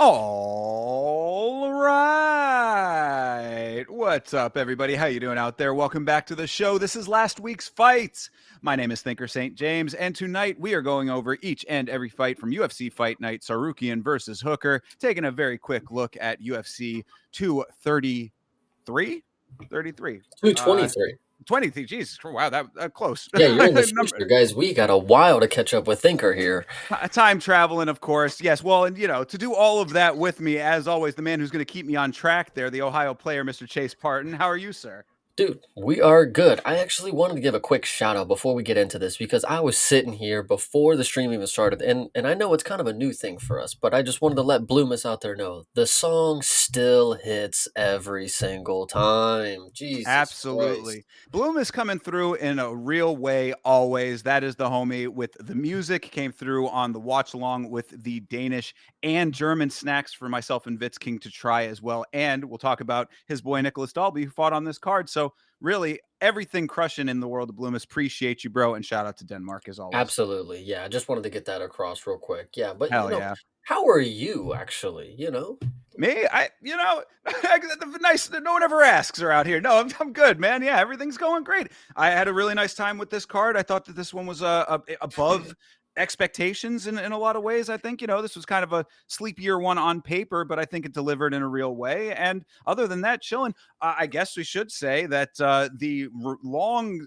All right. What's up, everybody? How you doing out there? Welcome back to the show. This is last week's fights. My name is Thinker St. James, and tonight we are going over each and every fight from UFC Fight Night, Tsarukyan versus Hooker, taking a very quick look at UFC 233? 33. 223. 20. Jesus, wow, that close. Yeah, you're in the Number. future, guys. We got a while to catch up with Thinker here. Time traveling, of course. Yes. Well, and to do all of that with me, as always, the man who's going to keep me on track there, the Ohio player, Mr. Chase Parton. How are you, sir? Dude, we are good. I actually wanted to give a quick shout out before we get into this because I was sitting here before the stream even started, and I know it's kind of a new thing for us, but I just wanted to let Bloomus out there know the song still hits every single time. Jesus Christ. Absolutely. Bloom is coming through in a real way always. That is the homie with the music. Came through on the watch along with the Danish and German snacks for myself and Vitz King to try as well. And we'll talk about his boy Nicholas Dalby who fought on this card. So really everything crushing in the world of Bloomus. Appreciate you, bro. And shout out to Denmark as always. Absolutely. Yeah, I just wanted to get that across real quick. Yeah, but Hell yeah. how are you actually? Me, nice. No one ever asks around here. No, I'm good, man. Yeah, everything's going great. I had a really nice time with this card. I thought that this one was above expectations in a lot of ways. I think this was kind of a sleepier one on paper, but I think it delivered in a real way. And other than that, chilling. I guess we should say that the long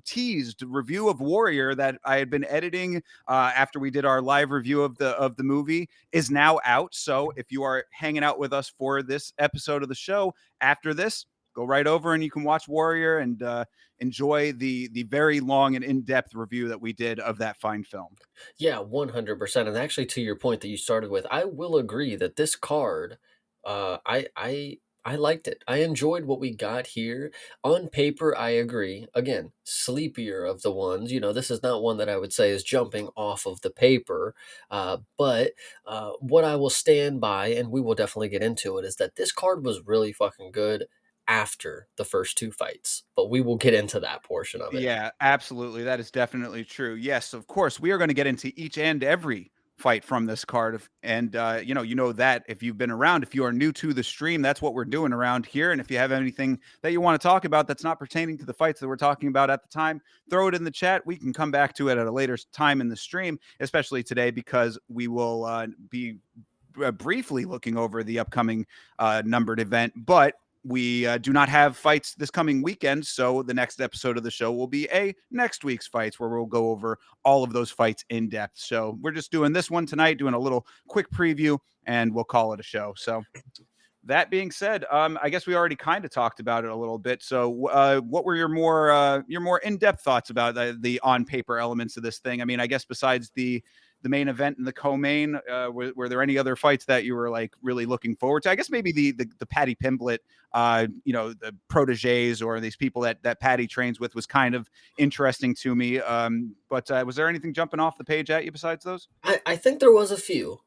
teased review of Warrior that I had been editing after we did our live review of the movie is now out. So if you are hanging out with us for this episode of the show after this, go right over and you can watch Warrior and enjoy the very long and in-depth review that we did of that fine film. Yeah, 100%. And actually, to your point that you started with, I will agree that this card, I liked it. I enjoyed what we got here. On paper, I agree. Again, sleepier of the ones. This is not one that I would say is jumping off of the paper. But what I will stand by, and we will definitely get into it, is that this card was really fucking good after the first two fights. But we will get into that portion of it. Yeah, absolutely. That is definitely true. Yes, of course, we are going to get into each and every fight from this card. And that if you've been around, if you are new to the stream, that's what we're doing around here. And if you have anything that you want to talk about that's not pertaining to the fights that we're talking about at the time, throw it in the chat. We can come back to it at a later time in the stream, especially today, because we will be briefly looking over the upcoming numbered event. But we do not have fights this coming weekend, so the next episode of the show will be a next week's fights where we'll go over all of those fights in depth. So we're just doing this one tonight, doing a little quick preview, and we'll call it a show. So that being said, I guess we already kind of talked about it a little bit. So what were your more in-depth thoughts about the on-paper elements of this thing? I mean, I guess besides the main event and the co-main, were there any other fights that you were like really looking forward to? I guess maybe the Patty Pimblett, the proteges or these people that Patty trains with was kind of interesting to me. But was there anything jumping off the page at you besides those? I think there was a few.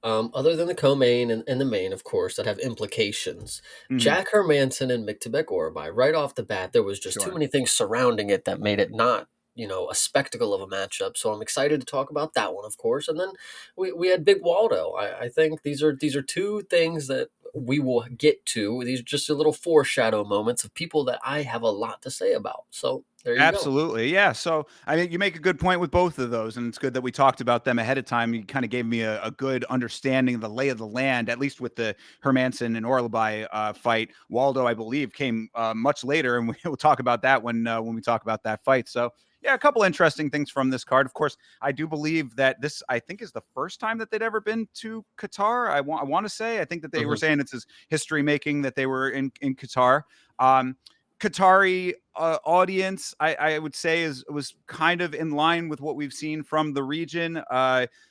Other than the co-main and the main, of course, that have implications. Mm-hmm. Jack Hermanson and Miktybek Orbai, right off the bat, there was just too Sure. many things surrounding it that made it not, a spectacle of a matchup. So I'm excited to talk about that one, of course. And then we had Big Waldo. I think these are two things that we will get to. These are just a little foreshadow moments of people that I have a lot to say about. So there you go. Absolutely. Yeah. So I think you make a good point with both of those. And it's good that we talked about them ahead of time. You kind of gave me a good understanding of the lay of the land, at least with the Hermanson and Orleby fight. Waldo, I believe, came much later, and we'll talk about that when we talk about that fight. So yeah, a couple interesting things from this card. Of course, I do believe that this, I think, is the first time that they'd ever been to Qatar. I want to say, I think that they were saying it's history making that they were in Qatar. Qatari audience, I would say, was kind of in line with what we've seen from the region.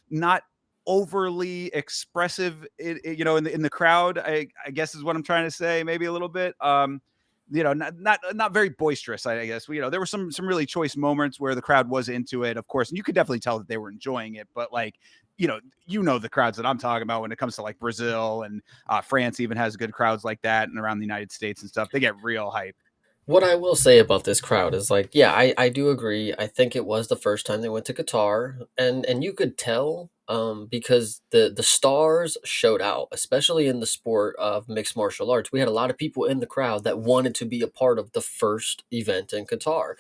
Not overly expressive, in the crowd. I guess is what I'm trying to say. Maybe a little bit. Not very boisterous. I guess there were some really choice moments where the crowd was into it, of course, and you could definitely tell that they were enjoying it. But like, the crowds that I'm talking about when it comes to like Brazil and France even has good crowds like that, and around the United States and stuff. They get real hype. What I will say about this crowd is like, yeah, I do agree. I think it was the first time they went to Qatar, and you could tell because the stars showed out, especially in the sport of mixed martial arts. We had a lot of people in the crowd that wanted to be a part of the first event in Qatar.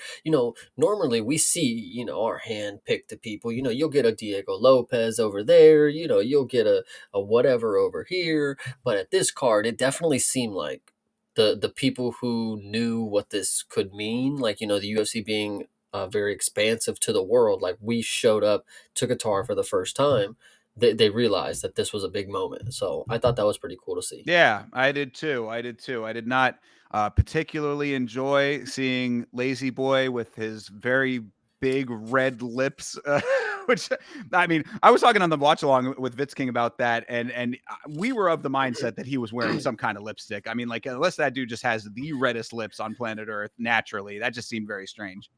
Normally we see, our hand picked the people. You'll get a Diego Lopez over there. You'll get a whatever over here. But at this card, it definitely seemed like the people who knew what this could mean, like the UFC being very expansive to the world, like we showed up to Qatar for the first time, they realized that this was a big moment. So I thought that was pretty cool to see. Yeah, I did too. I did too. I did not particularly enjoy seeing Lazy Boy with his very big red lips, which I mean, I was talking on the watch along with Vitz King about that, and we were of the mindset that he was wearing some kind of lipstick. I mean, like unless that dude just has the reddest lips on planet Earth naturally, that just seemed very strange.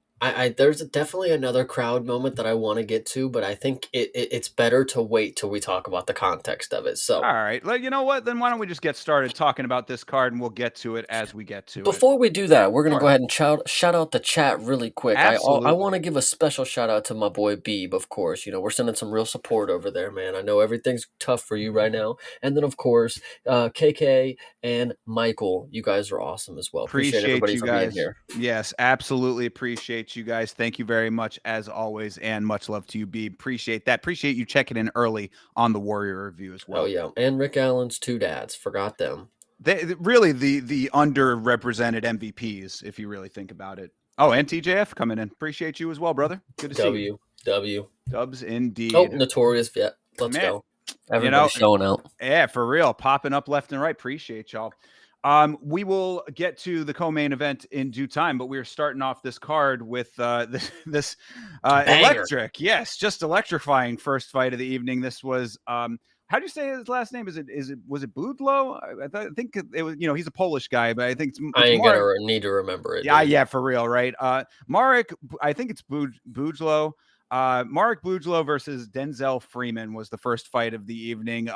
There's definitely another crowd moment that I want to get to, but I think it's better to wait till we talk about the context of it. All So right, well, you know what? Then why don't we just get started talking about this card, and we'll get to it as we get to it. before we do that, we're gonna go Sure, ahead and shout out the chat really quick. I want to absolutely. give a special shout out to my boy Beeb, of course. We're sending some real support over there, man. I know everything's tough for you right now, and then of course, KK and Michael, you guys are awesome as well. Appreciate Appreciate everybody you for being guys. here. Yes, absolutely appreciate you guys. Thank you very much as always, and much love to you, B. Appreciate that. Appreciate you checking in early on the Warrior review as Oh well. yeah, and Rick Allen's two dads, forgot them. Really the underrepresented MVPs, if you really think about it. Oh, and TJF coming in. Appreciate you as well, brother. Good to see you. W. Dubs Oh, indeed. Notorious. Yeah, let's Man, go. you Everybody know, showing out. yeah, for real, popping up left and right. Appreciate y'all. We will get to the co-main event in due time, but we're starting off this card with this Banger. electric, yes, just electrifying first fight of the evening. This was how do you say his last name? Is it was it Budlo? I think it was. He's a Polish guy, but I think I it's ain't Marek. gonna need to remember it, Yeah, dude. yeah, for real, right? Marek, I think it's Bujlo. Marek Bujlo versus Denzel Freeman was the first fight of the evening.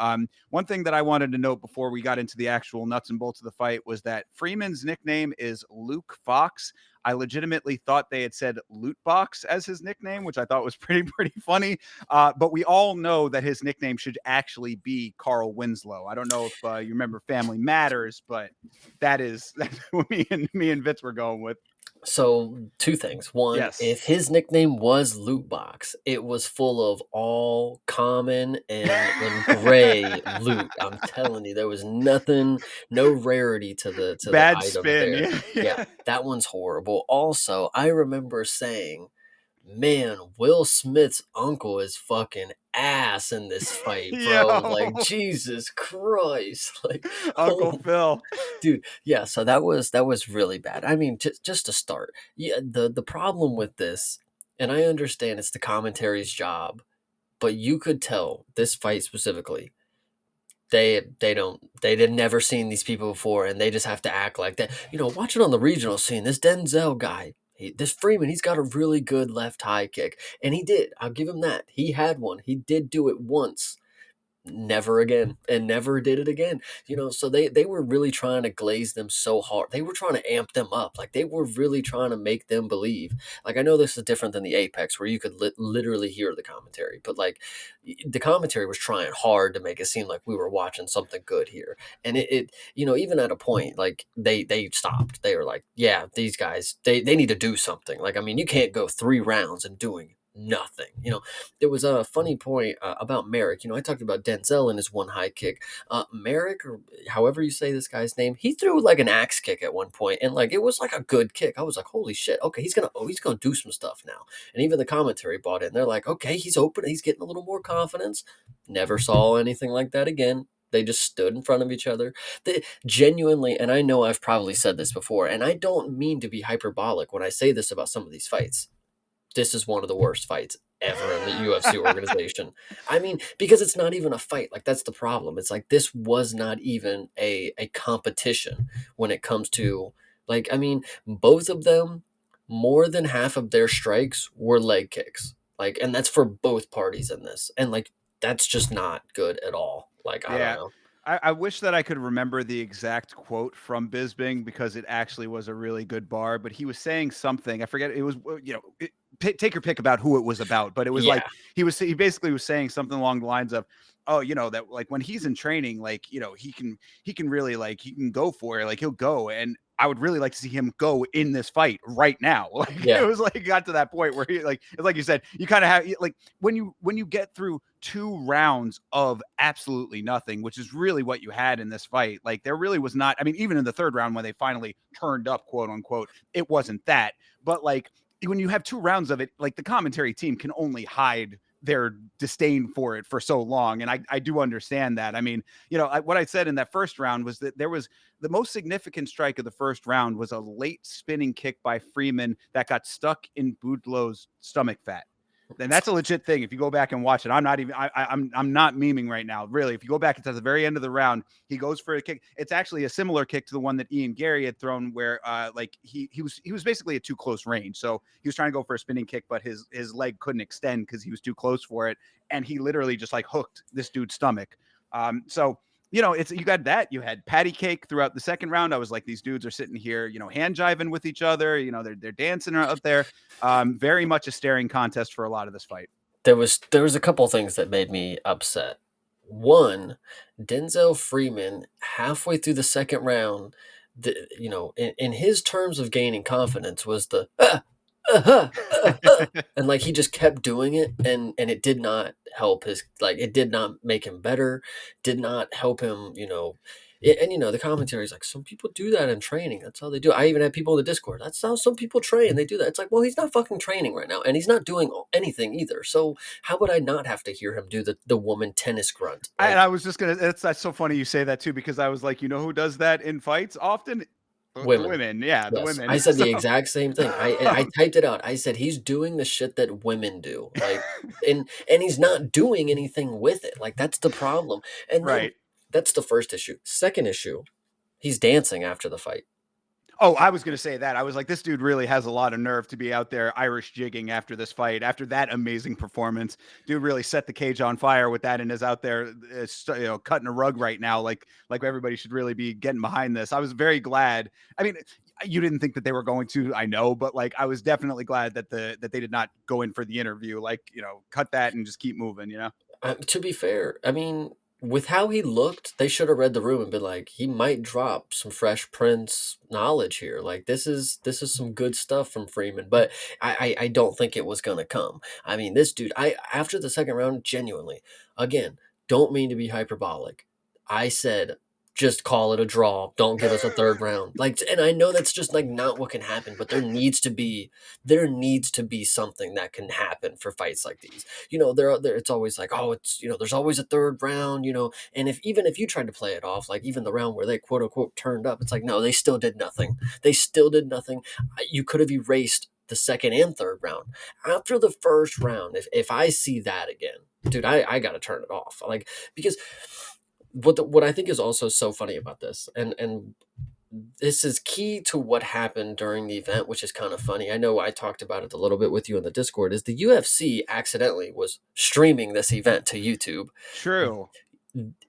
One thing that I wanted to note before we got into the actual nuts and bolts of the fight was that Freeman's nickname is Luke Fox. I legitimately thought they had said Loot Box as his nickname, which I thought was pretty funny. But we all know that his nickname should actually be Carl Winslow. I don't know if you remember Family Matters, but that's what me and Vitz were going with. So, two things. One, Yes. if his nickname was Loot Box, it was full of all common and gray loot. I'm telling you, there was nothing, no rarity to the Bad item spin. there. Yeah. Yeah, Yeah. that one's horrible. Also, I remember saying, man, Will Smith's uncle is fucking ass in this fight, bro. Like, Yo, Jesus Christ. Like, Uncle oh, Phil. dude, yeah, so that was really bad. I mean, just to start, yeah, the problem with this, and I understand it's the commentary's job, but you could tell this fight specifically, they'd never seen these people before, and they just have to act like that. Watch it on the regional scene. This Denzel guy, this Freeman, he's got a really good left high kick, and he did. I'll give him that. He had one. He did do it once, never again, and never did it again. So they were really trying to glaze them so hard. They were trying to amp them up, like they were really trying to make them believe. Like, I know this is different than the Apex where you could literally hear the commentary, but like the commentary was trying hard to make it seem like we were watching something good here. And even at a point, like they stopped. They were like, yeah, these guys, they need to do something. Like, I mean, you can't go 3 rounds and doing nothing. There was a funny point about Merrick. I talked about Denzel and his one high kick. Merrick, or however you say this guy's name, he threw like an axe kick at one point, and like it was like a good kick. I was like, holy shit, okay, he's gonna do some stuff now. And even the commentary bought in. They're like, okay, he's open, he's getting a little more confidence. Never saw anything like that again. They just stood in front of each other. They genuinely, and I know I've probably said this before, and I don't mean to be hyperbolic when I say this about some of these fights. This is one of the worst fights ever in the UFC organization. I mean, because it's not even a fight. Like, that's the problem. It's like this was not even a competition when it comes to, like, I mean, both of them, more than half of their strikes were leg kicks. Like, and that's for both parties in this. And like that's just not good at all. Like, I don't Yeah. know. I wish that I could remember the exact quote from Bisbing because it actually was a really good bar, but he was saying something. I forget. It was, take your pick about who it was about, but it was like Yeah, he basically was saying something along the lines of, oh, that like when he's in training, like, he can really like he can go for it, like he'll go. And I would really like to see him go in this fight right now. Like it yeah. was like it got to that point where he like you said, you kind of have like when you get through 2 rounds of absolutely nothing, which is really what you had in this fight. Like there really was not. I mean, even in the third round when they finally turned up, quote unquote, it wasn't that. But like when you have 2 rounds of it, like the commentary team can only hide their disdain for it for so long. And I do understand that. I mean, what I said in that first round was that there was the most significant strike of the first round was a late spinning kick by Freeman that got stuck in Boudleau's stomach fat. Then that's a legit thing. If you go back and watch it, I'm not even. I'm not memeing right now. Really, if you go back, it's at the very end of the round. He goes for a kick. It's actually a similar kick to the one that Ian Gary had thrown, where like he was basically at too close range. So he was trying to go for a spinning kick, but his leg couldn't extend because he was too close for it, and he literally just like hooked this dude's stomach. So it's you got that. You had patty cake throughout the second round. I was like, these dudes are sitting here, hand jiving with each other. They're dancing out there. Very much a staring contest for a lot of this fight. There was a couple things that made me upset. One, Denzel Freeman, halfway through the second round, in his terms of gaining confidence, was the and like he just kept doing it, and it did not help his, like it did not make him better, did not help him. The commentary is like, some people do that in training. That's how they do it. I even had people in the Discord. That's how some people train. They do that. It's like, well, he's not fucking training right now, and he's not doing anything either. So how would I not have to hear him do the woman tennis grunt? And Like I was just gonna. That's so funny you say that too, because I was like, who does that in fights often? The women. women, yeah, the Yes, I women. said So the exact same thing. I typed it out. I said he's doing the shit that women do. Like, and he's not doing anything with it. Like that's the problem. And then right. that's the first issue. Second issue, he's dancing after the fight. Oh, I was gonna say that. I was like, this dude really has a lot of nerve to be out there Irish jigging after this fight, after that amazing performance. Dude really set the cage on fire with that, and is out there, cutting a rug right now. Like everybody should really be getting behind this. I was very glad. I mean, you didn't think that they were going to, I know, but like I was definitely glad that they did not go in for the interview. Like, cut that and just keep moving. To be fair, I mean, with how he looked, they should have read the room and been like, he might drop some Fresh Prince knowledge here. Like this is some good stuff from Freeman, but I don't think it was gonna come. I mean, this dude, I after the second round, genuinely, again, don't mean to be hyperbolic. I said, just call it a draw. Don't give us a third round. Like, and I know that's just like not what can happen, but there needs to be something that can happen for fights like these. There it's always like, oh, there's always a third round, and if you tried to play it off, like even the round where they quote unquote turned up, it's like, no, they still did nothing. They still did nothing. You could have erased the second and third round. After the first round, if I see that again, dude, I gotta turn it off. Like, because what I think is also so funny about this, and this is key to what happened during the event, which is kind of funny. I know I talked about it a little bit with you in the Discord. Is the UFC accidentally was streaming this event to YouTube? True.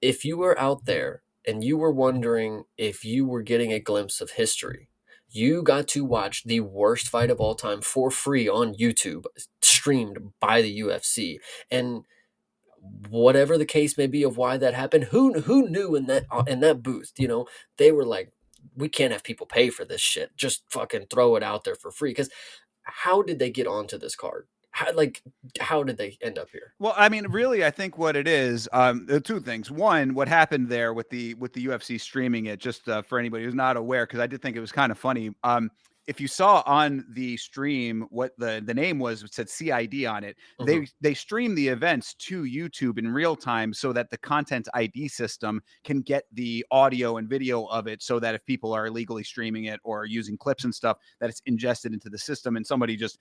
If you were out there and you were wondering if you were getting a glimpse of history, you got to watch the worst fight of all time for free on YouTube, streamed by the UFC. And whatever the case may be of why that happened, who knew in that booth, they were like, we can't have people pay for this shit. Just fucking throw it out there for free. Because how did they get onto this card? How did they end up here? Well, I mean, really, I think what it is, the two things. One, what happened there with the UFC streaming it, just for anybody who's not aware, because I did think it was kind of funny. If you saw on the stream what the name was, it said CID on it. Hmm. They stream the events to YouTube in real time so that the content ID system can get the audio and video of it, so that if people are illegally streaming it or using clips and stuff, that it's ingested into the system and somebody just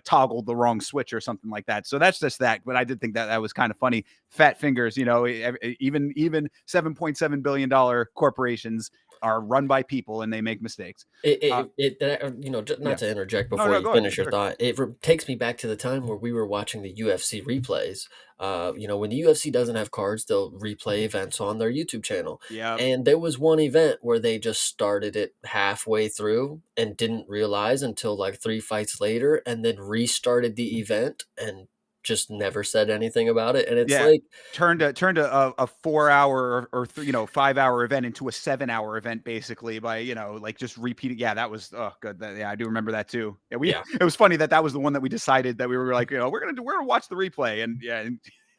toggled the wrong switch or something like that. So that's just that. But I did think that was kind of funny. Fat fingers, even $7.7 billion corporations are run by people and they make mistakes. Uh, Not yeah. to interject No, before no, you go ahead. finish your Sure. thought, takes me back to the time where we were watching the UFC replays. When the UFC doesn't have cards, they'll replay events on their YouTube channel. Yeah. And there was one event where they just started it halfway through and didn't realize until like 3 fights later, and then restarted the event and just never said anything about it. And it's Yeah. like, Turned a 4 hour or 5 hour event into a 7 hour event, basically, by, like, just repeating. Yeah, that was, oh, good. Yeah, I do remember that too. Yeah, yeah, it was funny that was the one that we decided that we were like, we're gonna watch the replay. And yeah.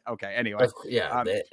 Okay. Anyway.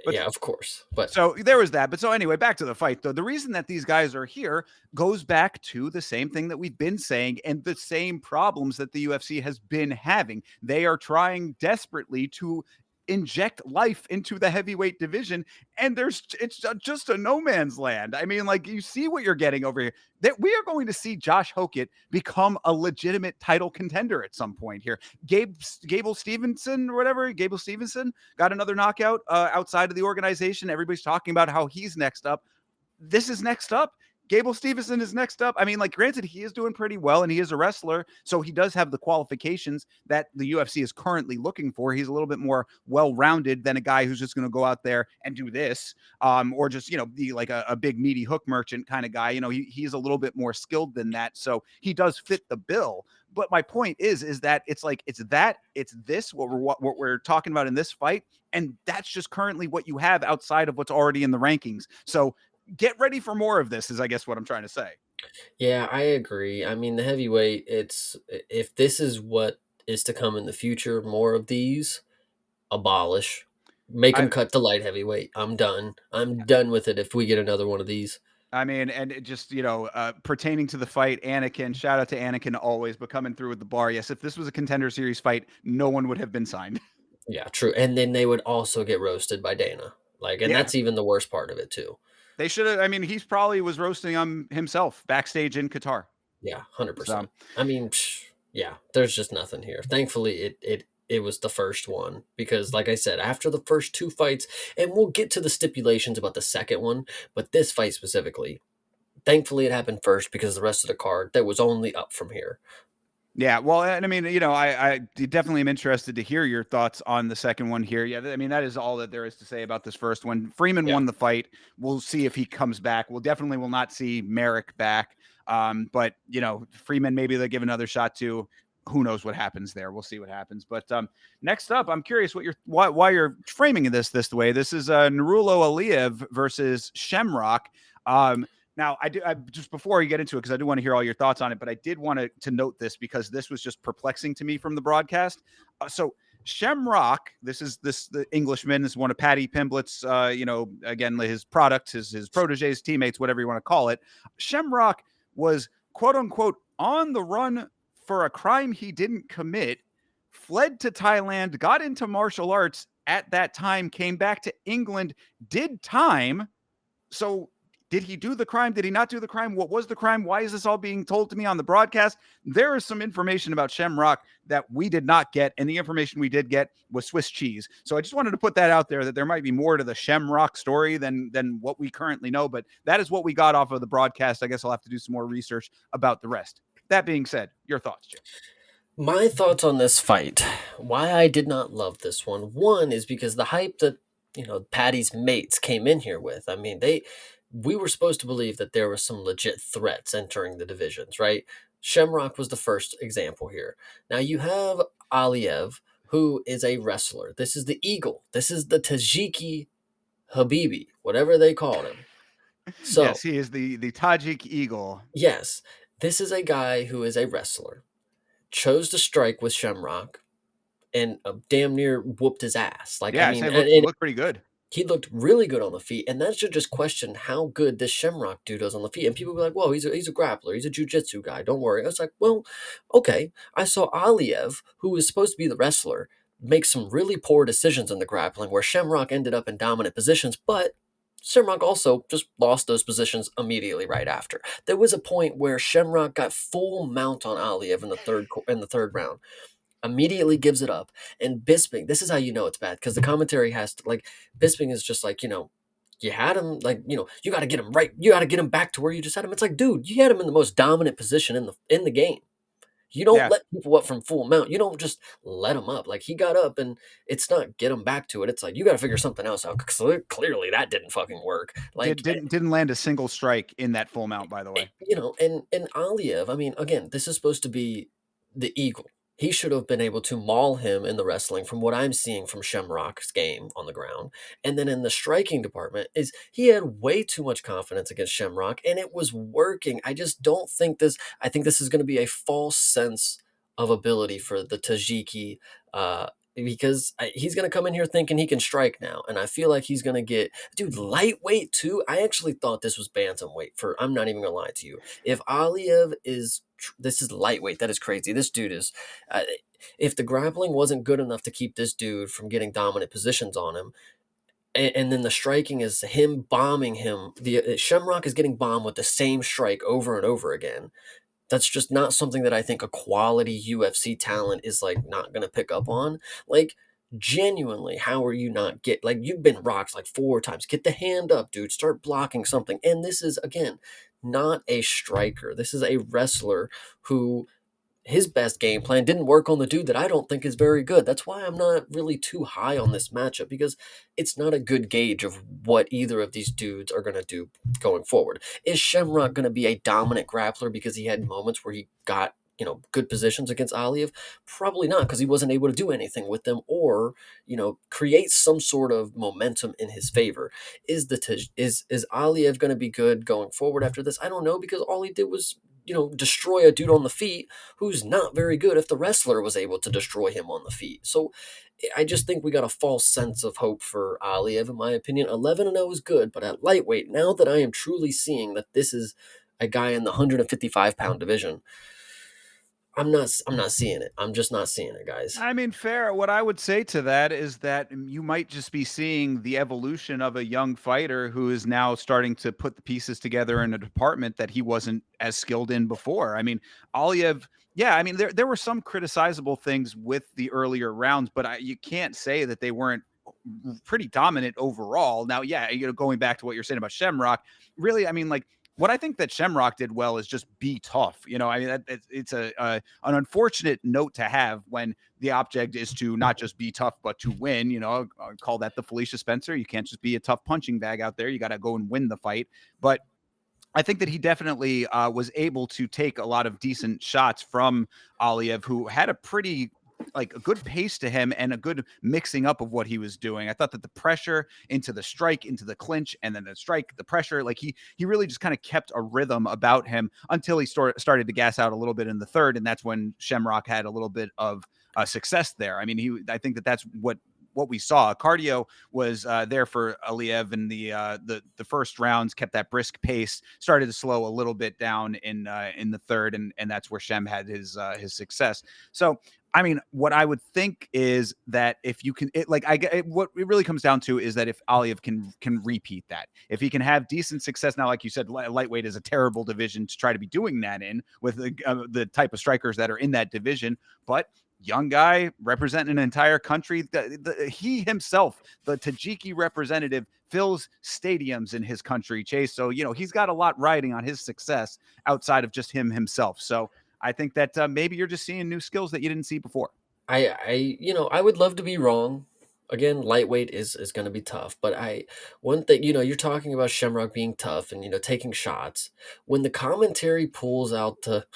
But of course. But so there was that. But so anyway, back to the fight though. The reason that these guys are here goes back to the same thing that we've been saying and the same problems that the UFC has been having. They are trying desperately to inject life into the heavyweight division, and it's just a no man's land. I mean, like, you see what you're getting over here. That we are going to see Josh Hokett become a legitimate title contender at some point here. Gable Stevenson or whatever, Gable Stevenson got another knockout outside of the organization. Everybody's talking about how he's next up. This is next up. Gable Stevenson is next up. I mean, like, granted, he is doing pretty well and he is a wrestler, so he does have the qualifications that the UFC is currently looking for. He's a little bit more well-rounded than a guy who's just going to go out there and do this, or just, be like a big meaty hook merchant kind of guy. He's a little bit more skilled than that, so he does fit the bill. But my point is that it's this what we're talking about in this fight, and that's just currently what you have outside of what's already in the rankings. So get ready for more of this, is I guess what I'm trying to say. yeah, I agree. I mean, the heavyweight, if this is what is to come in the future, more of these, abolish, make I them cut to light heavyweight. I'm done. I'm done with it if we get another one of these. I mean, and it just, pertaining to the fight, Anakin, shout out to Anakin always, but coming through with the bar. Yes, if this was a Contender Series fight, no one would have been signed. Yeah, true. And then they would also get roasted by Dana. Like, and Yeah, that's even the worst part of it too. they should have. I mean, he's probably was roasting himself backstage in Qatar. Yeah, 100%. So I mean, yeah, there's just nothing here. Thankfully, it was the first one because, like I said, after the first 2 fights, and we'll get to the stipulations about the second one, but this fight specifically, thankfully, it happened first because the rest of the card that was only up from here. yeah, well, and I mean, I definitely am interested to hear your thoughts on the second one here. Yeah, I mean, that is all that there is to say about this first one. Freeman Yeah, won the fight. We'll see if he comes back. We'll definitely will not see Merrick back. But Freeman, maybe they'll give another shot to. Who knows what happens there? We'll see what happens. But next up, I'm curious why you're framing this the way. This is Narulo Aliyev versus Shamrock. Now, I just before you get into it, because I do want to hear all your thoughts on it, but I did want to note this because this was just perplexing to me from the broadcast. So Shamrock, the Englishman, is one of Paddy Pimblett's, again, his products, his proteges, teammates, whatever you want to call it. Shamrock was, quote unquote, on the run for a crime he didn't commit, fled to Thailand, got into martial arts at that time, came back to England, did time. So did he do the crime? Did he not do the crime? What was the crime? Why is this all being told to me on the broadcast? There is some information about Shamrock that we did not get, and the information we did get was Swiss cheese. So I just wanted to put that out there, that there might be more to the Shamrock story than what we currently know, but that is what we got off of the broadcast. I guess I'll have to do some more research about the rest. That being said, your thoughts, Jim? my thoughts on this fight. Why I did not love this one. One is because the hype that Patty's mates came in here with. I mean, we were supposed to believe that there was some legit threats entering the divisions, right? Shamrock was the first example here. Now you have Aliev, who is a wrestler. This is the Eagle. This is the Tajiki Habibi, whatever they called him. Yes, So, he is the Tajik Eagle. yes, this is a guy who is a wrestler, chose to strike with Shamrock, and damn near whooped his ass. Like, I Yeah, I mean, say and look pretty good. he looked really good on the feet, and that should just question how good this Shamrock dude does on the feet. And people be like, "Whoa, he's a grappler, he's a jujitsu guy. Don't worry." I was like, "Well, okay." I saw Aliev, who was supposed to be the wrestler, make some really poor decisions in the grappling, where Shamrock ended up in dominant positions, but Shamrock also just lost those positions immediately right after. There was a point where Shamrock got full mount on Aliev in the third round, immediately gives it up. And Bisping, this is how you know it's bad because the commentary has to, like, Bisping is just like, you had him like, you got to get him right. You got to get him back to where you just had him. It's like, dude, you had him in the most dominant position in the game. You don't Yeah. let people up from full mount. You don't just let them up. Like he got up, and it's not get him back to it. It's like you got to figure something else out. Because clearly that didn't fucking work. Did Like didn't land a single strike in that full mount, by the way. and Aliev, I mean, again, this is supposed to be the Eagle. He should have been able to maul him in the wrestling from what I'm seeing from Shamrock's game on the ground. And then in the striking department is he had way too much confidence against Shamrock and it was working. I just don't think this I think this is going to be a false sense of ability for the Tajiki because he's going to come in here thinking he can strike now. And I feel like he's going to get, dude, lightweight too. I actually thought this was bantamweight for, I'm not even going to lie to you. If Aliev is, this is lightweight, that is crazy. This dude is, uh, if the grappling wasn't good enough to keep this dude from getting dominant positions on him, and then the striking is him bombing him. The Shamrock is getting bombed with the same strike over and over again. That's just not something that I think a quality UFC talent is like not gonna pick up on. Like genuinely, how are you not get like you've been rocked like 4 times? Get the hand up, dude. Start blocking something. And this is again not a striker. This is a wrestler who his best game plan didn't work on the dude that I don't think is very good. That's why I'm not really too high on this matchup because it's not a good gauge of what either of these dudes are going to do going forward. Is Shamrock going to be a dominant grappler because he had moments where he got, good positions against Aliev? Probably not because he wasn't able to do anything with them or, create some sort of momentum in his favor. Is Aliev going to be good going forward after this? I don't know because all he did was destroy a dude on the feet who's not very good if the wrestler was able to destroy him on the feet. So I just think we got a false sense of hope for Aliev, in my opinion. 11-0 is good, but at lightweight, now that I am truly seeing that this is a guy in the 155-pound division, I'm not seeing it. I'm just not seeing it, guys. I mean, fair. What I would say to that is that you might just be seeing the evolution of a young fighter who is now starting to put the pieces together in a department that he wasn't as skilled in before. I mean, Aliev, yeah, I mean, there were some criticizable things with the earlier rounds, but you can't say that they weren't pretty dominant overall. Now, yeah, going back to what you're saying about Shamrock, really, I mean, like what I think that Shamrock did well is just be tough. I mean, it's an unfortunate note to have when the object is to not just be tough but to win. I call that the Felicia Spencer. You can't just be a tough punching bag out there. You got to go and win the fight. But I think that he definitely was able to take a lot of decent shots from Aliev, who had a pretty like a good pace to him and a good mixing up of what he was doing. I thought that the pressure into the strike, into the clinch, and then the strike, the pressure, like he really just kind of kept a rhythm about him until he started to gas out a little bit in the third, and that's when Shamrock had a little bit of success there. I mean, I think that that's what we saw. Cardio was there for Aliev in the first rounds, kept that brisk pace, started to slow a little bit down in the third, and that's where Shem had his success. So I mean, what I would think is that if you can, what it really comes down to is that if Aliev can repeat that, if he can have decent success now, like you said, lightweight is a terrible division to try to be doing that in with the type of strikers that are in that division, but young guy representing an entire country. He himself, the Tajiki representative, fills stadiums in his country, Chase. So, he's got a lot riding on his success outside of just him himself. So I think that maybe you're just seeing new skills that you didn't see before. I would love to be wrong. Again, lightweight is going to be tough, but one thing, you're talking about Shamrock being tough and taking shots. When the commentary pulls out the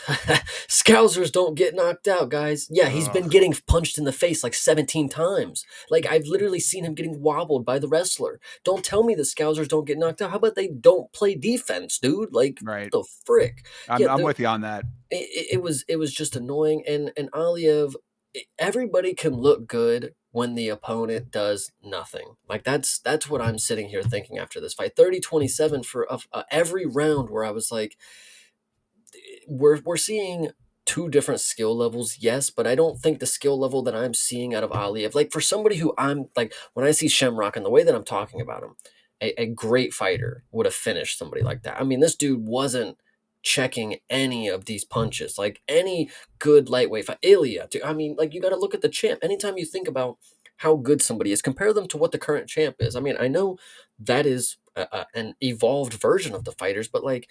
Scousers don't get knocked out, guys. Yeah, he's been Ugh. getting punched in the face like 17 times. Like I've literally seen him getting wobbled by the wrestler. Don't tell me the Scousers don't get knocked out. How about they don't play defense, dude? Like what Right. the frick? Yeah, I'm with you on that. it was just annoying and Aliev, everybody can look good when the opponent does nothing. Like that's what I'm sitting here thinking after this fight. 30-27 for every round where I was like we're seeing two different skill levels, yes, but I don't think the skill level that I'm seeing out of Aliev, like for somebody who I'm like, when I see Shamrock and the way that I'm talking about him, a great fighter would have finished somebody like that. I mean, this dude wasn't checking any of these punches, like any good lightweight fight. Ilya, dude, I mean, like you got to look at the champ. Anytime you think about how good somebody is, compare them to what the current champ is. I mean, I know that is an evolved version of the fighters, but like,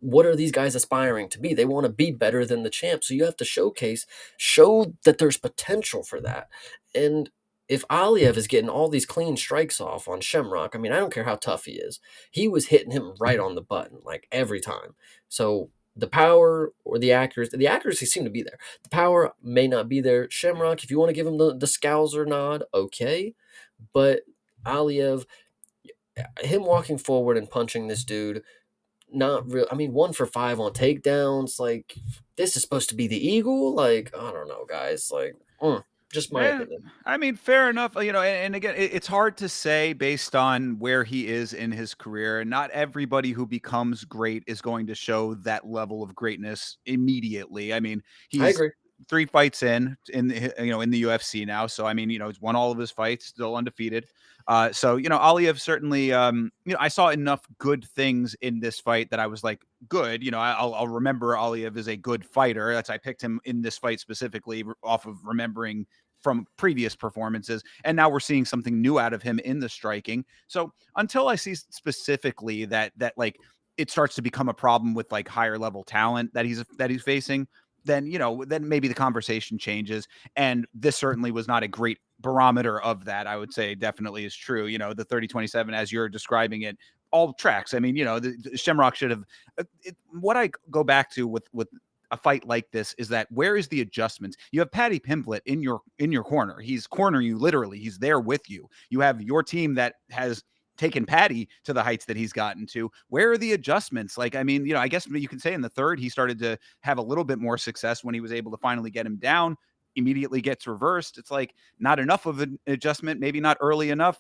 what are these guys aspiring to be? They want to be better than the champ. So you have to show that there's potential for that. And if Aliev is getting all these clean strikes off on Shamrock, I mean, I don't care how tough he is. He was hitting him right on the button, like every time. So the power or the accuracy seemed to be there. The power may not be there. Shamrock, if you want to give him the Scouser nod, okay. But Aliev, him walking forward and punching this dude, not real. I mean, 1 for 5 on takedowns. Like, this is supposed to be the eagle. Like, I don't know, guys. Like, just my Yeah, opinion. I mean, fair enough. And again, it's hard to say based on where he is in his career. And not everybody who becomes great is going to show that level of greatness immediately. I mean, I he's agree. 3 fights in the UFC now. So I mean, he's won all of his fights, still undefeated. So Aliyev certainly, I saw enough good things in this fight that I was like, good. I'll remember Aliyev is a good fighter. I picked him in this fight specifically off of remembering from previous performances, and now we're seeing something new out of him in the striking. So until I see specifically that like it starts to become a problem with like higher level talent that he's facing, then maybe the conversation changes. And this certainly was not a great barometer of that. I would say definitely is true. The 30-27 as you're describing it, all tracks. I mean, the Shamrock should have. What I go back to with a fight like this is that where is the adjustments? You have Paddy Pimblett in your corner. He's cornering you literally. He's there with you. You have your team that has taken Paddy to the heights that he's gotten to. Where are the adjustments? Like, I mean, I guess you can say in the third he started to have a little bit more success when he was able to finally get him down. Immediately gets reversed. It's like not enough of an adjustment, maybe not early enough.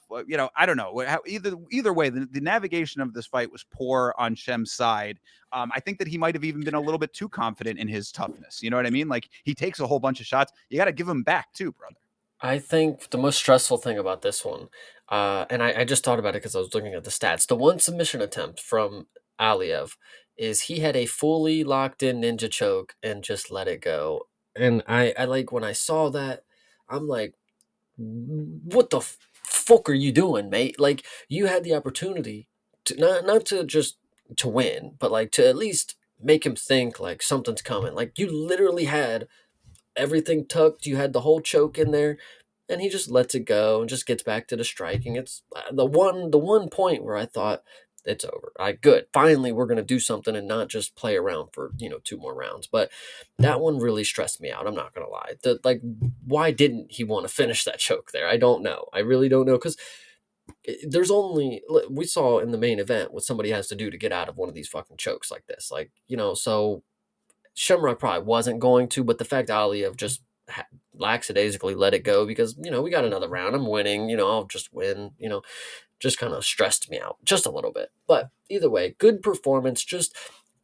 I don't know. Either way, the navigation of this fight was poor on Shem's side. I think that he might have even been a little bit too confident in his toughness. You know what I mean? Like he takes a whole bunch of shots. You got to give him back too, brother. I think the most stressful thing about this one, and I just thought about it because I was looking at the stats. The one submission attempt from Aliev is he had a fully locked in ninja choke and just let it go. And I like when I saw that, I'm like, what the fuck are you doing, mate? Like, you had the opportunity to not to just to win, but like to at least make him think like something's coming. Like, you literally had everything tucked. You had the whole choke in there, and he just lets it go and just gets back to the striking. It's the one point where I thought it's over. I good. Finally, we're gonna do something and not just play around for 2 more rounds. But that one really stressed me out. I'm not gonna lie. Like, why didn't he want to finish that choke there? I don't know. I really don't know because there's only we saw in the main event what somebody has to do to get out of one of these fucking chokes like this. Like, so Shamrock probably wasn't going to, but the fact Aliev just lackadaisically let it go because we got another round. I'm winning. I'll just win. Just kind of stressed me out just a little bit. But either way, good performance. Just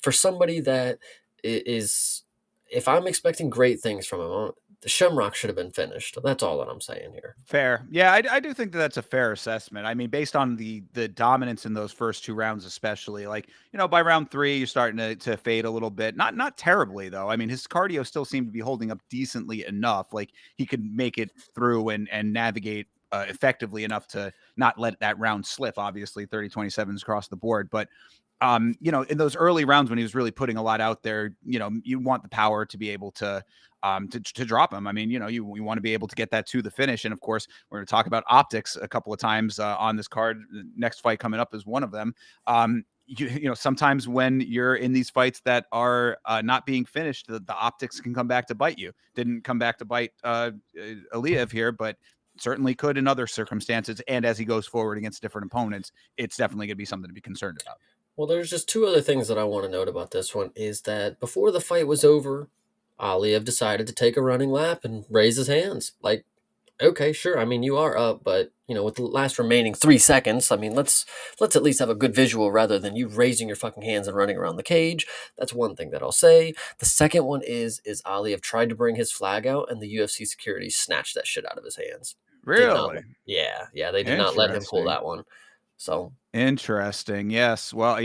for somebody that is, if I'm expecting great things from him, the Shamrock should have been finished. That's all that I'm saying here. Fair. Yeah, I do think that that's a fair assessment. I mean, based on the dominance in those first 2 rounds, especially, like, by round three, you're starting to fade a little bit. Not terribly, though. I mean, his cardio still seemed to be holding up decently enough. Like he could make it through and navigate effectively enough to not let that round slip. Obviously, 30-27s across the board. But in those early rounds when he was really putting a lot out there, you want the power to be able to drop him. I mean, you want to be able to get that to the finish. And of course, we're going to talk about optics a couple of times on this card. The next fight coming up is one of them. Sometimes when you're in these fights that are not being finished, the optics can come back to bite you. Didn't come back to bite Aliyev here, but certainly could in other circumstances. And as he goes forward against different opponents, it's definitely going to be something to be concerned about. Well, there's just two other things that I want to note about this one is that before the fight was over, Aliev decided to take a running lap and raise his hands. Like, okay, sure. I mean, you are up, but with the last remaining 3 seconds, I mean, let's at least have a good visual rather than you raising your fucking hands and running around the cage. That's one thing that I'll say. The second one is Aliev tried to bring his flag out, and the UFC security snatched that shit out of his hands. Did not. Really Yeah, they did not let him pull interesting. that one. So Interesting. Yes. Well,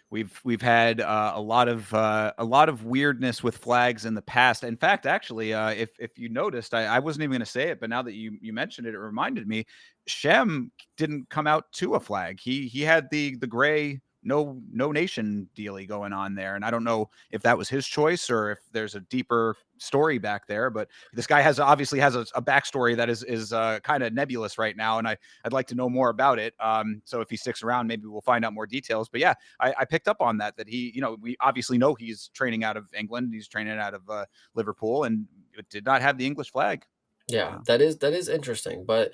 we've had a lot of weirdness with flags in the past. In fact, actually, if you noticed, I wasn't even going to say it, but now that you mentioned it, it reminded me. Shem didn't come out to a flag. He had the gray no nation dealy going on there, and I don't know if that was his choice or if there's a deeper story back there. But this guy obviously has a backstory that is kind of nebulous right now, and I'd like to know more about it. So if he sticks around, maybe we'll find out more details. But yeah, I picked up on that he, we obviously know he's training out of England. He's training out of Liverpool, and it did not have the English flag. yeah, that is interesting. But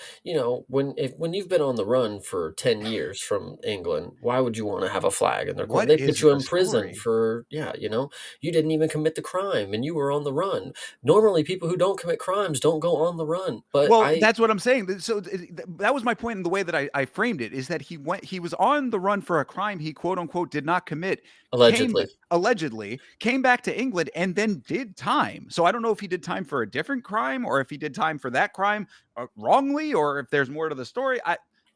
when you've been on the run for 10 years from England, why would you want to have a flag in their court? What They put is you the in prison story? for, yeah, you didn't even commit the crime and you were on the run. Normally people who don't commit crimes don't go on the run. But Well, I that's what I'm saying. So that was my point in the way that I framed it is that he was on the run for a crime he quote unquote did not commit, allegedly. allegedly came back to England and then did time. So I don't know if he did time for a different crime or if he did time for that crime wrongly or if there's more to the story.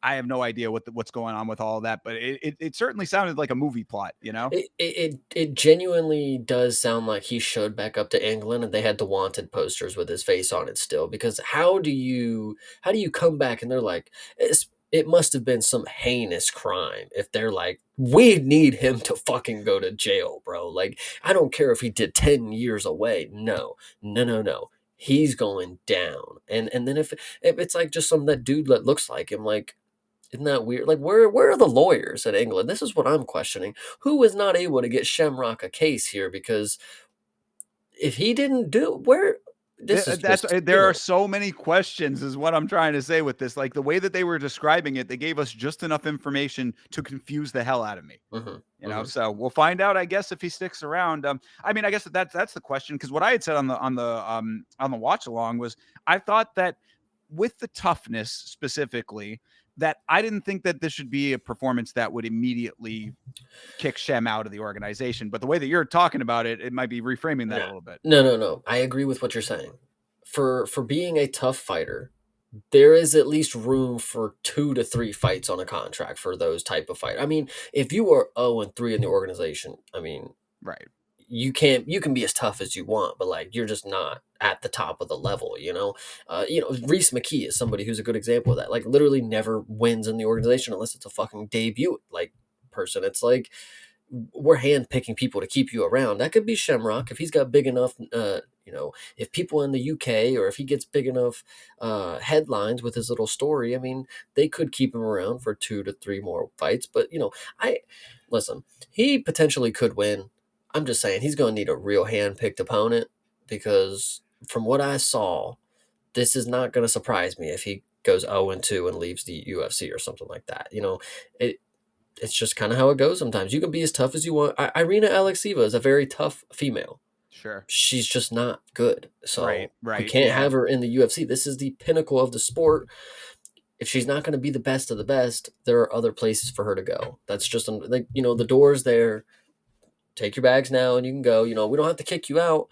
I have no idea what's going on with all of that, but it certainly sounded like a movie plot, you know? It genuinely does sound like he showed back up to England and they had the wanted posters with his face on it still, because how do you come back and they're like, it must have been some heinous crime if they're like, we need him to fucking go to jail, bro. Like, I don't care if he did 10 years away. No, no, no, no. He's going down. And then if it's like just some that dude that looks like him, like, isn't that weird? Like, where are the lawyers in England? This is what I'm questioning. Who was not able to get Shamrock a case here? Because if he didn't do where this is That's just, there are so many questions is what I'm trying to say with this. Like the way that they were describing it, they gave us just enough information to confuse the hell out of me. hmm hmm So we'll find out, I guess, if he sticks around. I mean, I guess that's the question because what I had said on the watch along was I thought that with the toughness specifically, that I didn't think that this should be a performance that would immediately kick Shem out of the organization. But the way that you're talking about it, it might be reframing that no, a little bit. no, no, no. I agree with what you're saying. For being a tough fighter, there is at least room for 2 to 3 fights on a contract for those type of fight. I mean, if you are 0-3 in the organization, I mean, Right. you can be as tough as you want, but like you're just not at the top of the level. Reese McKee is somebody who's a good example of that. Like literally never wins in the organization unless it's a fucking debut like person. It's like we're handpicking people to keep you around. That could be Shamrock if he's got big enough. If people in the UK or if he gets big enough headlines with his little story, I mean, they could keep him around for 2 to 3 more fights. But I listen. He potentially could win. I'm just saying he's going to need a real hand-picked opponent because from what I saw, this is not going to surprise me if he goes 0-2 and leaves the UFC or something like that. It it's just kind of how it goes sometimes. You can be as tough as you want. Irina Alekseeva is a very tough female. Sure. She's just not good. Right. So we Right. can't Yeah. have her in the UFC. This is the pinnacle of the sport. If she's not going to be the best of the best, there are other places for her to go. That's just like, the door's there. Take your bags now and you can go. We don't have to kick you out.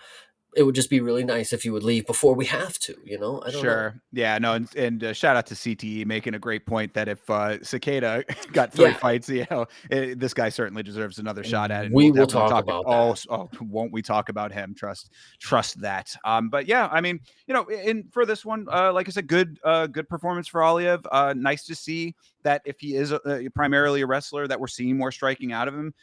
It would just be really nice if you would leave before we have to. I don't know. Sure. Yeah. No. And shout out to CTE making a great point that if Cicada got 3 fights, this guy certainly deserves another shot at it. And we'll We will definitely talk talk it. about Oh, that. won't we talk about him? Trust that. But yeah, I mean, in for this one, like I said, good performance for Aliev. Nice to see that if he is primarily a wrestler, that we're seeing more striking out of him.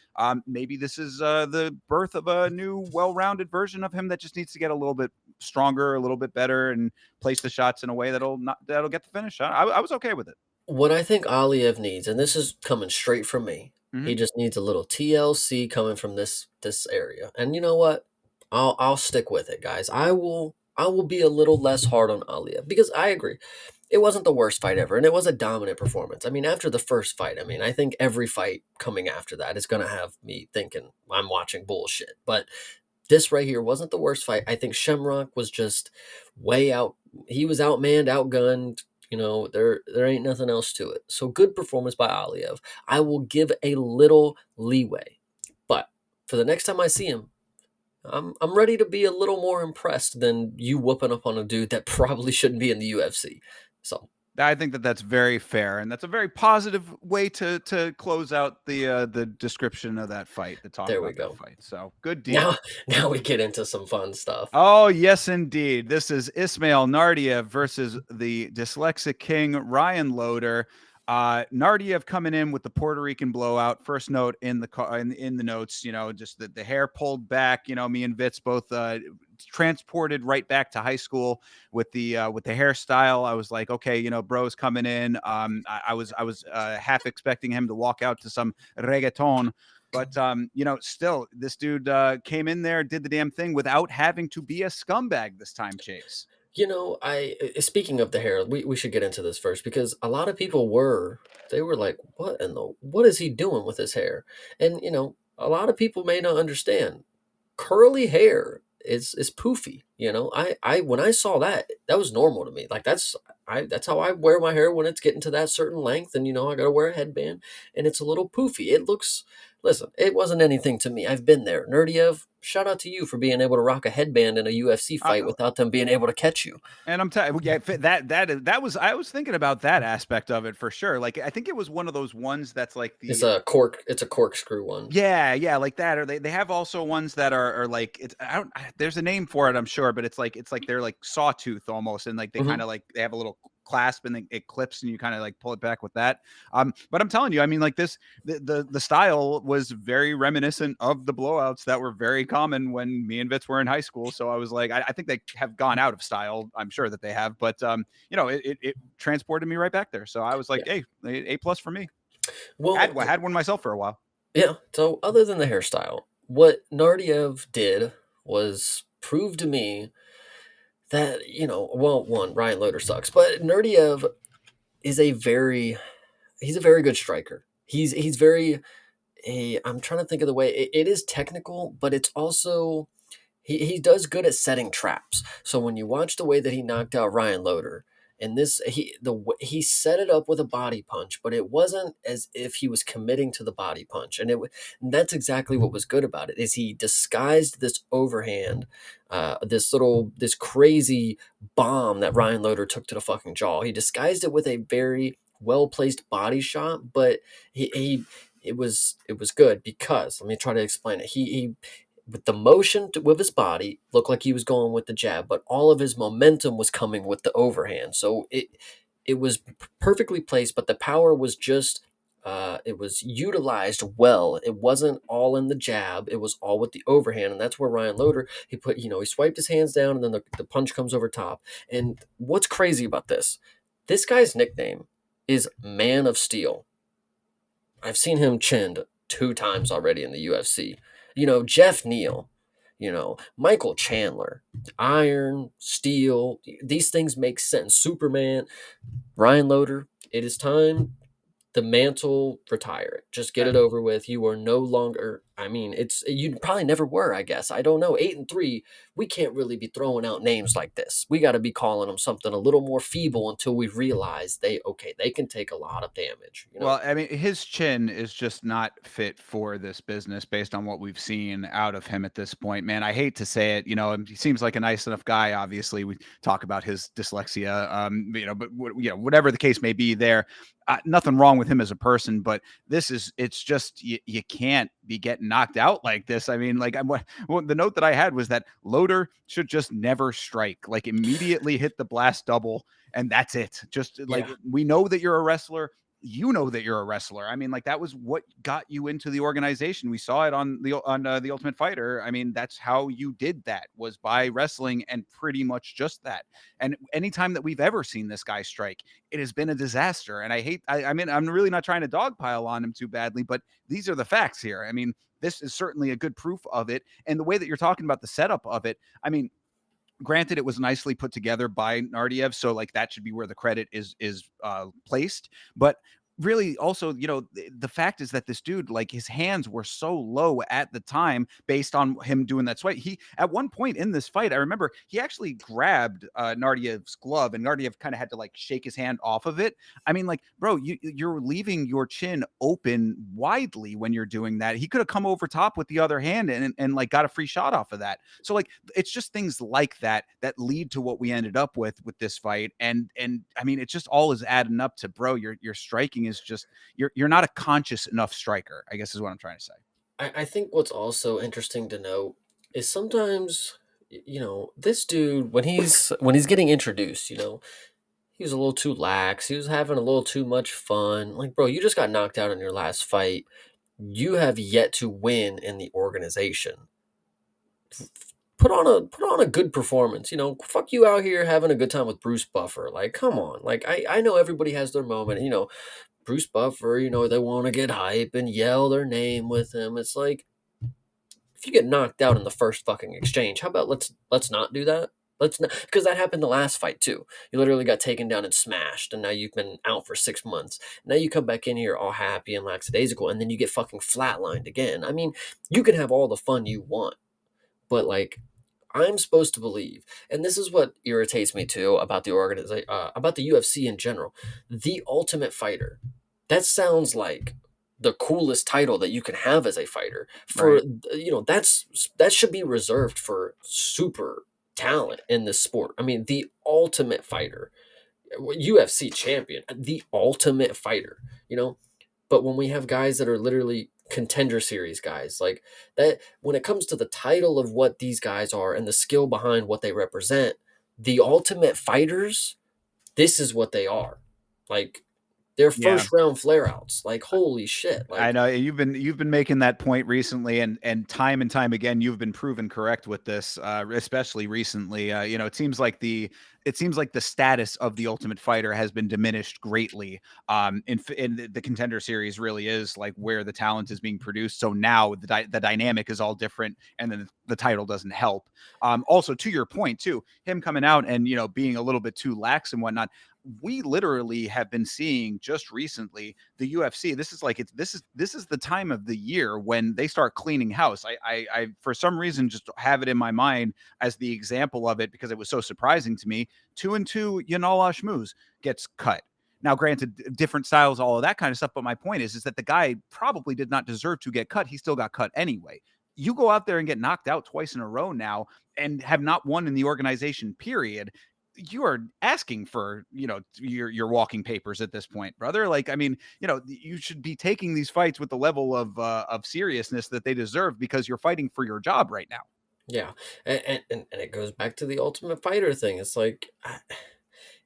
Maybe this is the birth of a new, well-rounded version of him that just needs to get a little bit stronger, a little bit better, and place the shots in a way that'll get the finish. I was okay with it. What I think Aliev needs, and this is coming straight from me, Hmm. he just needs a little TLC coming from this area. And you know what? I'll stick with it, guys. I will be a little less hard on Aliev because I agree. It wasn't the worst fight ever, and it was a dominant performance. I mean, after the first fight, I mean, I think every fight coming after that is gonna have me thinking I'm watching bullshit. But this right here wasn't the worst fight. I think Shamrock was just way out. He was outmanned, outgunned. There ain't nothing else to it. So good performance by Aliev. I will give a little leeway, but for the next time I see him, I'm ready to be a little more impressed than you whooping up on a dude that probably shouldn't be in the UFC. So I think that that's very fair, and that's a very positive way to close out the description of that fight, to talk There we about that go. fight. So good Now deal. now we get into some fun stuff. Oh, yes, indeed. This is Ismail Nardiev versus the dyslexic king Ryan Loder. Nardiev coming in with the Puerto Rican blowout. First note in the in the notes, just the hair pulled back. Me and Vitz both transported right back to high school with the hairstyle. I was like, okay, bro's coming in. I was half expecting him to walk out to some reggaeton, but still, this dude came in there, did the damn thing without having to be a scumbag this time, Chase. Speaking of the hair, we should get into this first because a lot of people they were like, what is he doing with his hair? And a lot of people may not understand. Curly hair is poofy. I when I saw that, that was normal to me. Like that's how I wear my hair when it's getting to that certain length, and I got to wear a headband, and it's a little poofy. It looks. Listen, it wasn't anything to me. I've been there. Nerdiev, shout out to you for being able to rock a headband in a UFC Uh, fight without them being able to catch you. and I'm telling you, yeah, that was I was thinking about that aspect of it for sure. Like I think it was one of those ones that's like It's the a cork. It's a corkscrew one. yeah, like that. Or they have also ones that are like it's I don't there's a name for it, I'm sure, but it's like they're like sawtooth almost, and like they Hmm. kind of like they have a little clasp and then it clips and you kind of like pull it back with that. But I'm telling you, I mean, like the style was very reminiscent of the blowouts that were very common when me and Vitz were in high school. So I was like, I think they have gone out of style. I'm sure that they have, but it transported me right back there. So I was like, Yeah. hey, A plus for me. Well, Had one myself for a while. yeah. So other than the hairstyle, what Nardiev did was prove to me that well, one, Ryan Loder sucks, but Nerdiev is he's a very good striker. He's very I'm trying to think of the way it is technical, but it's also he does good at setting traps. So when you watch the way that he knocked out Ryan Loder, and he set it up with a body punch, but it wasn't as if he was committing to the body punch, and that's exactly what was good about it. Is he disguised this overhand, this crazy bomb that Ryan Loder took to the fucking jaw. He disguised it with a very well placed body shot, but it was good because let me try to explain it. He with the motion with his body looked like he was going with the jab, but all of his momentum was coming with the overhand. So it was perfectly placed, but the power was just it was utilized well. It wasn't all in the jab; it was all with the overhand, and that's where Ryan Loder he swiped his hands down, and then the punch comes over top. And what's crazy about this? This guy's nickname is Man of Steel. I've seen him chinned 2 times already in the UFC. Jeff Neal, Michael Chandler, Iron, Steel, these things make sense. Superman, Ryan Loder, it is time the mantle, retire it. Just get it over with. You are no longer. I mean, you probably never were. I guess I don't know. 8-3. We can't really be throwing out names like this. We got to be calling them something a little more feeble until we realize they can take a lot of damage. Well, I mean, his chin is just not fit for this business based on what we've seen out of him at this point, man. I hate to say it, he seems like a nice enough guy. Obviously, we talk about his dyslexia, but whatever the case may be there, nothing wrong with him as a person, but it's just, you can't be getting knocked out like this. I mean, like the note that I had was that Loder should just never strike, like immediately hit the blast double. And that's it. Just like, Yeah. we know that you're a wrestler. You know that you're a wrestler. I mean, like that was what got you into the organization. We saw it on the Ultimate Fighter. I mean, that's how you did that, was by wrestling, and pretty much just that. And anytime that we've ever seen this guy strike, it has been a disaster. And I mean, I'm really not trying to dogpile on him too badly, but these are the facts here. I mean, this is certainly a good proof of it. And the way that you're talking about the setup of it, I mean, granted, it was nicely put together by Nardiev, so like that should be where the credit is placed. But really also, the fact is that this dude, like, his hands were so low at the time based on him doing that swipe. He at one point in this fight, I remember he actually grabbed Nardiev's glove, and Nardiev kind of had to like shake his hand off of it. I mean, like, bro, you're leaving your chin open widely when you're doing that. He could have come over top with the other hand and like got a free shot off of that. So like it's just things like that that lead to what we ended up with this fight. And I mean, it just all is adding up to, bro, your striking is just, you're not a conscious enough striker, I guess is what I'm trying to say. I think what's also interesting to note is sometimes, this dude when he's getting introduced, he was a little too lax. He was having a little too much fun. Like, bro, you just got knocked out in your last fight. You have yet to win in the organization. Put on a good performance. Fuck you out here having a good time with Bruce Buffer. Like, come on. Like, I know everybody has their moment. Bruce Buffer. They want to get hype and yell their name with him. It's like, if you get knocked out in the first fucking exchange, how about let's not do that? Let's not, because that happened the last fight too. You literally got taken down and smashed, and now you've been out for 6 months. Now you come back in here all happy and lackadaisical, and then you get fucking flatlined again. I mean, you can have all the fun you want, but like, I'm supposed to believe, and this is what irritates me too about the organization, about the UFC in general, the Ultimate Fighter. That sounds like the coolest title that you can have as a fighter. For Right. that should be reserved for super talent in this sport. I mean, the Ultimate Fighter, UFC champion, the Ultimate Fighter. You know, but when we have guys that are literally contender series guys like that, when it comes to the title of what these guys are and the skill behind what they represent, the Ultimate Fighters, this is what they are. Like, they're Yeah. first round flare outs. Like, holy shit. I Like, know you've been making that point recently, and time again you've been proven correct with this, especially recently. It seems like the status of the Ultimate Fighter has been diminished greatly. In the Contender Series really is like where the talent is being produced. So now the dynamic is all different, and then the title doesn't help. Also, to your point too, him coming out and being a little bit too lax and whatnot, we literally have been seeing just recently the UFC. This is the time of the year when they start cleaning house. I for some reason just have it in my mind as the example of it because it was so surprising to me. 2-2 Yanal Ashmuz gets cut. Now, granted, different styles, all of that kind of stuff. But my point is that the guy probably did not deserve to get cut. He still got cut anyway. You go out there and get knocked out twice in a row now and have not won in the organization, period. You are asking for your walking papers at this point, brother. Like, I mean, you should be taking these fights with the level of seriousness that they deserve because you're fighting for your job right now. yeah. And it goes back to the Ultimate Fighter thing. It's like,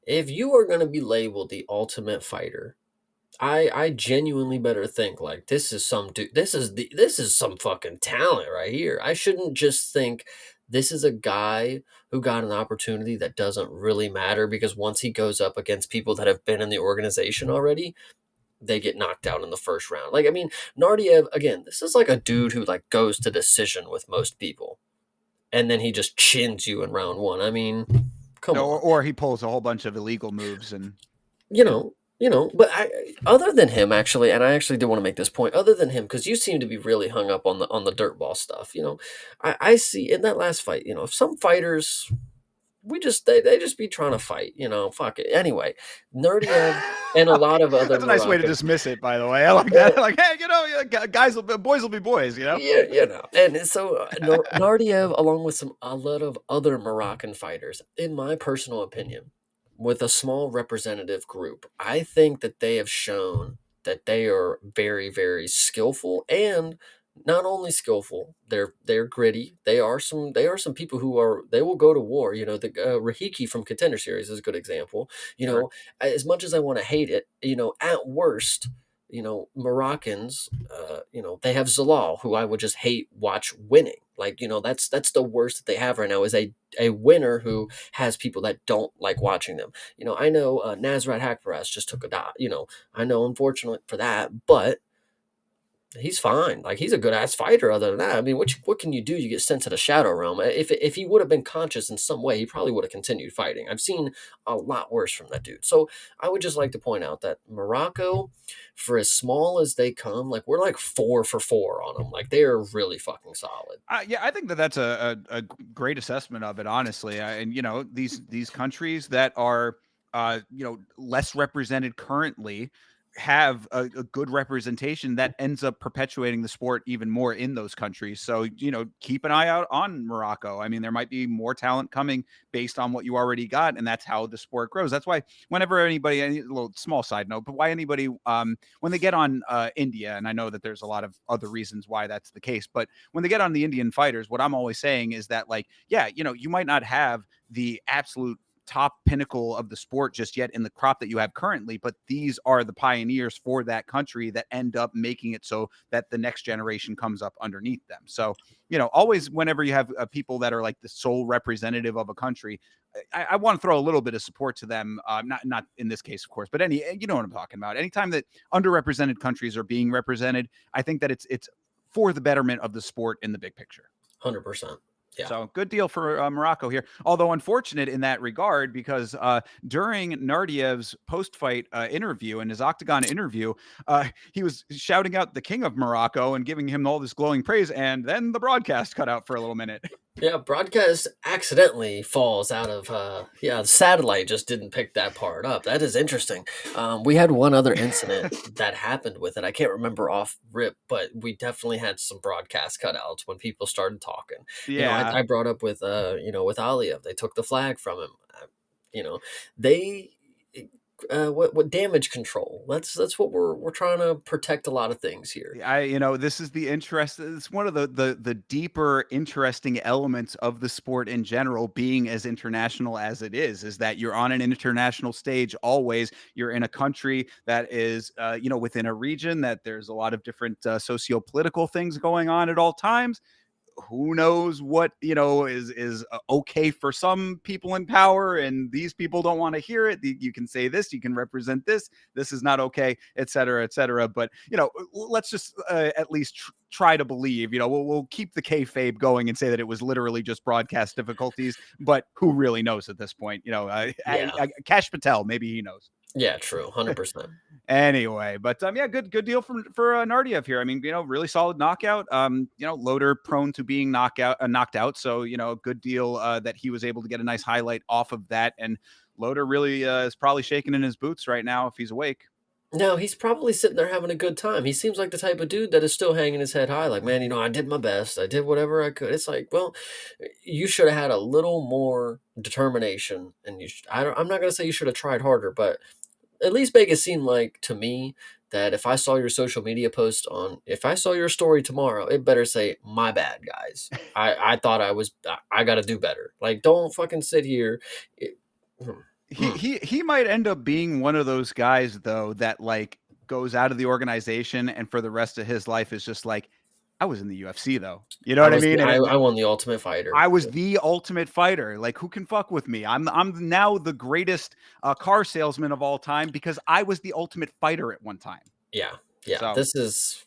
if you are going to be labeled the Ultimate Fighter, I genuinely better think like, this is some dude, this is some fucking talent right here. I shouldn't just think this is a guy who got an opportunity that doesn't really matter, because once he goes up against people that have been in the organization already, they get knocked out in the first round. Like, I mean, Nardiev, again, this is like a dude who like goes to decision with most people, and then he just chins you in round one. I mean, come Or, on. or he pulls a whole bunch of illegal moves and you yeah. know, but other than him, actually, and I actually do want to make this point. Other than him, because you seem to be really hung up on the dirt ball stuff. I see in that last fight. Some fighters, they just be trying to fight. Fuck it. Anyway, Nerdiev and a lot of other That's a nice way to Moroccan. dismiss it, by the way. I like that. Like, hey, yeah, boys will be boys. Yeah, and so Nardiev, along with a lot of other Moroccan fighters, in my personal opinion, with a small representative group, I think that they have shown that they are very, very skillful, and not only skillful, they're gritty. They are some people they will go to war. The Rahiki from Contender Series is a good example. You Sure. know, as much as I want to hate it, at worst, Moroccans, they have Zalal, who I would just hate watch winning. Like, that's the worst that they have right now, is a winner who has people that don't like watching them. I know Nasrat Hakparas just took a dot. I know, unfortunately for that, but He's fine. Like, he's a good ass fighter. Other than that, I mean, what can you do? You get sent to the shadow realm. If he would have been conscious in some way, he probably would have continued fighting. I've seen a lot worse from that dude. So I would just like to point out that Morocco, for as small as they come, like, we're like 4 for 4 on them. Like, they are really fucking solid. Yeah, I think that that's a great assessment of it, honestly. And these countries that are less represented currently have a good representation that ends up perpetuating the sport even more in those countries. So keep an eye out on Morocco. I mean, there might be more talent coming based on what you already got, and that's how the sport grows. That's why whenever anybody, a little small side note, but why anybody when they get on India, and I know that there's a lot of other reasons why that's the case, but when they get on the Indian fighters, what I'm always saying is that, like, yeah, you might not have the absolute top pinnacle of the sport just yet in the crop that you have currently, but these are the pioneers for that country that end up making it so that the next generation comes up underneath them. So, always whenever you have people that are like the sole representative of a country, I want to throw a little bit of support to them. Not in this case, of course, but you know what I'm talking about. Anytime that underrepresented countries are being represented, I think that it's for the betterment of the sport in the big picture. 100%. Yeah. So good deal for Morocco here. Although unfortunate in that regard, because during Nardiev's post-fight interview and his octagon interview, he was shouting out the king of Morocco and giving him all this glowing praise, and then the broadcast cut out for a little minute. Yeah, broadcast accidentally falls out of the satellite just didn't pick that part up. That is interesting. We had one other incident that happened with it. I can't remember off rip, but we definitely had some broadcast cutouts when people started talking. Yeah. I brought up with with Aliev, they took the flag from him. You know, they what damage control. That's what we're trying to protect a lot of things here. This is the interest. It's one of the deeper, interesting elements of the sport in general, being as international as it is that you're on an international stage always. You're in a country that is, within a region that there's a lot of different socio-political things going on at all times. Who knows what is okay for some people in power, and these people don't want to hear it. You can say this, you can represent this is not okay, etc., etc. But let's just at least try to believe. We'll keep the kayfabe going and say that it was literally just broadcast difficulties, but who really knows at this point? Yeah. Cash Patel, maybe he knows. Yeah, true. 100%. Anyway, but yeah, good deal for Nardiev here. I mean, really solid knockout. Loader prone to being knocked out. So good deal that he was able to get a nice highlight off of that. And Loader really is probably shaking in his boots right now if he's awake. No, he's probably sitting there having a good time. He seems like the type of dude that is still hanging his head high, like, man, I did my best. I did whatever I could. It's like, well, you should have had a little more determination, and I'm not gonna say you should have tried harder, but at least make it seem like to me that if I saw your social media post if I saw your story tomorrow, it better say, my bad, guys. I thought I got to do better. Like, don't fucking sit here. Hmm, hmm. He might end up being one of those guys though that like goes out of the organization and for the rest of his life is just like, I was in the UFC though. You know what I mean? I won the Ultimate Fighter. I was the ultimate fighter. Like, who can fuck with me? I'm now the greatest car salesman of all time because I was the ultimate fighter at one time. Yeah, yeah. So This is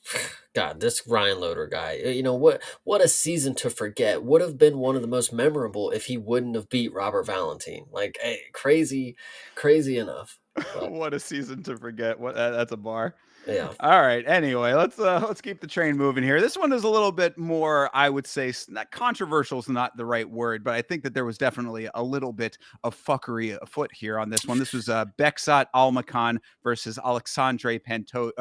God. This Ryan Loader guy. What a season to forget. Would have been one of the most memorable if he wouldn't have beat Robert Valentine. Like, hey, crazy, crazy enough. But what a season to forget. That's a bar. yeah, All right. Anyway, let's keep the train moving here. This one is a little bit more, I would say, not controversial is not the right word, but I think that there was definitely a little bit of fuckery afoot here on this one. This was Beksat Almakan versus Alexandre Pantoja.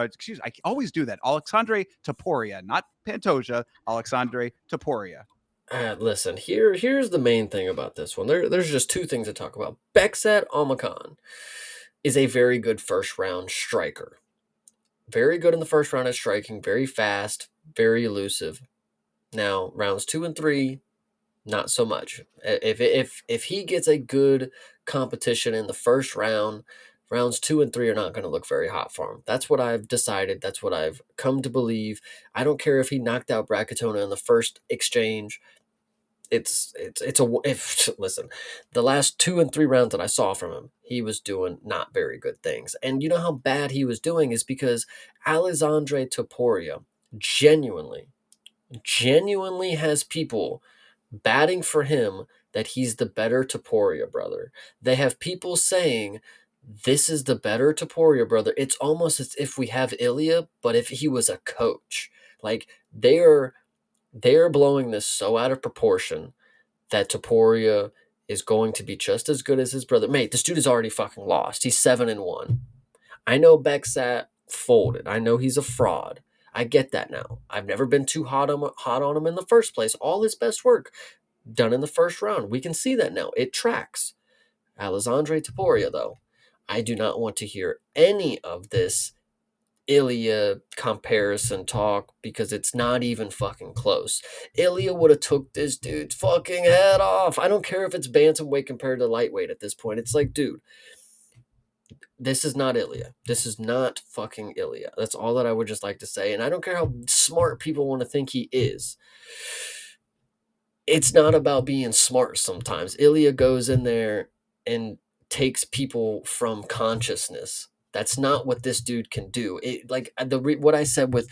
I always do that. Alexandre Topuria, not Pantoja. Alexandre Topuria. listen. Here's the main thing about this one. There's just two things to talk about. Beksat Almakan is a very good first round striker. Very good in the first round at striking. Very fast. Very elusive. Now, rounds 2 and 3, not so much. If he gets a good competition in the first round, rounds 2 and 3 are not going to look very hot for him. That's what I've decided. That's what I've come to believe. I don't care if he knocked out Bracatona in the first exchange. Listen, the last 2 and 3 rounds that I saw from him, he was doing not very good things. And you know how bad he was doing is because Alexandre Topuria genuinely, genuinely has people batting for him that he's the better Taporia brother. They have people saying this is the better Taporia brother. It's almost as if we have Ilya, but if he was a coach. Like they are blowing this so out of proportion that Taporia is going to be just as good as his brother. Mate, this dude is already fucking lost. He's 7-1. I know Becksat folded. I know he's a fraud. I get that now. I've never been too hot on him in the first place. All his best work done in the first round. We can see that now. It tracks. Alexandre Taporia, though, I do not want to hear any of this Ilya comparison talk because it's not even fucking close. Ilya would have took this dude's fucking head off. I don't care if it's bantamweight compared to lightweight at this point. It's like, dude, this is not Ilya. This is not fucking Ilya. That's all that I would just like to say. And I don't care how smart people want to think he is. It's not about being smart sometimes. Ilya goes in there and takes people from consciousness. That's not what this dude can do. What I said with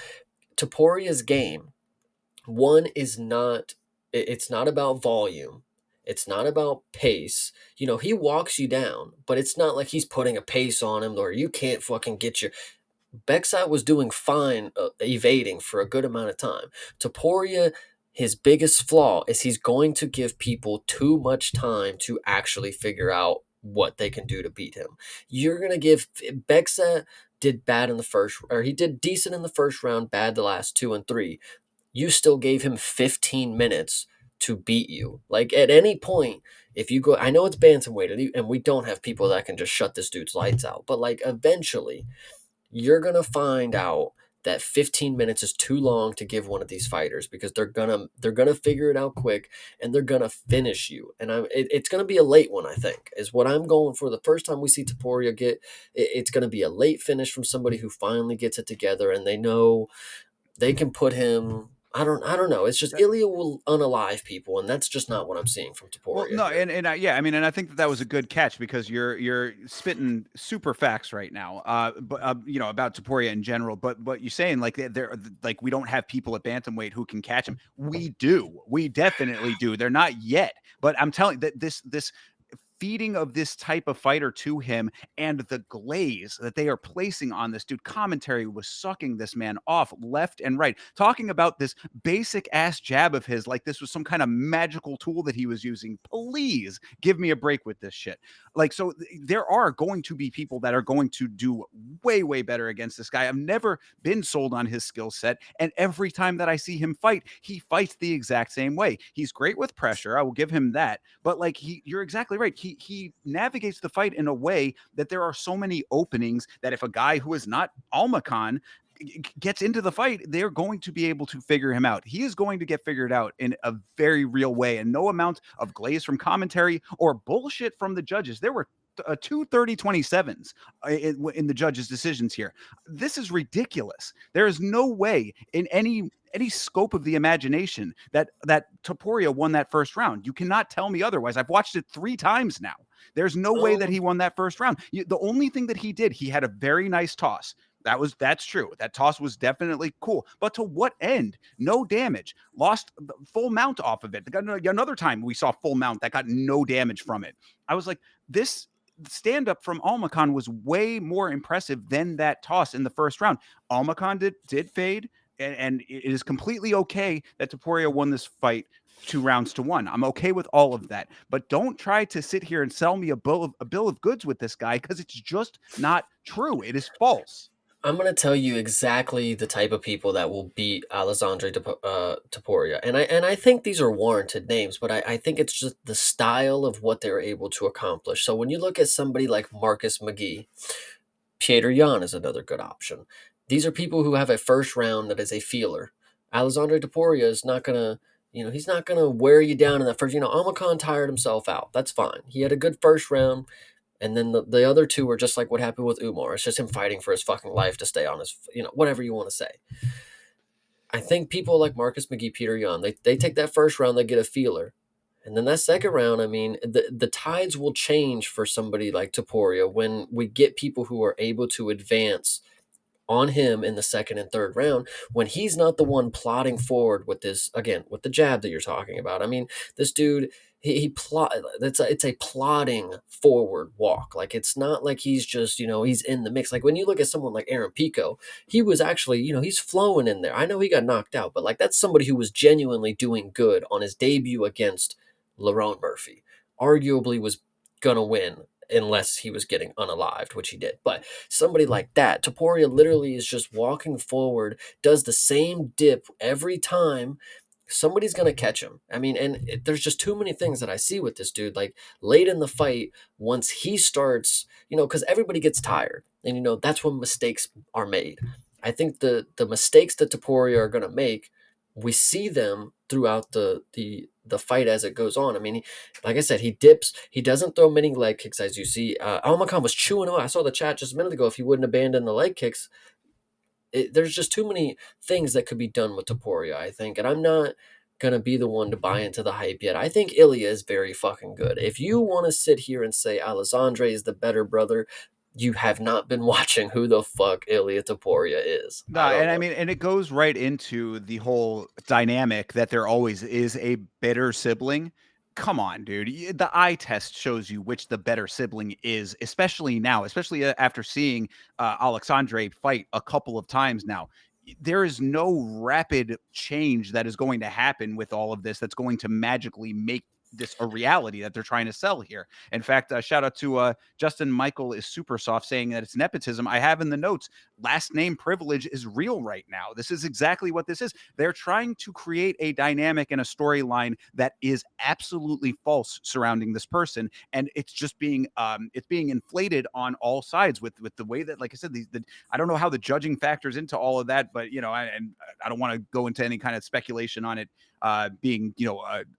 Toporia's game, one is not it's not about volume. It's not about pace. He walks you down, but it's not like he's putting a pace on him or you can't fucking get your Beckside was doing fine evading for a good amount of time. Topuria, his biggest flaw is he's going to give people too much time to actually figure out what they can do to beat him. You're going to give Beckside did bad in the first, or he did decent in the first round, bad the last 2 and 3. You still gave him 15 minutes to beat you. Like at any point, if you go, I know it's bantamweight, and we don't have people that can just shut this dude's lights out, but like eventually you're going to find out that 15 minutes is too long to give one of these fighters because they're gonna figure it out quick and they're gonna finish you. And it's gonna be a late one, I think, is what I'm going for. The first time we see Topuria it's gonna be a late finish from somebody who finally gets it together and they know they can put him. I don't know. It's just Ilya will unalive people, and that's just not what I'm seeing from Well, Topuria no, here. yeah, I mean, and I think that was a good catch because you're spitting super facts right now, but about Taporia in general. But you're saying like they're like we don't have people at bantamweight who can catch him. We do, we definitely do. They're not yet, but I'm telling that this feeding of this type of fighter to him and the glaze that they are placing on this dude. Commentary was sucking this man off left and right, talking about this basic ass jab of his like this was some kind of magical tool that he was using. Please give me a break with this shit. Like, so there are going to be people that are going to do way better against this guy. I've never been sold on his skill set, and every time that I see him fight, he fights the exact same way. He's great with pressure, I will give him that, but like you're exactly right. He navigates the fight in a way that there are so many openings that if a guy who is not Almacan gets into the fight, they're going to be able to figure him out. He is going to get figured out in a very real way, and no amount of glaze from commentary or bullshit from the judges. There were two 30-27s in the judges' decisions here. This is ridiculous. There is no way in any scope of the imagination that Topuria won that first round. You cannot tell me otherwise. I've watched it 3 times now. There's no way that he won that first round. The only thing that he did, he had a very nice toss. That's true. That toss was definitely cool. But to what end? No damage. Lost full mount off of it. Another time we saw full mount that got no damage from it. I was like, this stand up from Almacan was way more impressive than that toss in the first round. Almacan did fade, and it is completely okay that Topuria won this fight 2 rounds to 1. I'm okay with all of that, but don't try to sit here and sell me a bill of goods with this guy because it's just not true. It is false. I'm going to tell you exactly the type of people that will beat Alessandro Topuria. And I think these are warranted names, but I think it's just the style of what they're able to accomplish. So when you look at somebody like Marcus McGee, Peter Yan is another good option. These are people who have a first round that is a feeler. Alessandro Topuria is not going to, he's not going to wear you down in that first. Amakan tired himself out. That's fine. He had a good first round. And then the other two were just like what happened with Umar. It's just him fighting for his fucking life to stay on his, whatever you want to say. I think people like Marcus McGee, Peter Yan, they take that first round, they get a feeler. And then that second round, I mean, the tides will change for somebody like Topuria when we get people who are able to advance on him in the second and third round when he's not the one plodding forward with this, again, with the jab that you're talking about. I mean, this dude, he plot it's a plodding forward walk. Like, it's not like he's just, he's in the mix. Like, when you look at someone like Aaron Pico, he was actually, he's flowing in there. I know he got knocked out, but like, that's somebody who was genuinely doing good on his debut against Lerone Murphy. Arguably was gonna win unless he was getting unalived, which he did. But somebody like that, Taporia literally is just walking forward, does the same dip every time. Somebody's going to catch him. I mean, and there's just too many things that I see with this dude. Like, late in the fight, once he starts, because everybody gets tired, and that's when mistakes are made. I think the mistakes that Taporia are going to make, we see them throughout the fight as it goes on. I mean, like I said, he dips. He doesn't throw many leg kicks, as you see. Almakan was chewing him. I saw the chat just a minute ago. If he wouldn't abandon the leg kicks, there's just too many things that could be done with Taporia, I think. And I'm not gonna be the one to buy into the hype yet. I think Ilya is very fucking good. If you want to sit here and say Alessandre is the better brother, you have not been watching who the fuck Ilya Taporia is. No, I don't and I know. mean, and it goes right into the whole dynamic that there always is a bitter sibling. Come on, dude. The eye test shows you which the better sibling is, especially now, especially after seeing Alexandre fight a couple of times now. There is no rapid change that is going to happen with all of this that's going to magically make this a reality that they're trying to sell here. In fact, shout out to Justin Michael is super soft saying that it's nepotism. I have in the notes, last name privilege is real right now. This is exactly what this is. They're trying to create a dynamic and a storyline that is absolutely false surrounding this person, and it's being inflated on all sides with the way that, like I said, I don't know how the judging factors into all of that, but I don't want to go into any kind of speculation on it being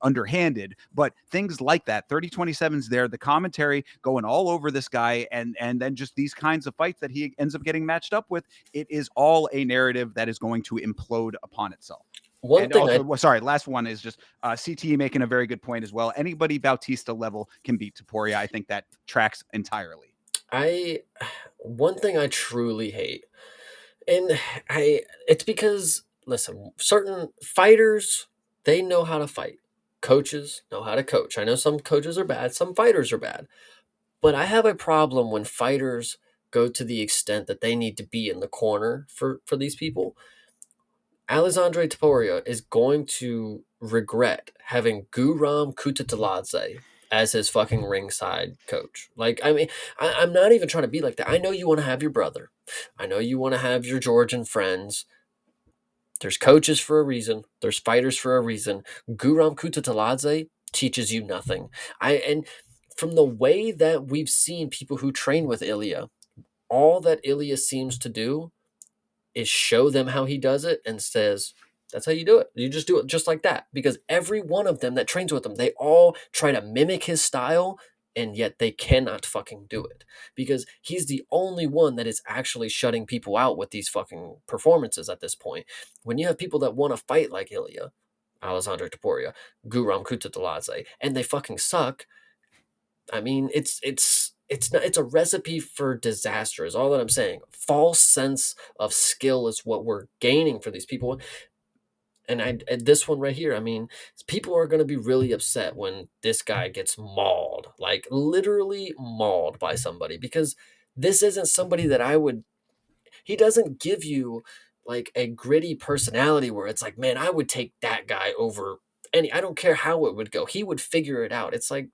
underhanded, but things like that. 30-27's there, the commentary going all over this guy, and then just these kinds of fights that he ends up getting matched up with. It is all a narrative that is going to implode upon itself. One And thing I also, sorry, last one is just CTE making a very good point as well. Anybody Bautista level can beat Taporia. I think that tracks entirely. I one thing I truly hate, and it's because, listen, certain fighters, they know how to fight. Coaches know how to coach. I know some coaches are bad, some fighters are bad. But I have a problem when fighters go to the extent that they need to be in the corner for these people. Alexandre Taporia is going to regret having Guram Kutateladze as his fucking ringside coach. Like, I mean, I'm not even trying to be like that. I know you want to have your brother. I know you want to have your Georgian friends. There's coaches for a reason. There's fighters for a reason. Guram Kutateladze teaches you nothing. And from the way that we've seen people who train with Ilya, all that Ilya seems to do is show them how he does it and says, that's how you do it. You just do it just like that. Because every one of them that trains with him, they all try to mimic his style, and yet they cannot fucking do it. Because he's the only one that is actually shutting people out with these fucking performances at this point. When you have people that want to fight like Ilya, Alessandro Taporia, Guram Kutateladze, and they fucking suck, I mean, it's a recipe for disaster. Is all that I'm saying. False sense of skill is what we're gaining for these people. And this one right here, I mean, people are going to be really upset when this guy gets mauled, like literally mauled by somebody, because this isn't somebody that I would. He doesn't give you like a gritty personality where it's like, man, I would take that guy over any. I don't care how it would go. He would figure it out. It's like,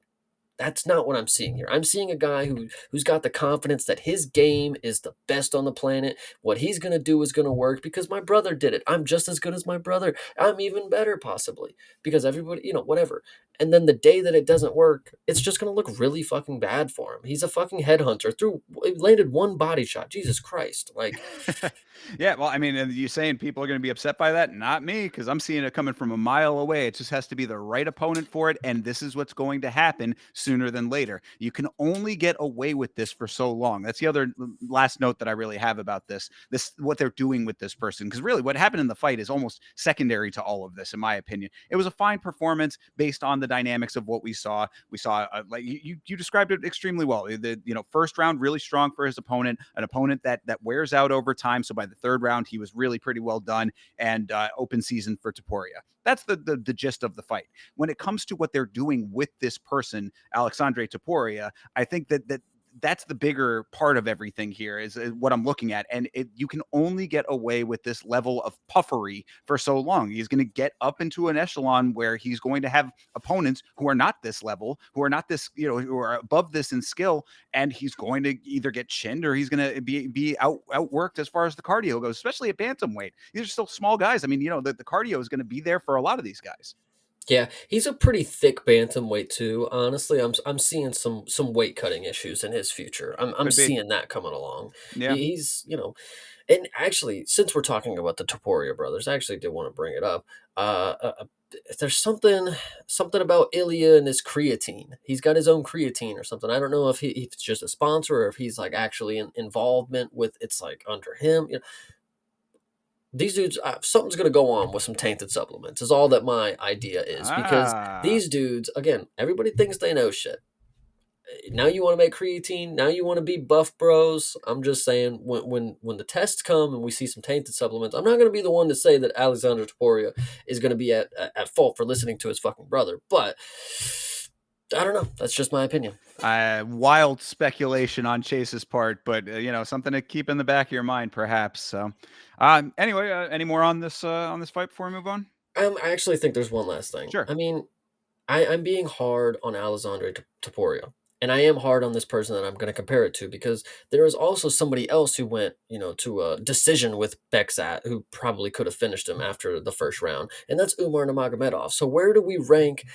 that's not what I'm seeing here. I'm seeing a guy who's got the confidence that his game is the best on the planet. What he's going to do is going to work because my brother did it. I'm just as good as my brother. I'm even better possibly because everybody, whatever. And then the day that it doesn't work, it's just going to look really fucking bad for him. He's a fucking headhunter. Landed one body shot. Jesus Christ. Like, Yeah, well, I mean, and you saying people are going to be upset by that? Not me, because I'm seeing it coming from a mile away. It just has to be the right opponent for it, and this is what's going to happen sooner than later. You can only get away with this for so long. That's the other last note that I really have about this what they're doing with this person, because really what happened in the fight is almost secondary to all of this, in my opinion. It was a fine performance based on the dynamics of what we saw. We saw like you described it extremely well. The first round really strong for his opponent, an opponent that wears out over time. So by the third round, he was really pretty well done, and open season for Topuria. That's the gist of the fight. When it comes to what they're doing with this person, Alexandre Topuria, I think that's the bigger part of everything here is what I'm looking at. And you can only get away with this level of puffery for so long. He's going to get up into an echelon where he's going to have opponents who are not this level, who are not this, who are above this in skill. And he's going to either get chinned or he's going to be outworked as far as the cardio goes, especially at bantamweight. These are still small guys. I mean, the cardio is going to be there for a lot of these guys. Yeah, he's a pretty thick bantamweight too. Honestly, I'm seeing some weight cutting issues in his future. I'm Could be. seeing that coming along. Yeah. He's and actually, since we're talking about the Topuria brothers, I actually did want to bring it up. There's something about Ilya and his creatine. He's got his own creatine or something. I don't know if if it's just a sponsor or if he's like actually in involvement with it's like under him. These dudes, something's going to go on with some tainted supplements, is all that my idea is. Because Ah. these dudes, again, everybody thinks they know shit. Now you want to make creatine. Now you want to be buff bros. I'm just saying, when the tests come and we see some tainted supplements, I'm not going to be the one to say that Alexander Topuria is going to be at fault for listening to his fucking brother. But I don't know. That's just my opinion. Wild speculation on Chase's part, but something to keep in the back of your mind, perhaps. So, anyway, any more on this fight before we move on? I actually think there's one last thing. Sure. I mean, I'm being hard on Alexandre Taporia. And I am hard on this person that I'm going to compare it to because there is also somebody else who went, to a decision with Beksat who probably could have finished him after the first round. And that's Umar Nurmagomedov. So where do we rank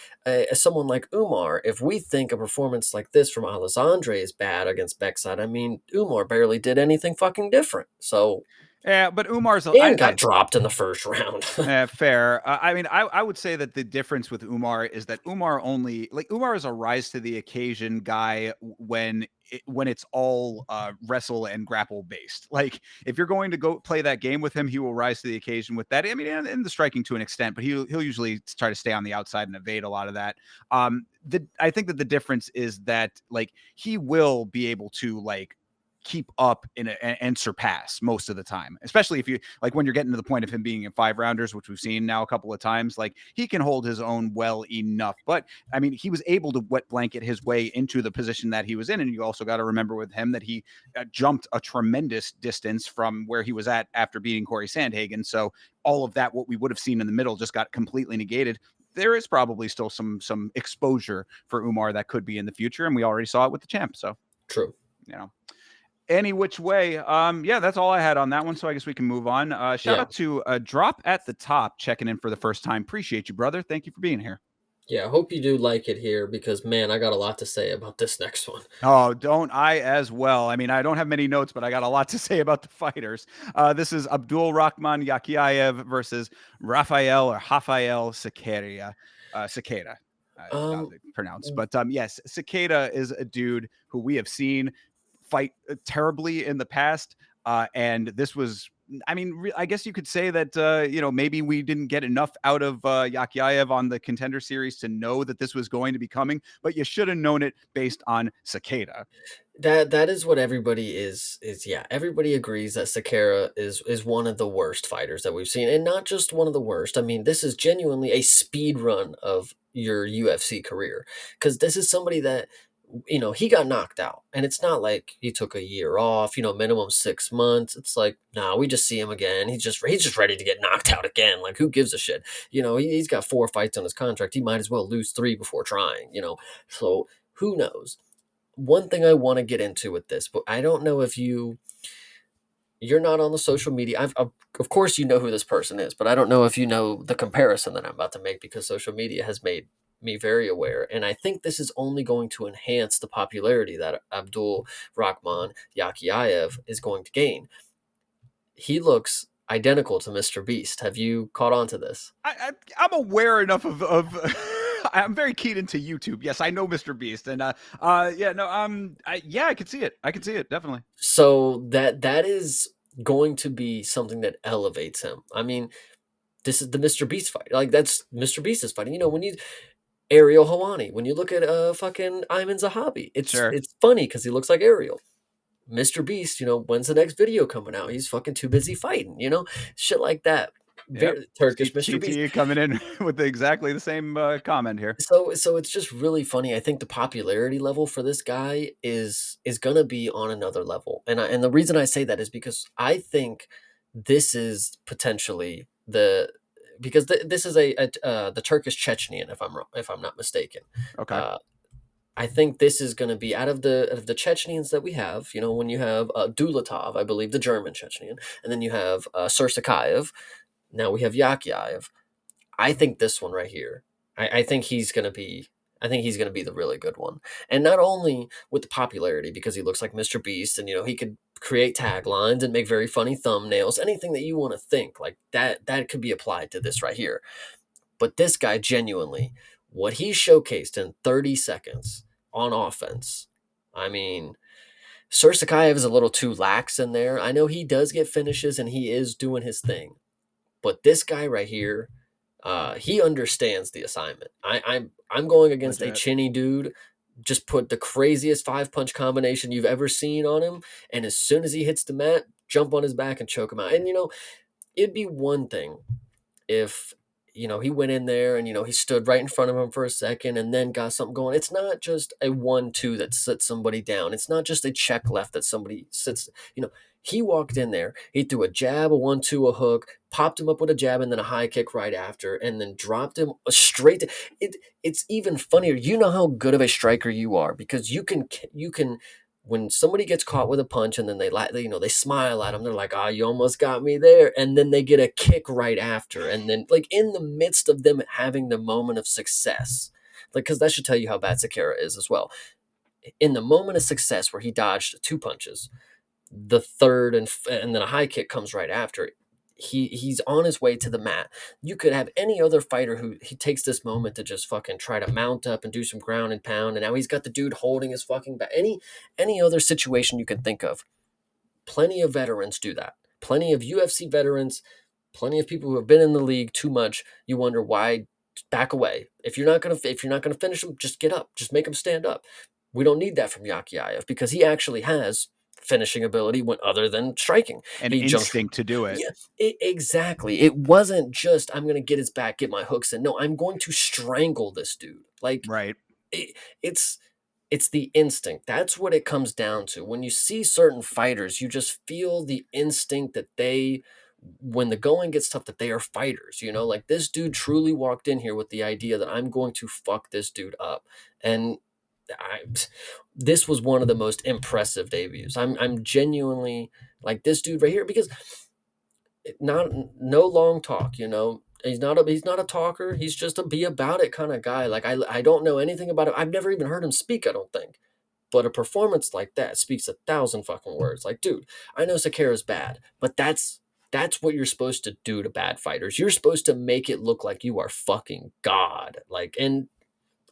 someone like Umar if we think a performance like this from Alexandre is bad against Beksat? I mean, Umar barely did anything fucking different. So, Yeah, but Umar's and got dropped in the first round. fair. I mean, I would say that the difference with Umar is that Umar is a rise to the occasion guy when it's all wrestle and grapple based. Like if you're going to go play that game with him, he will rise to the occasion with that. I mean, and the striking to an extent, but he'll usually try to stay on the outside and evade a lot of that. I think that the difference is that like he will be able to like keep up and surpass most of the time, especially if you like when you're getting to the point of him being in 5 rounders, which we've seen now a couple of times. Like he can hold his own well enough, but I mean, he was able to wet blanket his way into the position that he was in. And you also got to remember with him that he jumped a tremendous distance from where he was at after beating Corey Sandhagen. So all of that, what we would have seen in the middle, just got completely negated. There is probably still some exposure for Umar that could be in the future, and we already saw it with the champ. So True. Any which way. Yeah, that's all I had on that one. So I guess we can move on. Shout out to Drop at the Top checking in for the first time. Appreciate you, brother. Thank you for being here. Yeah, I hope you do like it here because man, I got a lot to say about this next one. Oh, don't I as well? I mean, I don't have many notes, but I got a lot to say about the fighters. This is Abdul Rahman Yakiaev versus Rafael Sequeira. Sequeira. Is how Um, they pronounce. But yes, Sequeira is a dude who we have seen fight terribly in the past. And this was, I mean, I guess you could say that, maybe we didn't get enough out of Yakiaev on the Contender Series to know that this was going to be coming, but you should have known it based on Cicada. that is what everybody is yeah. Everybody agrees that Sakara is one of the worst fighters that we've seen, and not just one of the worst. I mean, this is genuinely a speed run of your UFC career because this is somebody that he got knocked out, and it's not like he took a year off. Minimum 6 months. It's like, nah, we just see him again. He's just ready to get knocked out again. Like, who gives a shit? He's got 4 fights on his contract. He might as well lose 3 before trying. So who knows? One thing I want to get into with this, but I don't know if you're not on the social media. Of course you know who this person is, but I don't know if you know the comparison that I'm about to make because social media has made me very aware, and I think this is only going to enhance the popularity that Abdul Rahman Yakiaev is going to gain. He looks identical to Mr. Beast. Have you caught on to this? I'm aware enough of I'm very keyed into YouTube. Yes, I know Mr. Beast, and yeah, no, yeah, I can see it. I can see it definitely. So that is going to be something that elevates him. I mean, this is the Mr. Beast fight. Like that's Mr. Beast is fighting. You know, when you Ariel Hawani, when you look at fucking Ayman Zahabi, Sure. it's funny because he looks like Ariel. Mr. Beast, you know, when's the next video coming out? He's fucking too busy fighting, you know, shit like that. Yep. Very Turkish Mr. Beast. CT coming in with exactly the same comment here. So it's just really funny. I think the popularity level for this guy is gonna be on another level, and the reason I say that is because I think this is potentially the because this is the Turkish Chechenian, if I'm not mistaken. Okay. Uh, I think this is going to be out of the Chechenians that we have. You know, when you have Dulatov, I believe the German Chechenian, and then you have Sursakayev. Now we have Yakyayev. I think this one right here. I think he's gonna be. I think he's gonna be the really good one, and not only with the popularity because he looks like Mr. Beast, and you know he could create taglines and make very funny thumbnails. Anything that you want to think like that could be applied to this right here. But this guy genuinely, what he showcased in 30 seconds on offense. I mean, Sursakayev is a little too lax in there. I know he does get finishes and he is doing his thing, but this guy right here, he understands the assignment. I'm going against a Legit. chinny dude. Just put the craziest 5 punch combination you've ever seen on him, and as soon as he hits the mat, jump on his back and choke him out. And you know, it'd be one thing if you know he went in there and you know he stood right in front of him for a second and then got something going. It's not just a 1-2 that sits somebody down. It's not just a check left that somebody sits. You know, he walked in there, he threw a jab, a 1-2, a hook, popped him up with a jab and then a high kick right after, and then dropped him straight to, it's even funnier. You know how good of a striker you are because you can when somebody gets caught with a punch and then you know they smile at them, they're like, "Ah, you almost got me there," and then they get a kick right after, and then like in the midst of them having the moment of success, like because that should tell you how bad Sakara is as well. In the moment of success where he dodged 2 punches, the third and then a high kick comes right after. He's on his way to the mat. You could have any other fighter who he takes this moment to just fucking try to mount up and do some ground and pound, and now he's got the dude holding his fucking back. Any other situation you can think of. Plenty of veterans do that. Plenty of UFC veterans, plenty of people who have been in the league too much. You wonder why back away. If you're not gonna finish him, just get up. Just make him stand up. We don't need that from Yakyayev because he actually has finishing ability when other than striking. An He jumps. instinct to do it. Yeah, exactly. It wasn't just I'm going to get his back, get my hooks in. No, I'm going to strangle this dude. Like Right. it, it's it's the instinct. That's what it comes down to. When you see certain fighters, you just feel the instinct that they when the going gets tough that they are fighters, you know? Like this dude truly walked in here with the idea that I'm going to fuck this dude up. And I this was one of the most impressive debuts. I'm genuinely like this dude right here because not no long talk, you know. He's not a talker. He's just a be about it kind of guy. Like I don't know anything about him. I've never even heard him speak, I don't think. But a performance like that speaks 1,000 fucking words. Like, dude, I know Sakara's bad, but that's what you're supposed to do to bad fighters. You're supposed to make it look like you are fucking God. Like, and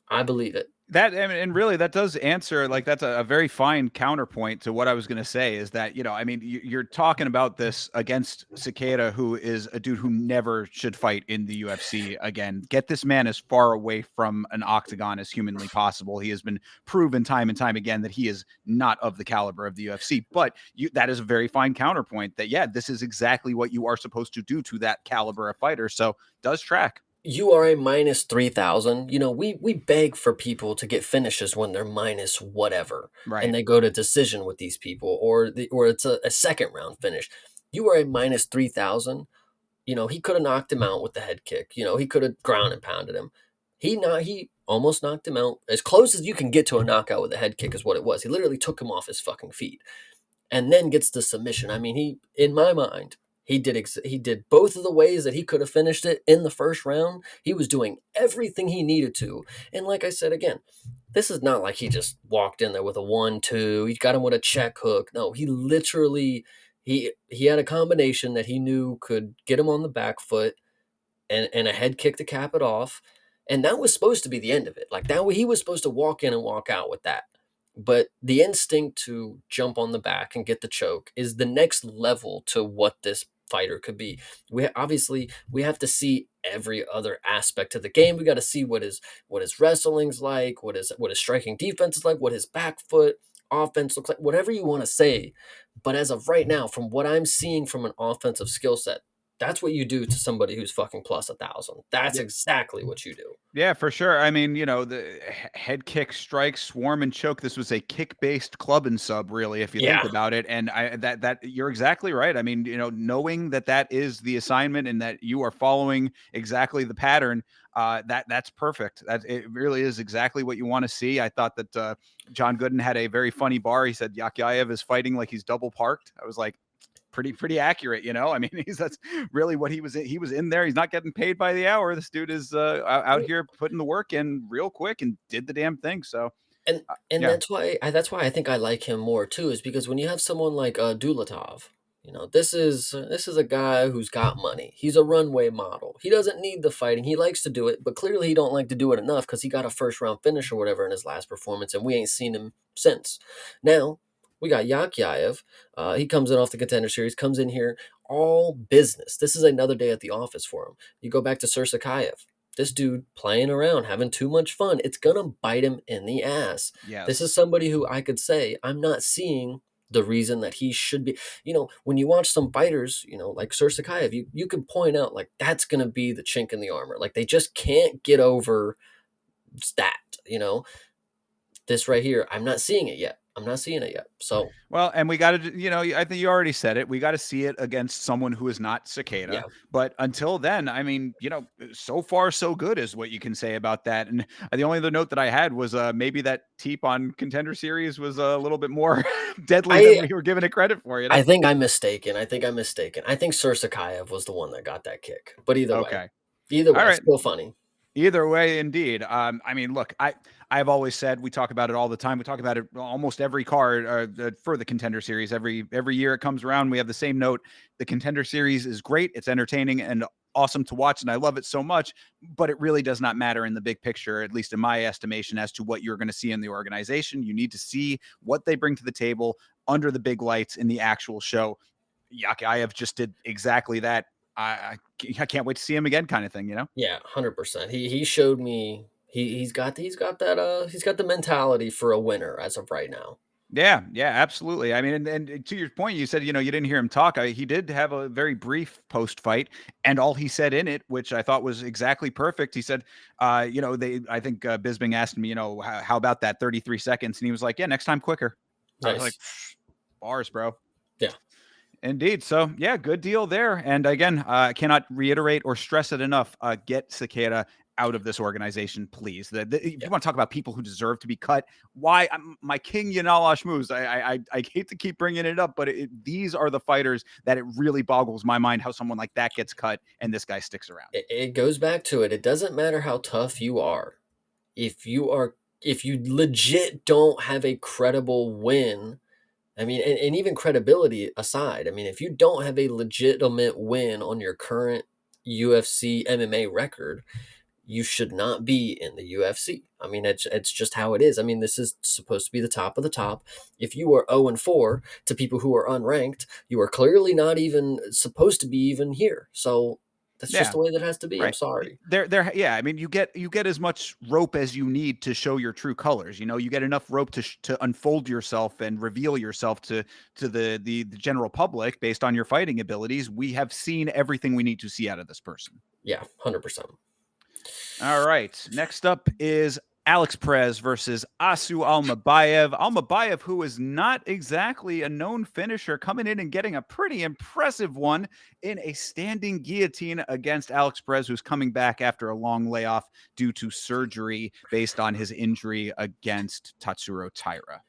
I believe it. That and really that does answer like that's a very fine counterpoint to what I was going to say is that I mean you're talking about this against Cicada, who is a dude who never should fight in the UFC again. Get this man as far away from an octagon as humanly possible. He has been proven time and time again that he is not of the caliber of the UFC. But that is a very fine counterpoint that this is exactly what you are supposed to do to that caliber of fighter. So does track. You are a minus 3,000. You know, we beg for people to get finishes when they're minus whatever, and Right. they go to decision with these people, or it's a second round finish. You are a minus 3,000. You know, he could have knocked him out with the head kick. You know, he could have ground and pounded him. He almost knocked him out. As close as you can get to a knockout with a head kick is what it was. He literally took him off his fucking feet and then gets the submission. I mean, in my mind, he did both of the ways that he could have finished it in the first round. He was doing everything he needed to. And like I said again, this is not like he just walked in there with a 1-2. He got him with a check hook. No, he literally he had a combination that he knew could get him on the back foot and a head kick to cap it off. And that was supposed to be the end of it. Like that, he was supposed to walk in and walk out with that. But the instinct to jump on the back and get the choke is the next level to what this fighter could be. We have to see every other aspect of the game. We got to see what his wrestling's like, what his striking defense is like, what his back foot offense looks like, whatever you want to say. But as of right now, from what I'm seeing from an offensive skill set, that's what you do to somebody who's fucking plus 1,000. That's exactly what you do. Yeah, for sure. I mean, the head kick, strike, swarm, and choke. This was a kick-based club and sub, really, if you think Yeah. about it. And that you're exactly right. I mean, knowing that that is the assignment and that you are following exactly the pattern, that's perfect. That it really is exactly what you want to see. I thought that John Gooden had a very funny bar. He said Yakyaev is fighting like he's double parked. I was like, pretty accurate. I mean, that's really what he was in there. He's not getting paid by the hour. This dude is out here putting the work in real quick and did the damn thing. So And yeah. that's why I think I like him more too, is because when you have someone like Dulatov, this is a guy who's got money. He's a runway model. He doesn't need the fighting. He likes to do it, but clearly he don't like to do it enough because he got a first round finish or whatever in his last performance, and we ain't seen him since. Now we got Yakyaev. He comes in off the Contender Series, comes in here all business. This is another day at the office for him. You go back to Tsarukyan, this dude playing around, having too much fun, it's going to bite him in the ass. This is Yes. somebody who I could say, I'm not seeing the reason that he should be. When you watch some fighters, like Sursakayev, you can point out, like, that's going to be the chink in the armor. Like, they just can't get over that, This right here, I'm not seeing it yet. I'm not seeing it yet. So, Well, and we got to, I think you already said it. We got to see it against someone who is not Cicada. yeah. But until then, I mean, so far so good is what you can say about that. And the only other note that I had was maybe that Teep on Contender Series was a little bit more deadly than I we were giving it credit for. I think I'm mistaken. I think I'm mistaken. I think Sursakayev was the one that got that kick. But Okay. either All way, right. still funny. Either way, indeed. I mean, look, I've always said we talk about it all the time. We talk about it almost every card for the Contender Series. Every year it comes around, we have the same note. The Contender Series is great. It's entertaining and awesome to watch, and I love it so much. But it really does not matter in the big picture, at least in my estimation, as to what you're going to see in the organization. You need to see what they bring to the table under the big lights in the actual show. Yakayev just did exactly that. I can't wait to see him again, kind of thing. Yeah, 100%. He showed me he's got the mentality for a winner as of right now. Yeah, yeah, absolutely. I mean, and to your point, you said you didn't hear him talk. He did have a very brief post fight, and all he said in it, which I thought was exactly perfect. He said, I think Bisbing asked him, how about that 33 seconds, and he was like, yeah, next time quicker. I was like, Nice. bars, bro. Yeah. Indeed. So yeah, good deal there. And again, I cannot reiterate or stress it enough. Get Cicada out of this organization, please. If Yeah. you want to talk about people who deserve to be cut, why my king Yanal Ashmuz? I hate to keep bringing it up, but these are the fighters that it really boggles my mind how someone like that gets cut and this guy sticks around. It goes back to it. It doesn't matter how tough you are. If you legit don't have a credible win, I mean, and even credibility aside, I mean, if you don't have a legitimate win on your current UFC MMA record, you should not be in the UFC. I mean, it's just how it is. I mean, this is supposed to be the top of the top. If you are 0 and 4 to people who are unranked, you are clearly not even supposed to be even here. So that's just Yeah. the way that has to be. I'm Right. sorry. Yeah. I mean, you get as much rope as you need to show your true colors. You get enough rope to unfold yourself and reveal yourself to the general public based on your fighting abilities. We have seen everything we need to see out of this person. Yeah, 100%. All right. Next up is Alex Perez versus Asu Almabayev. Almabayev, who is not exactly a known finisher, coming in and getting a pretty impressive one in a standing guillotine against Alex Perez, who's coming back after a long layoff due to surgery based on his injury against Tatsuro Taira.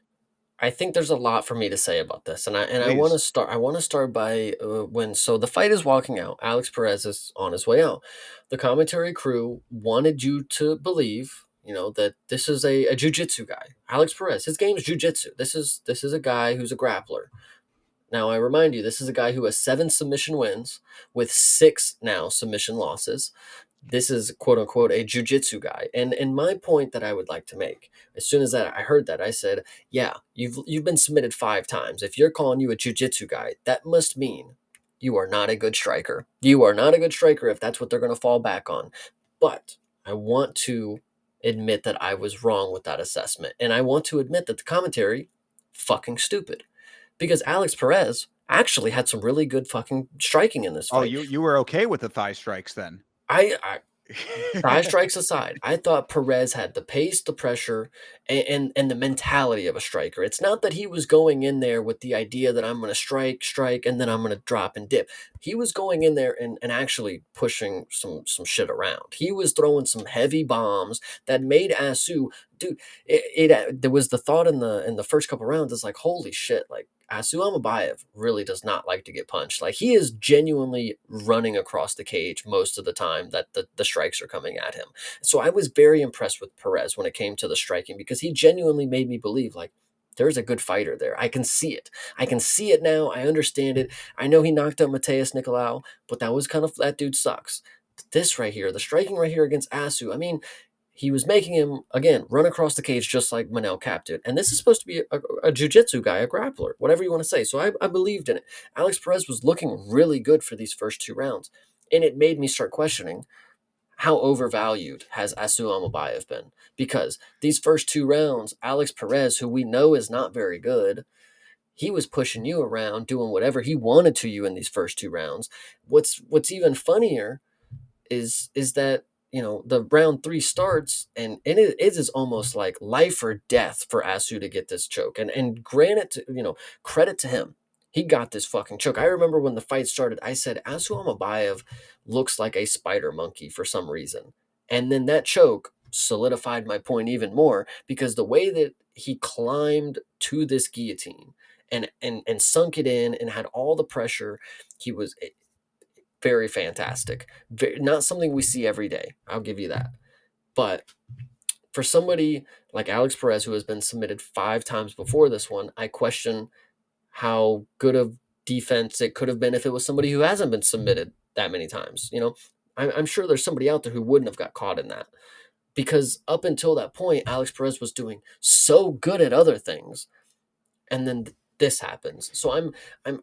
I think there's a lot for me to say about this, and I want to Please. start. I want to start by when the fight is walking out. Alex Perez is on his way out. The commentary crew wanted you to believe, that this is a jujitsu guy. Alex Perez, his game is jujitsu. This is a guy who's a grappler. Now I remind you, this is a guy who has 7 submission wins with 6 now submission losses. this is quote unquote a jujitsu guy. And my point that I would like to make, as soon as that I heard that, I said, yeah, you've been submitted 5 times. If you're calling you a jujitsu guy, that must mean you are not a good striker. You are not a good striker if that's what they're going to fall back on. But I want to admit that I was wrong with that assessment, and I want to admit that the commentary fucking stupid, because Alex Perez actually had some really good fucking striking in this Oh, fight. you were okay with the thigh strikes then? I Thigh strikes aside, I thought Perez had the pace, the pressure, and the mentality of a striker. It's not that he was going in there with the idea that I'm going to strike, and then I'm going to drop and dip. He was going in there and actually pushing some shit around. He was throwing some heavy bombs that made Asu, dude. There was the thought in the first couple rounds. It's like, holy shit, like Asu Amabayev really does not like to get punched. Like, he is genuinely running across the cage most of the time that the strikes are coming at him. So I was very impressed with Perez when it came to the striking, because he genuinely made me believe, like, there's a good fighter there. I can see it. I can see it now. I understand it. I know he knocked out Mateus Nicolau, but that dude sucks. This right here, the striking right here against Asu, I mean, he was making him, again, run across the cage just like Manel Cap did. And this is supposed to be a jiu-jitsu guy, a grappler, whatever you want to say. So I believed in it. Alex Perez was looking really good for these first 2 rounds. And it made me start questioning, how overvalued has Asu Amabayev been? Because these first 2 rounds, Alex Perez, who we know is not very good, he was pushing you around, doing whatever he wanted to you in these first 2 rounds. What's even funnier is that, the round 3 starts, and it is almost like life or death for Asu to get this choke. And granted, credit to him, he got this fucking choke. I remember when the fight started, I said Asu Amabayev looks like a spider monkey for some reason, and then that choke solidified my point even more, because the way that he climbed to this guillotine and sunk it in and had all the pressure, he was very fantastic. Not something we see every day. I'll give you that. But for somebody like Alex Perez, who has been submitted 5 times before this one, I question how good of defense it could have been if it was somebody who hasn't been submitted that many times. I'm sure there's somebody out there who wouldn't have got caught in that, because up until that point, Alex Perez was doing so good at other things, and then this happens. So I'm.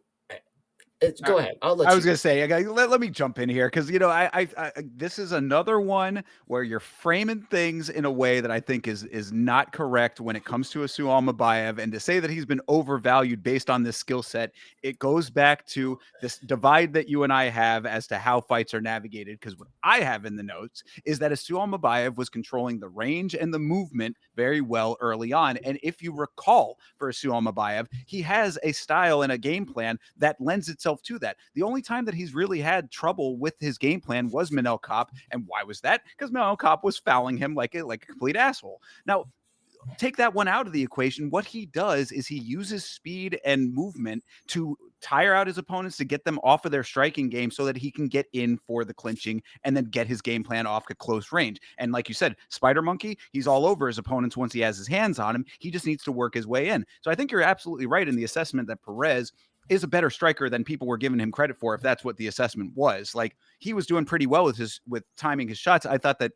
Go ahead. I'll I let was you. gonna say, let me jump in here because this is another one where you're framing things in a way that I think is not correct when it comes to Asu Almabayev, and to say that he's been overvalued based on this skill set, it goes back to this divide that you and I have as to how fights are navigated. Because what I have in the notes is that Asu Almabayev was controlling the range and the movement very well early on, and if you recall, for Asu Almabayev, he has a style and a game plan that lends itself to that. The only time that he's really had trouble with his game plan was Manel Kopp. And why was that? Because Manel Kopp was fouling him like a complete asshole. Now, take that one out of the equation. What he does is he uses speed and movement to tire out his opponents, to get them off of their striking game so that he can get in for the clinching and then get his game plan off at close range. And like you said, Spider Monkey, he's all over his opponents once he has his hands on him. He just needs to work his way in. So I think you're absolutely right in the assessment that Perez is a better striker than people were giving him credit for, if that's what the assessment was. Like, he was doing pretty well with timing his shots. I thought that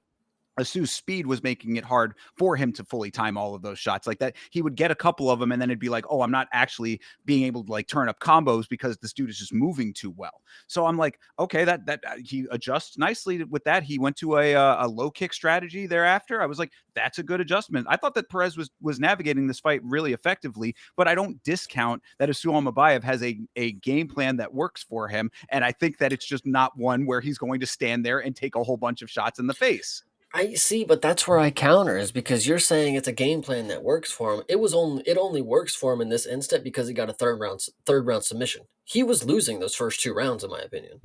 Asu's speed was making it hard for him to fully time all of those shots. Like that, he would get a couple of them and then it'd be like, oh, I'm not actually being able to like turn up combos because this dude is just moving too well. So I'm like, okay, that he adjusts nicely with that. He went to a low kick strategy thereafter. I was like, that's a good adjustment. I thought that Perez was navigating this fight really effectively, but I don't discount that Asu Almabayev has a game plan that works for him, and I think that it's just not one where he's going to stand there and take a whole bunch of shots in the face. I see, but that's where I counter, is because you're saying it's a game plan that works for him. It only works for him in this instant because he got a third round submission. He was losing those first 2 rounds, in my opinion.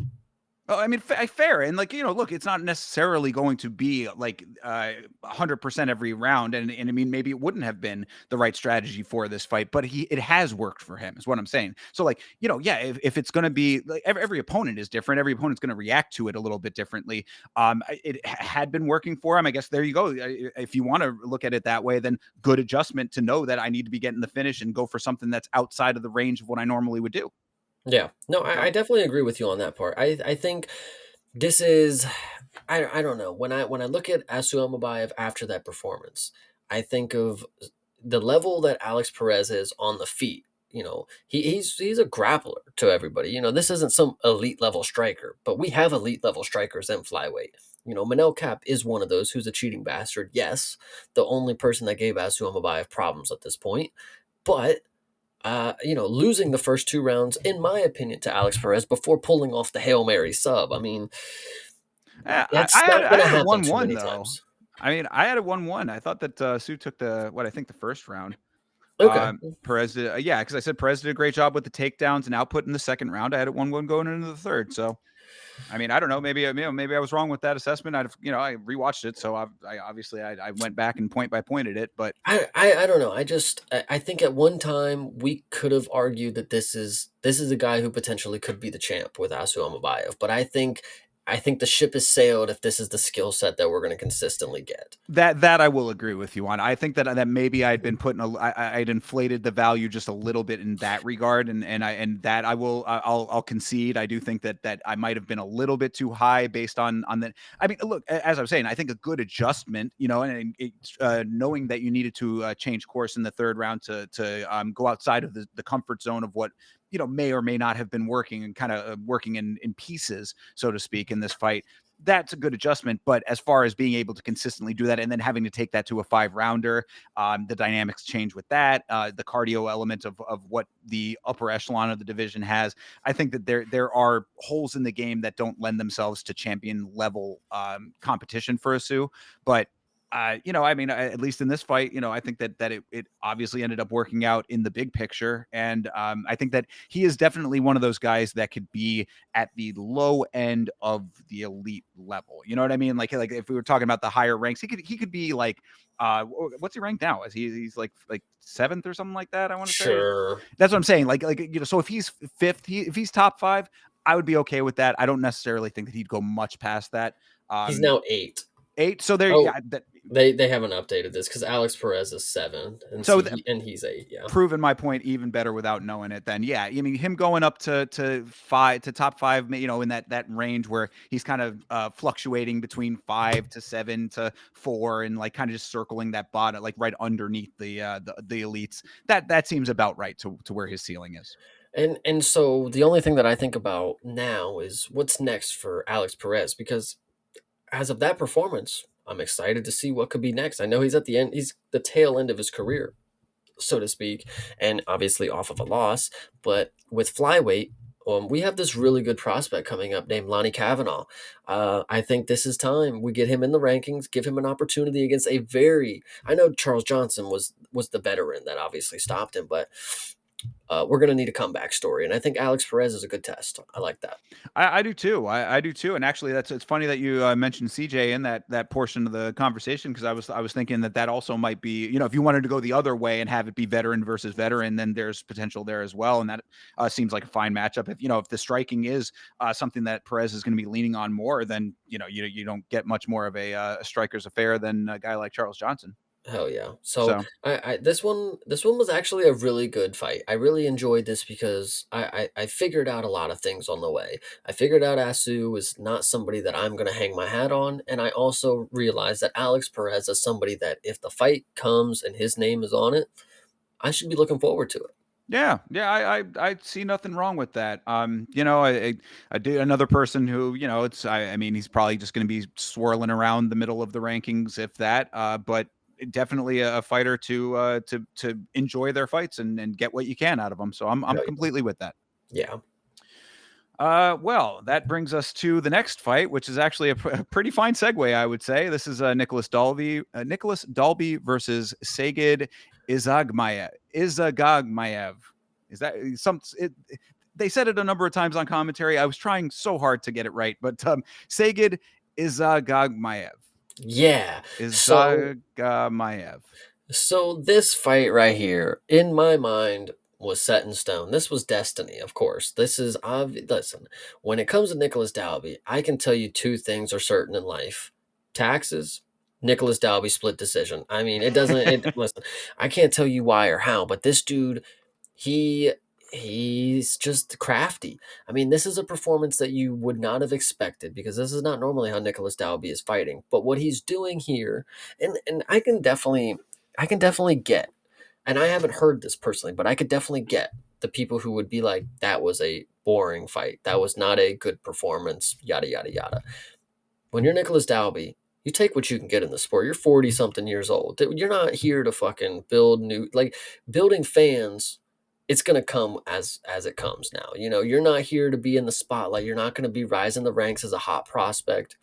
Oh, I mean, fair. And like, look, it's not necessarily going to be like 100% every round. And I mean, maybe it wouldn't have been the right strategy for this fight, but it has worked for him, is what I'm saying. So like, yeah, if it's going to be like, every opponent is different. Every opponent's going to react to it a little bit differently. It had been working for him. I guess there you go. If you want to look at it that way, then good adjustment to know that I need to be getting the finish and go for something that's outside of the range of what I normally would do. Yeah. No, So I definitely agree with you on that part. I think This is I don't know. When I look at Asu Amabayev after that performance, I think of the level that Alex Perez is on the feet. He's a grappler to everybody. This isn't some elite level striker, but we have elite level strikers in flyweight. Manel Cap is one of those who's a cheating bastard. Yes, the only person that gave Asu Amabayev problems at this point, but losing the first two rounds, in my opinion, to Alex Perez before pulling off the Hail Mary sub. I mean, I that's had not going I to had a happen too 1-1 many though. times. I mean, I had a 1-1. I thought that Sue took I think the first round. Okay. Perez did, yeah, because I said Perez did a great job with the takedowns and output in the second round. I had it 1-1 going into the third. So, I mean, I don't know. Maybe I was wrong with that assessment. I rewatched it, so I went back and point by pointed it. But I don't know. I think at one time we could have argued that this is a guy who potentially could be the champ with Asu Amabayev, but I think the ship has sailed if this is the skill set that we're going to consistently get. that I will agree with you on. I think that maybe I'd been putting I'd inflated the value just a little bit in that regard, and that I'll concede. I do think that I might have been a little bit too high based on that. I mean, look, as I was saying, I think a good adjustment, and knowing that you needed to change course in the third round to go outside of the comfort zone of what may or may not have been working and kind of working in pieces, so to speak, in this fight. That's a good adjustment. But as far as being able to consistently do that and then having to take that to a 5-rounder, the dynamics change with that, the cardio element of what the upper echelon of the division has. I think that there are holes in the game that don't lend themselves to champion level competition for a Sioux. But I mean, at least in this fight, I think that it obviously ended up working out in the big picture, and I think that he is definitely one of those guys that could be at the low end of the elite level. You know what I mean? Like if we were talking about the higher ranks, he could be like what's he ranked now? He's like seventh or something like that, I want to say. Sure. That's what I'm saying. So if he's fifth, if he's top five, I would be okay with that. I don't necessarily think that he'd go much past that. He's Um now 8. eight. So there, Oh, yeah, that, they haven't updated this because Alex Perez is 7, and so see he's 8. Yeah. proving my point even better without knowing it, then yeah, I mean him going up to five, to top five, in that range where he's kind of fluctuating between 5 to 7 to 4 and like kind of just circling that bottom, like right underneath the elites. That seems about right to where his ceiling is. And so the only thing that I think about now is what's next for Alex Perez, because as of that performance, I'm excited to see what could be next. I know he's at the end, he's the tail end of his career, so to speak, and obviously off of a loss. But with flyweight, we have this really good prospect coming up named Lonnie Kavanaugh. I think this is time we get him in the rankings, give him an opportunity against a very. I know Charles Johnson was the veteran that obviously stopped him, but we're going to need a comeback story, and I think Alex Perez is a good test. I like that. I do too. I do too. And actually, it's funny that you mentioned CJ in that portion of the conversation, because I was thinking that also might be, if you wanted to go the other way and have it be veteran versus veteran, then there's potential there as well. And that seems like a fine matchup. If the striking is something that Perez is going to be leaning on more, then you don't get much more of a striker's affair than a guy like Charles Johnson. Hell yeah! So So this one was actually a really good fight. I really enjoyed this because I figured out a lot of things on the way. I figured out Asu is not somebody that I'm going to hang my hat on, and I also realized that Alex Perez is somebody that if the fight comes and his name is on it, I should be looking forward to it. yeah, I see nothing wrong with that. I do another person who, I mean, he's probably just going to be swirling around the middle of the rankings, if that. But definitely a fighter to enjoy their fights and get what you can out of them. So I'm Hell yeah! completely with that. Yeah. Well, that brings us to the next fight, which is actually a pretty fine segue, I would say. This is Nicholas Dalby versus Sagid Izagagmayev. Is that they said it a number of times on commentary. I was trying so hard to get it right, but Sagid Izagagmayev. Yeah. So Izagamayev. So this fight right here, in my mind, was set in stone. This was destiny, of course. This is obvious. Listen, when it comes to Nicholas Dalby, I can tell you two things are certain in life: taxes, Nicholas Dalby split decision. I mean, it doesn't. Listen, I can't tell you why or how, but this dude, he He's just crafty. I mean, this is a performance that you would not have expected because this is not normally how Nicholas Dalby is fighting. But what he's doing here, and I can definitely get, and I haven't heard this personally, but I could definitely get the people who would be like, that was a boring fight. That was not a good performance, yada yada yada. When you're Nicholas Dalby, you take what you can get in the sport. You're 40 something years old. You're not here to fucking build new, like, building fans. It's gonna come as it comes now. You know, you're not here to be in the spotlight. You're not gonna be rising the ranks as a hot prospect.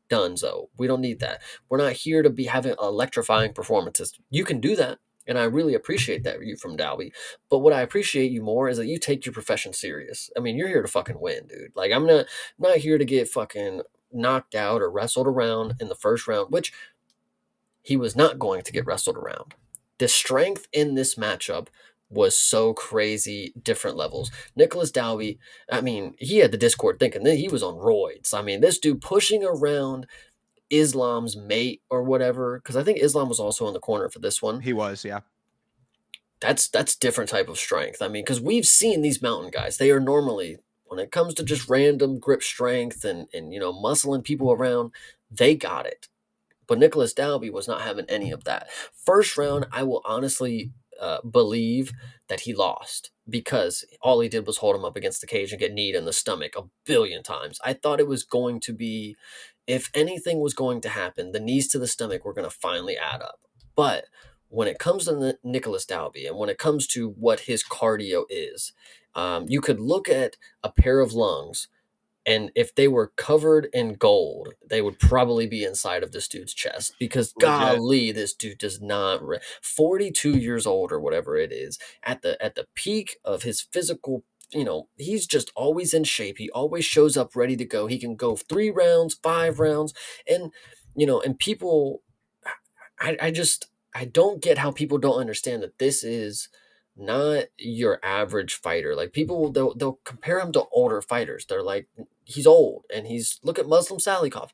Dunzo. We don't need that. We're not here to be having electrifying performances. You can do that, and I really appreciate that you from Dalby. But what I appreciate you more is that you take your profession serious. I mean, you're here to fucking win, dude. Like, I'm not here to get fucking knocked out or wrestled around in the first round, which he was not going to get wrestled around. The strength in this matchup was so crazy, different levels. Nicholas Dalby, I mean, he had the Discord thinking that he was on roids. I mean, this dude pushing around Islam's mate or whatever, because I think Islam was also in the corner for this one. He was, yeah. That's different type of strength. I mean, because we've seen these mountain guys, they are normally, when it comes to just random grip strength and you know, muscling people around, they got it. But Nicholas Dalby was not having any of that. First round, I will honestly believe that he lost because all he did was hold him up against the cage and get kneed in the stomach a billion times. I thought it was going to be, if anything was going to happen, the knees to the stomach were going to finally add up. But when it comes to Nicholas Dalby and when it comes to what his cardio is, you could look at a pair of lungs, and if they were covered in gold, they would probably be inside of this dude's chest because Legit. golly, this dude does not 42 years old or whatever it is, at the peak of his physical, you know, he's just always in shape. He always shows up ready to go. He can go 3 rounds, 5 rounds, and you know, and people, I just, I don't get how people don't understand that this is not your average fighter. Like, people, they'll compare him to older fighters. They're like, he's old and he's, look at Muslim Salikov.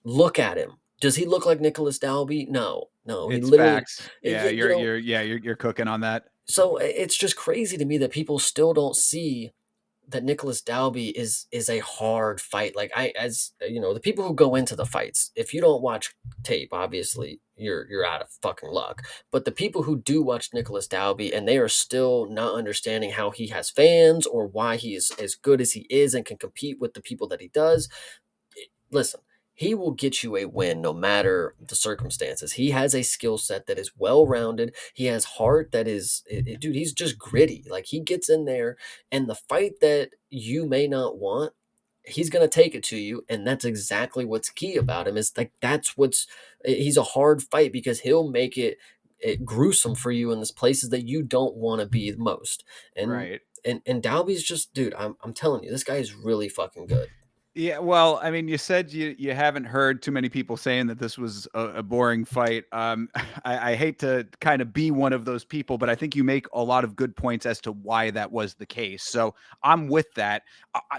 Look at him. Does he look like Nicholas Dalby? No, no. He It's literally, facts. Yeah, you know. you're cooking on that. So it's just crazy to me that people still don't see that Nicholas Dalby is a hard fight. Like, I, as you know, the people who go into the fights, if you don't watch tape, obviously you're out of fucking luck. But the people who do watch Nicholas Dalby and they are still not understanding how he has fans or why he is as good as he is and can compete with the people that he does, listen, he will get you a win no matter the circumstances. He has a skill set that is well rounded. He has heart that is, dude, he's just gritty. Like, he gets in there, and the fight that you may not want, he's going to take it to you. And that's exactly what's key about him, is like, that's what's, he's a hard fight because he'll make it gruesome for you in the places that you don't want to be the most. And, Right. and Dalby's just, dude, I'm telling you, this guy is really fucking good. Yeah, well, I mean, you said you haven't heard too many people saying that this was a boring fight. I hate to kind of be one of those people, but I think you make a lot of good points as to why that was the case. So I'm with that.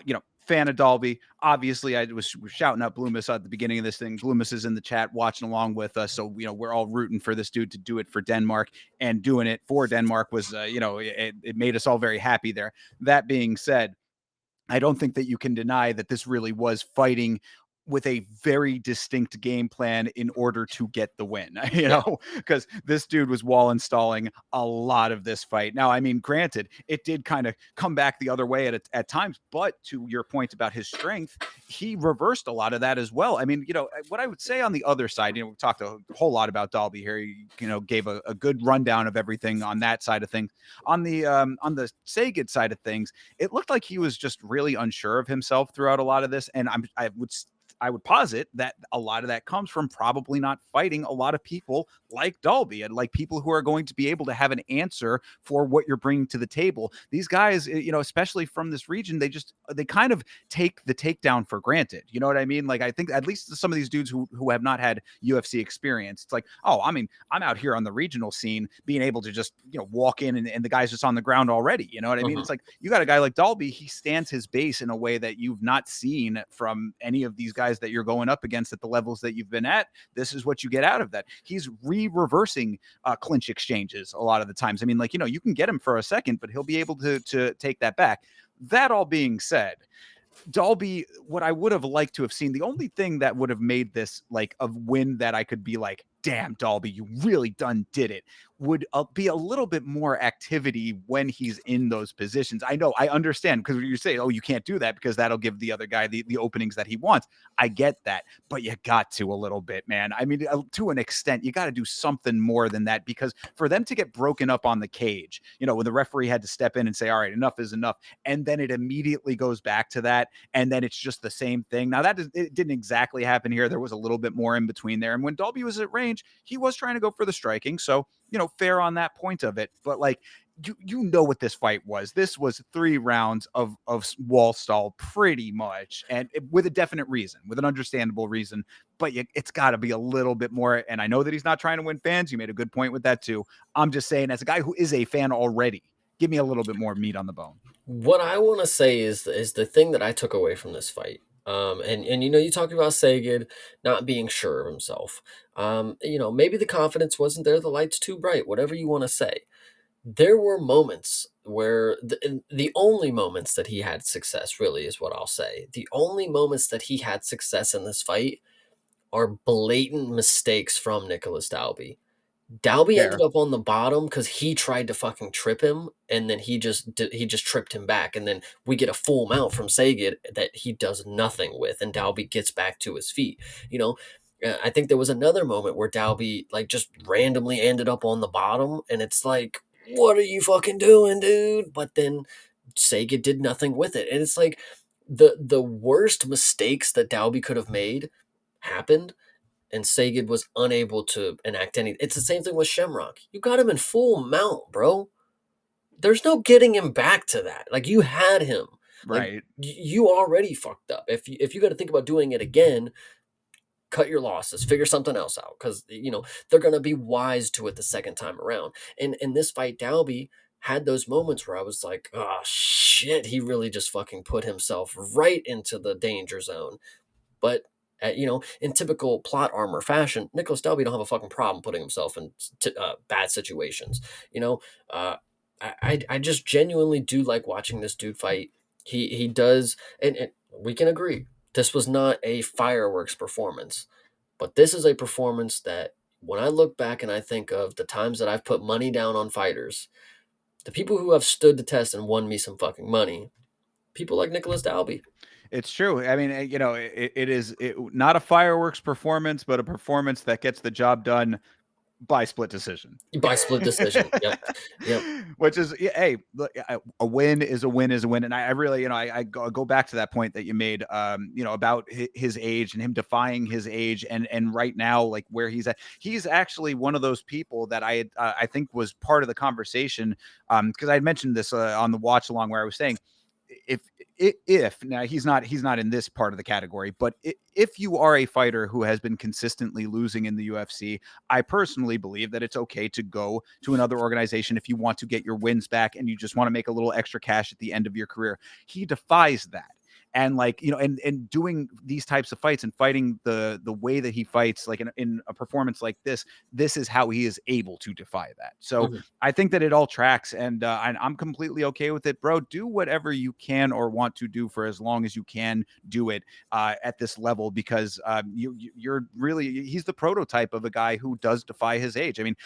You know, fan of Dolby. Obviously, I was shouting out Bloomis at the beginning of this thing. Bloomis is in the chat watching along with us, so you know we're all rooting for this dude to do it for Denmark, and doing it for Denmark was, you know, it made us all very happy there. That being said, I don't think that you can deny that this really was fighting with a very distinct game plan in order to get the win, you Yeah. know, because this dude was wall installing a lot of this fight. Now, I mean, granted, it did kind of come back the other way at times, but to your point about his strength, he reversed a lot of that as well. I mean, you know, what I would say on the other side, you know, we talked a whole lot about Dalby here. You know, gave a good rundown of everything on that side of things. On the Sagan side of things, it looked like he was just really unsure of himself throughout a lot of this, and I would posit that a lot of that comes from probably not fighting a lot of people like Dalby and like people who are going to be able to have an answer for what you're bringing to the table. These guys, you know, especially from this region, they kind of take the takedown for granted. You know what I mean? Like, I think at least some of these dudes who have not had UFC experience, it's like, oh, I mean, I'm out here on the regional scene being able to just, you know, walk in and the guy's just on the ground already. You know what I mean? Mhm. It's like, you got a guy like Dalby, he stands his base in a way that you've not seen from any of these guys guys that you're going up against at the levels that you've been at, this is what you get out of that. He's reversing clinch exchanges a lot of the times. I mean, like, you can get him for a second, but he'll be able to take that back. That all being said, Dalby, what I would have liked to have seen, the only thing that would have made this like a win that I could be like, damn, Dalby, you really done did it, would be a little bit more activity when he's in those positions. I know, I understand, because you say, oh, you can't do that because that'll give the other guy the openings that he wants. I get that, but you got to a little bit, man. I mean, to an extent, you got to do something more than that, because for them to get broken up on the cage, when the referee had to step in and say, all right, enough is enough, and then it immediately goes back to that, and then it's just the same thing. Now, it didn't exactly happen here. There was a little bit more in between there. And when Dalby was at range, he was trying to go for the striking. So, fair on that point of it. But like, you know what this fight was. This was 3 rounds of wall stall pretty much, and with a definite reason, with an understandable reason. But it's got to be a little bit more. And I know that he's not trying to win fans. You made a good point with that too. I'm just saying, as a guy who is a fan already, give me a little bit more meat on the bone. What I want to say is the thing that I took away from this fight. And you talked about Sagan not being sure of himself. Maybe the confidence wasn't there, the light's too bright, whatever you want to say. There were moments where the only moments that he had success, really, is what I'll say. The only moments that he had success in this fight are blatant mistakes from Nicholas Dalby. Dalby ended Fair. up on the bottom because he tried to fucking trip him, and then he just tripped him back, and then we get a full mount from Sagan that he does nothing with, and Dalby gets back to his feet. I think there was another moment where Dalby like just randomly ended up on the bottom, and it's like, what are you fucking doing, dude? But then Sagan did nothing with it, and it's like the worst mistakes that Dalby could have made happened, and Sagan was unable to enact any. It's the same thing with Shamrock. You got him in full mount, bro. There's no getting him back to that. Like, you had him. Like, Right. you already fucked up. If you got to think about doing it again, cut your losses, figure something else out, because they're gonna be wise to it the second time around. And in this fight, Dalby had those moments where I was like, oh shit, he really just fucking put himself right into the danger zone. But in typical plot armor fashion, Nicholas Dalby don't have a fucking problem putting himself in bad situations. You know, uh, I just genuinely do like watching this dude fight. He does, and we can agree this was not a fireworks performance, but this is a performance that when I look back and I think of the times that I've put money down on fighters, the people who have stood the test and won me some fucking money, people like Nicholas Dalby. It's true. I mean, it is not a fireworks performance, but a performance that gets the job done by split decision. By split decision. Yep. Yep. Which is, hey, look, a win is a win is a win. And I really, I go back to that point that you made, about his age and him defying his age, and right now, like where he's at. He's actually one of those people that I think was part of the conversation, because I had mentioned this on the watch along, where I was saying, if now he's not in this part of the category, but if you are a fighter who has been consistently losing in the UFC, I personally believe that it's okay to go to another organization if you want to get your wins back and you just want to make a little extra cash at the end of your career. He defies that. And like, and doing these types of fights and fighting the way that he fights, like in a performance like this is how he is able to defy that. So Mhm. I think that it all tracks, and I'm completely okay with it, bro. Do whatever you can or want to do for as long as you can do it at this level, because you're really, he's the prototype of a guy who does defy his age. I mean,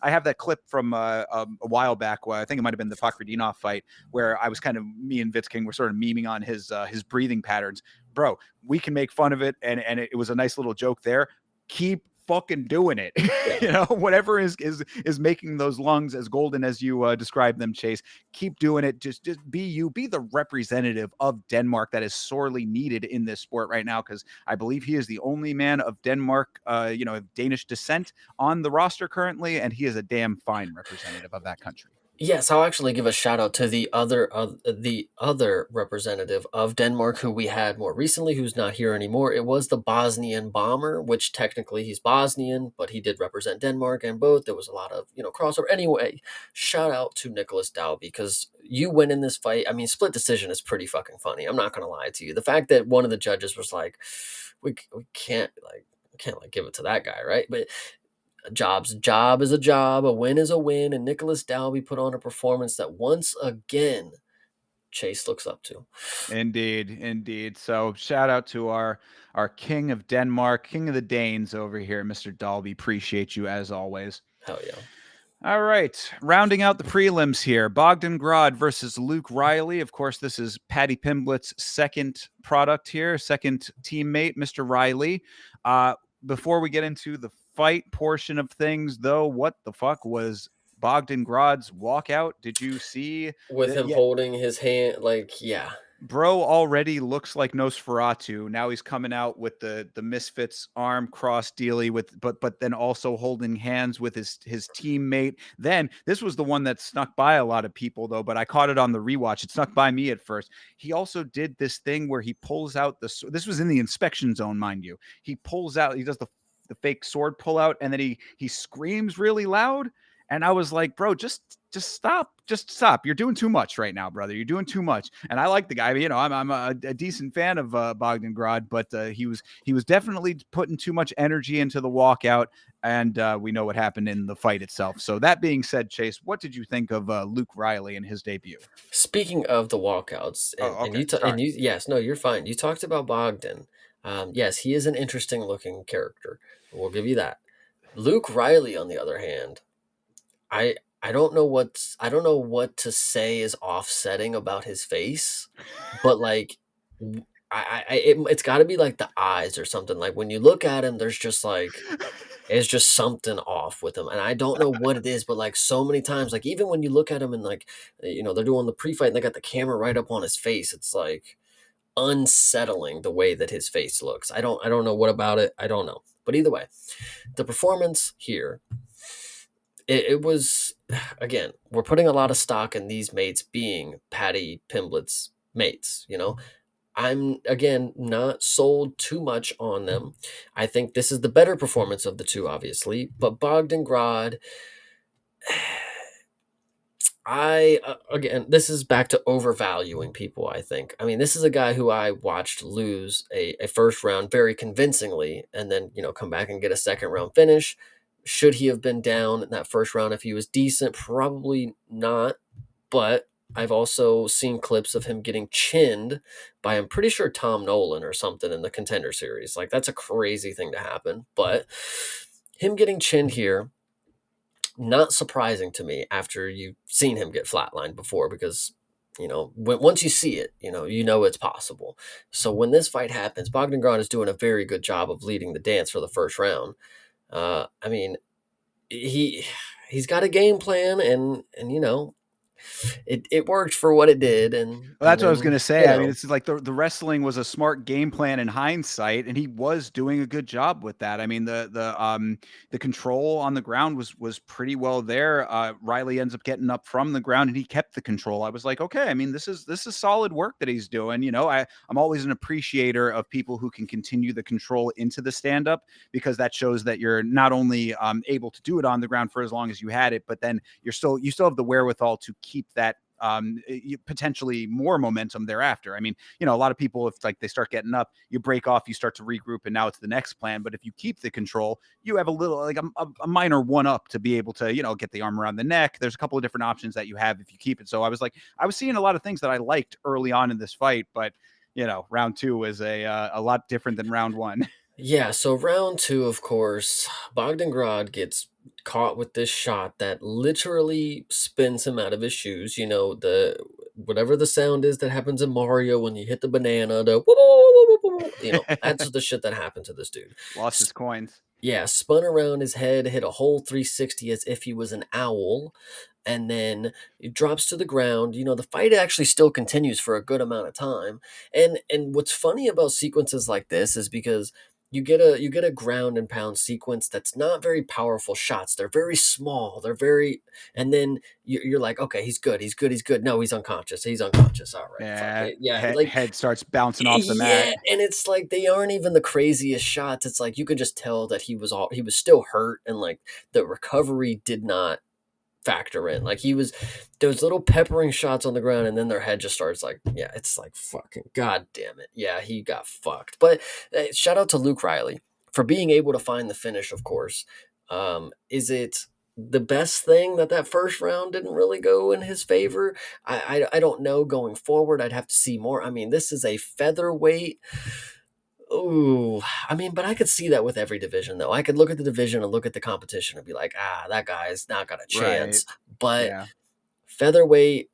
I have that clip from a while back, where I think it might have been the Fakradinov fight, where I was me and Vitz King were sort of memeing on his breathing patterns. Bro, we can make fun of it, and it was a nice little joke there. Keep fucking doing it. Yeah. Whatever is making those lungs as golden as you described them, Chase. Keep doing it. Just be you. Be the representative of Denmark that is sorely needed in this sport right now, because I believe he is the only man of Denmark, of Danish descent on the roster currently, and he is a damn fine representative of that country. Yes, I'll actually give a shout out to the other representative of Denmark who we had more recently, who's not here anymore. It was the Bosnian bomber, which technically he's Bosnian, but he did represent Denmark, and both there was a lot of crossover. Anyway, shout out to Nicholas Dow because you win in this fight. I mean, split decision is pretty fucking funny. I'm not gonna lie to you. The fact that one of the judges was like, we can't like give it to that guy, right? But a job is a job, a win is a win, and Nicholas Dalby put on a performance that once again Chase looks up to. Indeed, indeed. So shout out to our king of Denmark, king of the Danes over here, Mr. Dalby. Appreciate you as always. Hell yeah. All right, rounding out the prelims here, Bogdan Grod versus Luke Riley. Of course, this is Paddy Pimblett's second product here, second teammate, Mr. Riley. Uh, Before we get into the fight portion of things, though, what the fuck was Bogdan Grod's walkout? Did you see With that? him Yeah, holding his hand, like, yeah. bro already looks like Nosferatu. Now he's coming out with the Misfits arm cross dealy with, but then also holding hands with his teammate. Then this was the one that snuck by a lot of people though, but I caught it on the rewatch. It snuck by me at first. He also did this thing where he pulls out this was in the inspection zone, mind you. He pulls out, he does the fake sword pull out, and then he screams really loud. And I was like, bro, just stop. Just stop. You're doing too much right now, brother. You're doing too much. And I like the guy. I'm a decent fan of Bogdan Grod, but he was definitely putting too much energy into the walkout, and we know what happened in the fight itself. So that being said, Chase, what did you think of Luke Riley and his debut? Speaking of the walkouts, Oh, and okay. you Sorry. and you, yes, no, you're fine. You talked about Bogdan. Yes, he is an interesting looking character. We'll give you that. Luke Riley, on the other hand, I don't know what to say is offsetting about his face, but like it's got to be like the eyes or something. Like when you look at him, there's just like it's just something off with him, and I don't know what it is. But like so many times, like even when you look at him and like they're doing the pre-fight and they got the camera right up on his face, it's like unsettling the way that his face looks. I don't know what about it. I don't know, but either way, the performance here it was again, we're putting a lot of stock in these mates being Patty Pimblett's mates, you know. I'm again not sold too much on them. I think this is the better performance of the two, obviously, but Bogdan Grad, I again, this is back to overvaluing people. I think. I mean, this is a guy who I watched lose a first round very convincingly, and then come back and get a second round finish. Should he have been down in that first round if he was decent? Probably not. But I've also seen clips of him getting chinned by I'm pretty sure Tom Nolan or something in the Contender Series. Like that's a crazy thing to happen. But him getting chinned here, not surprising to me after you've seen him get flatlined before because once you see it, you know it's possible. So when this fight happens, Bogdan Grant is doing a very good job of leading the dance for the first round. I mean, he he's got a game plan, and it worked for what it did, Well, and that's what I was then gonna say. I mean, it's like the wrestling was a smart game plan in hindsight, and he was doing a good job with that. I mean, the control on the ground was pretty well there. Riley ends up getting up from the ground, and he kept the control. I was like, okay, I mean, this is solid work that he's doing. I'm always an appreciator of people who can continue the control into the stand up because that shows that you're not only able to do it on the ground for as long as you had it, but then you still have the wherewithal to keep that potentially more momentum thereafter. I mean, a lot of people, if like they start getting up, you break off, you start to regroup, and now it's the next plan. But if you keep the control, you have a little like a minor one up to be able to, get the arm around the neck. There's a couple of different options that you have if you keep it. So I was seeing a lot of things that I liked early on in this fight, but round two was a lot different than round one. yeah. So round two, of course, Bogdan Grad gets caught with this shot that literally spins him out of his shoes. The whatever the sound is that happens in Mario when you hit the banana, that's the shit that happened to this dude. Lost his coins. Yeah, spun around his head, hit a whole 360 as if he was an owl, and then it drops to the ground. The fight actually still continues for a good amount of time. And what's funny about sequences like this is because you get a ground and pound sequence that's not very powerful shots. They're very small. They're very, and then you're like, okay, he's good. He's good. He's good. No, he's unconscious. He's unconscious. All right, fuck Yeah, it. Yeah, like head starts bouncing off the mat. yeah, and it's like they aren't even the craziest shots. It's like you could just tell that he was still hurt, and like the recovery did not factor in. Like he was those little peppering shots on the ground, and then their head just starts like, yeah, it's like fucking god damn it. Yeah, he got fucked. But shout out to Luke Riley for being able to find the finish, of course. Is it the best thing that that first round didn't really go in his favor? I don't know going forward. I'd have to see more. I mean, this is a featherweight. Ooh, I mean, but I could see that with every division, though. I could look at the division and look at the competition and be like, ah, that guy's not got a Right. chance. But Yeah. featherweight,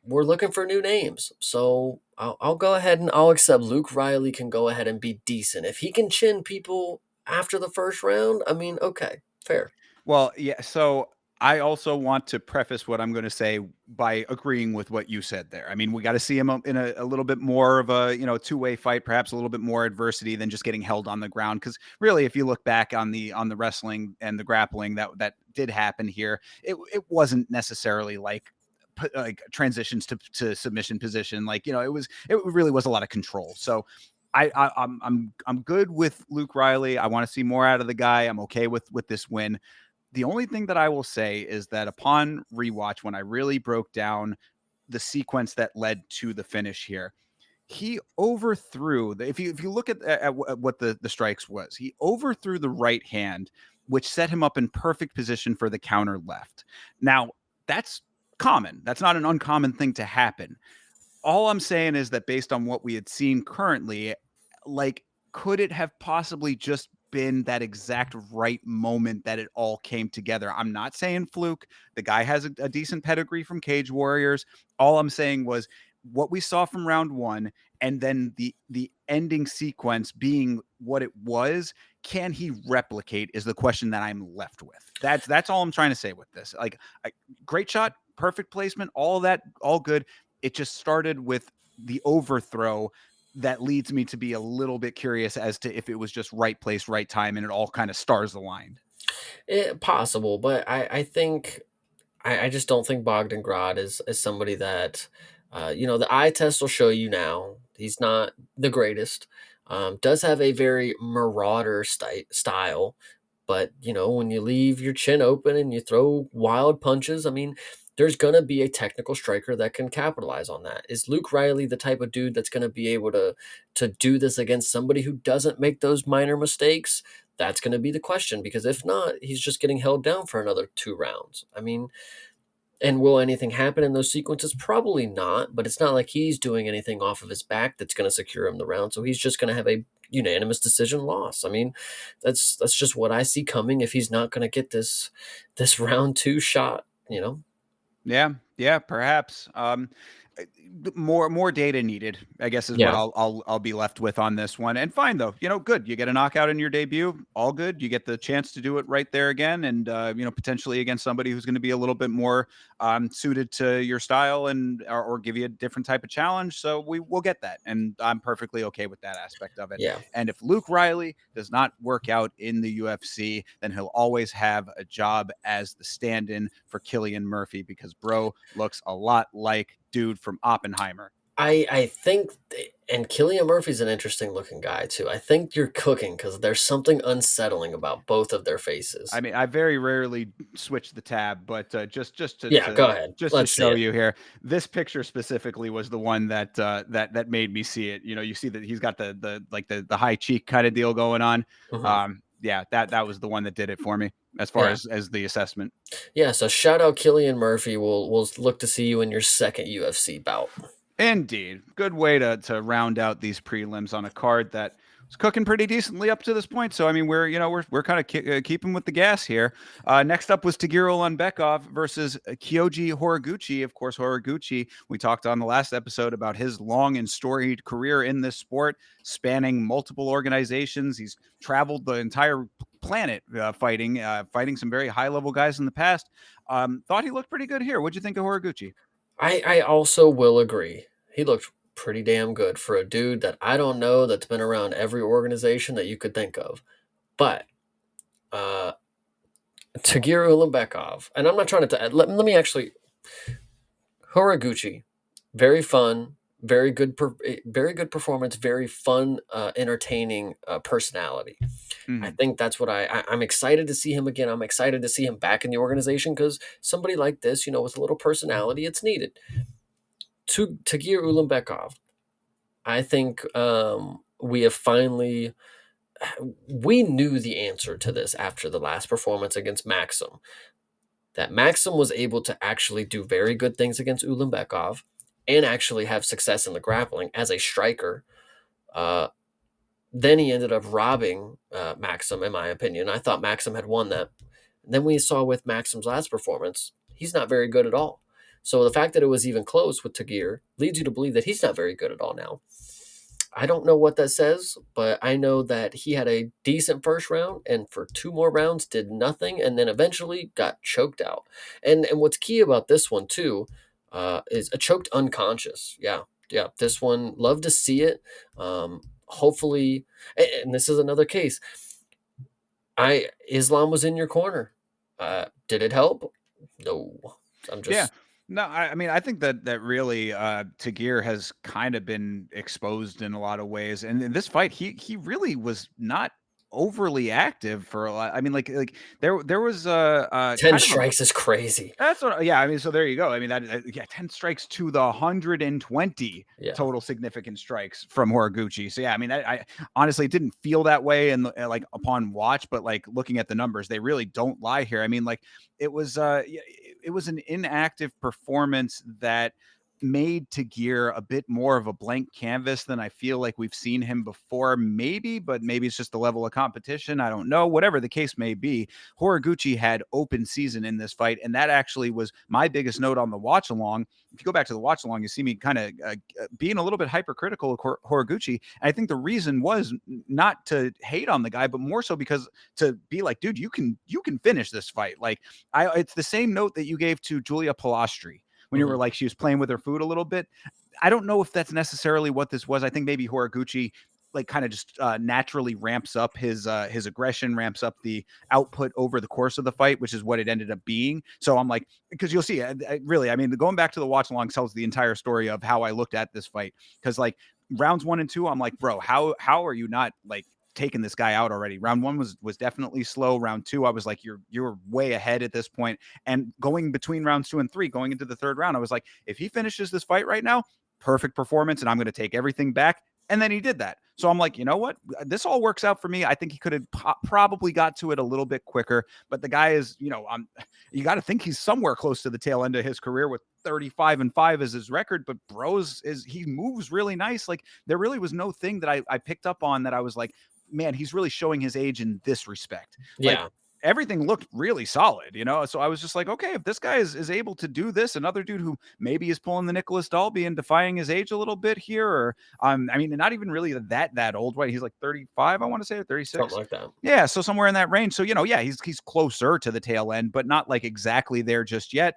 we're looking for new names. So I'll go ahead and I'll accept Luke Riley can go ahead and be decent. If he can chin people after the first round, I mean, okay, fair. Well, yeah, so I also want to preface what I'm gonna say by agreeing with what you said there. I mean, we gotta see him in a little bit more of a, two-way fight, perhaps a little bit more adversity than just getting held on the ground. Because really, if you look back on the wrestling and the grappling that did happen here, it wasn't necessarily like transitions to submission position. Like, it really was a lot of control. So I'm good with Luke Riley. I want to see more out of the guy. I'm okay with this win. The only thing that I will say is that upon rewatch, when I really broke down the sequence that led to the finish here, he overthrew if you look at what the strikes was, he overthrew the right hand, which set him up in perfect position for the counter left. Now, that's common. That's not an uncommon thing to happen. All I'm saying is that based on what we had seen currently, like, could it have possibly just been that exact right moment that it all came together? I'm not saying fluke. The guy has a decent pedigree from Cage Warriors. All I'm saying was what we saw from round one, and then the ending sequence being what it was. Can he replicate? Is the question that I'm left with. That's all I'm trying to say with this. Like, great shot, perfect placement, all that, all good. It just started with the overthrow that leads me to be a little bit curious as to if it was just right place, right time, and it all kind of stars aligned. Possible, but I think I just don't think Bogdan Grad is somebody that the eye test will show you now he's not the greatest. Does have a very marauder style, but when you leave your chin open and you throw wild punches, I mean, there's gonna be a technical striker that can capitalize on that. Is Luke Riley the type of dude that's gonna be able to do this against somebody who doesn't make those minor mistakes? That's going to be the question because if not, he's just getting held down for another 2 rounds. I mean, and will anything happen in those sequences? Probably not, but it's not like he's doing anything off of his back that's going to secure him the round. So he's just going to have a unanimous decision loss. I mean, that's just what I see coming if he's not going to get this round two shot. Yeah, yeah, perhaps. More data needed, I guess, is what Yeah. I'll be left with on this one. And fine though, good. You get a knockout in your debut, all good. You get the chance to do it right there again, and potentially against somebody who's going to be a little bit more suited to your style and or give you a different type of challenge. So we will get that, and I'm perfectly okay with that aspect of it. Yeah. And if Luke Riley does not work out in the UFC, then he'll always have a job as the stand-in for Killian Murphy because bro looks a lot like dude from Oppenheimer. I think, and Killian Murphy's an interesting looking guy too. I think you're cooking because there's something unsettling about both of their I faces. mean, I very rarely switch the tab, but just to, Yeah, to go ahead. just to Let's see show it. you here, this picture specifically was the one that made me see it. You see that he's got the high cheek kind of deal going on. Mhm. Yeah, that was the one that did it for me as far Yeah. as the assessment. Yeah, so shout out Killian Murphy. We'll look to see you in your second UFC bout. Indeed. Good way to round out these prelims on a card that was cooking pretty decently up to this point. So I mean, we're kind of keeping with the gas here. Next up was Tagiro Unbekov versus Kyoji Horiguchi. Of course, Horiguchi. We talked on the last episode about his long and storied career in this sport, spanning multiple organizations. He's traveled the entire planet fighting some very high level guys in the past. Thought he looked pretty good here. What'd you think of Horiguchi? I also will agree. He looked pretty damn good for a dude that I don't know that's been around every organization that you could think of. But uh, Tagir Ulanbekov, and I'm not trying to let me actually Horiguchi, very fun, very good performance, very fun, entertaining personality. I Mhm. think that's what I'm excited to see him again. I'm excited to see him back in the organization because somebody like this, with a little personality, it's needed. To Tagir Ulanbekov, I think we have finally we knew the answer to this after the last performance against Maxim. That Maxim was able to actually do very good things against Ulanbekov and actually have success in the grappling as a striker. Uh, then he ended up robbing Maxim, in my opinion. I thought Maxim had won that. And then we saw with Maxim's last performance, he's not very good at all. So the fact that it was even close with Tagir leads you to believe that he's not very good at all now. I don't know what that says, but I know that he had a decent first round and for two more rounds did nothing and then eventually got choked out. And what's key about this one too is a choked unconscious. Yeah. Yeah. This one, love to see it. Hopefully, and this is another case. Islam was in your corner. Did it help? No. I'm Yeah. just No, I mean, I think that really Tagir has kind of been exposed in a lot of ways, and in this fight, he really was not overly active for a lot. I mean, there was 10 kind of a strikes is crazy. that's what yeah, I mean, so there you go. I mean, yeah, 10 strikes to the 120 Yeah. total significant strikes from Horiguchi. So yeah, I mean, I honestly it didn't feel that way and like upon watch, but like looking at the numbers, they really don't lie here. I mean, like it was an inactive performance that made Tagir a bit more of a blank canvas than I feel like we've seen him before, maybe, but maybe it's just the level of competition. I don't know. Whatever the case may be, Horiguchi had open season in this fight, and that actually was my biggest note on the watch along. If you go back to the watch along, you see me kind of being a little bit hypercritical of Horiguchi. And I think the reason was not to hate on the guy, but more so because to be like, dude, you can finish this fight. Like it's the same note that you gave to Julia Pilastri when you were Mhm. like she was playing with her food a little bit. I don't know if that's necessarily what this was. I think maybe Horiguchi like kind of just naturally ramps up his aggression, ramps up the output over the course of the fight, which is what it ended up being. So I'm like, because you'll see, really, I mean, going back to the watch along tells the entire story of how I looked at this fight. Because like rounds 1 and 2, I'm like, bro, how are you not like taking this guy out already? Round 1 was definitely slow. Round 2, I was like, you're way ahead at this point. And going between rounds 2 and 3, going into the third round, I was like, if he finishes this fight right now, perfect performance, and I'm going to take everything back. And then he did that. So I'm like, you know what? This all works out for me. I think he could have probably got to it a little bit quicker, but the guy is, you got to think he's somewhere close to the tail end of his career with 35-5 as his record. But Bros is he moves really nice. Like there really was no thing that I picked up on that I was like, man, he's really showing his age in this respect. Like Yeah. everything looked really solid. So I was just like, okay, if this guy is able to do this, another dude who maybe is pulling the Nicholas Dalby and defying his age a little bit here, or I mean, not even really that old, right? He's like 35, I want to say, or Something 36. like that. Yeah, so somewhere in that range. So, yeah, he's closer to the tail end, but not like exactly there just yet.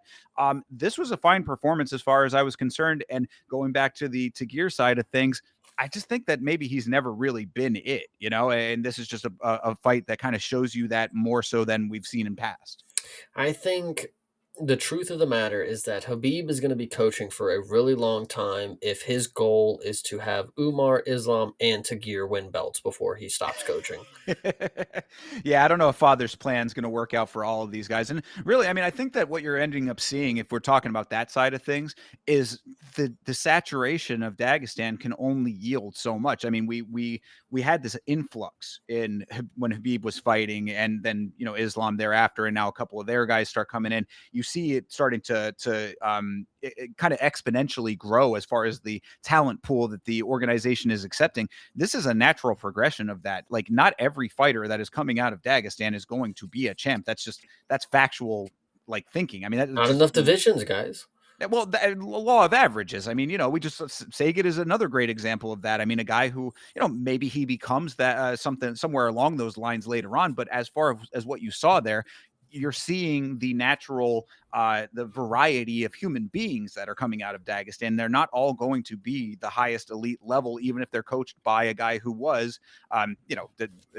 This was a fine performance as far as I was concerned. And going back to the Tagir side of things, I just think that maybe he's never really been it, and this is just a fight that kind of shows you that more so than we've seen in past. I think the truth of the matter is that Habib is going to be coaching for a really long time if his goal is to have Umar, Islam, and Tagir win belts before he stops coaching. Yeah, I don't know if Father's plan is going to work out for all of these guys. And really, I mean, I think that what you're ending up seeing, if we're talking about that side of things, is the saturation of Dagestan can only yield so much. I mean, we had this influx in when Habib was fighting, and then Islam thereafter, and now a couple of their guys start coming in. You see it starting to kind of exponentially grow as far as the talent pool that the organization is accepting. This is a natural progression of that. Like, not every fighter that is coming out of Dagestan is going to be a champ. That's factual, like, thinking. I mean, that's Not just enough divisions, guys. well, the law of averages. I mean, we just Saget is another great example of that. I mean, a guy who, maybe he becomes that something somewhere along those lines later on. But as far as what you saw there, you're seeing the natural the variety of human beings that are coming out of Dagestan. They're not all going to be the highest elite level, even if they're coached by a guy who was,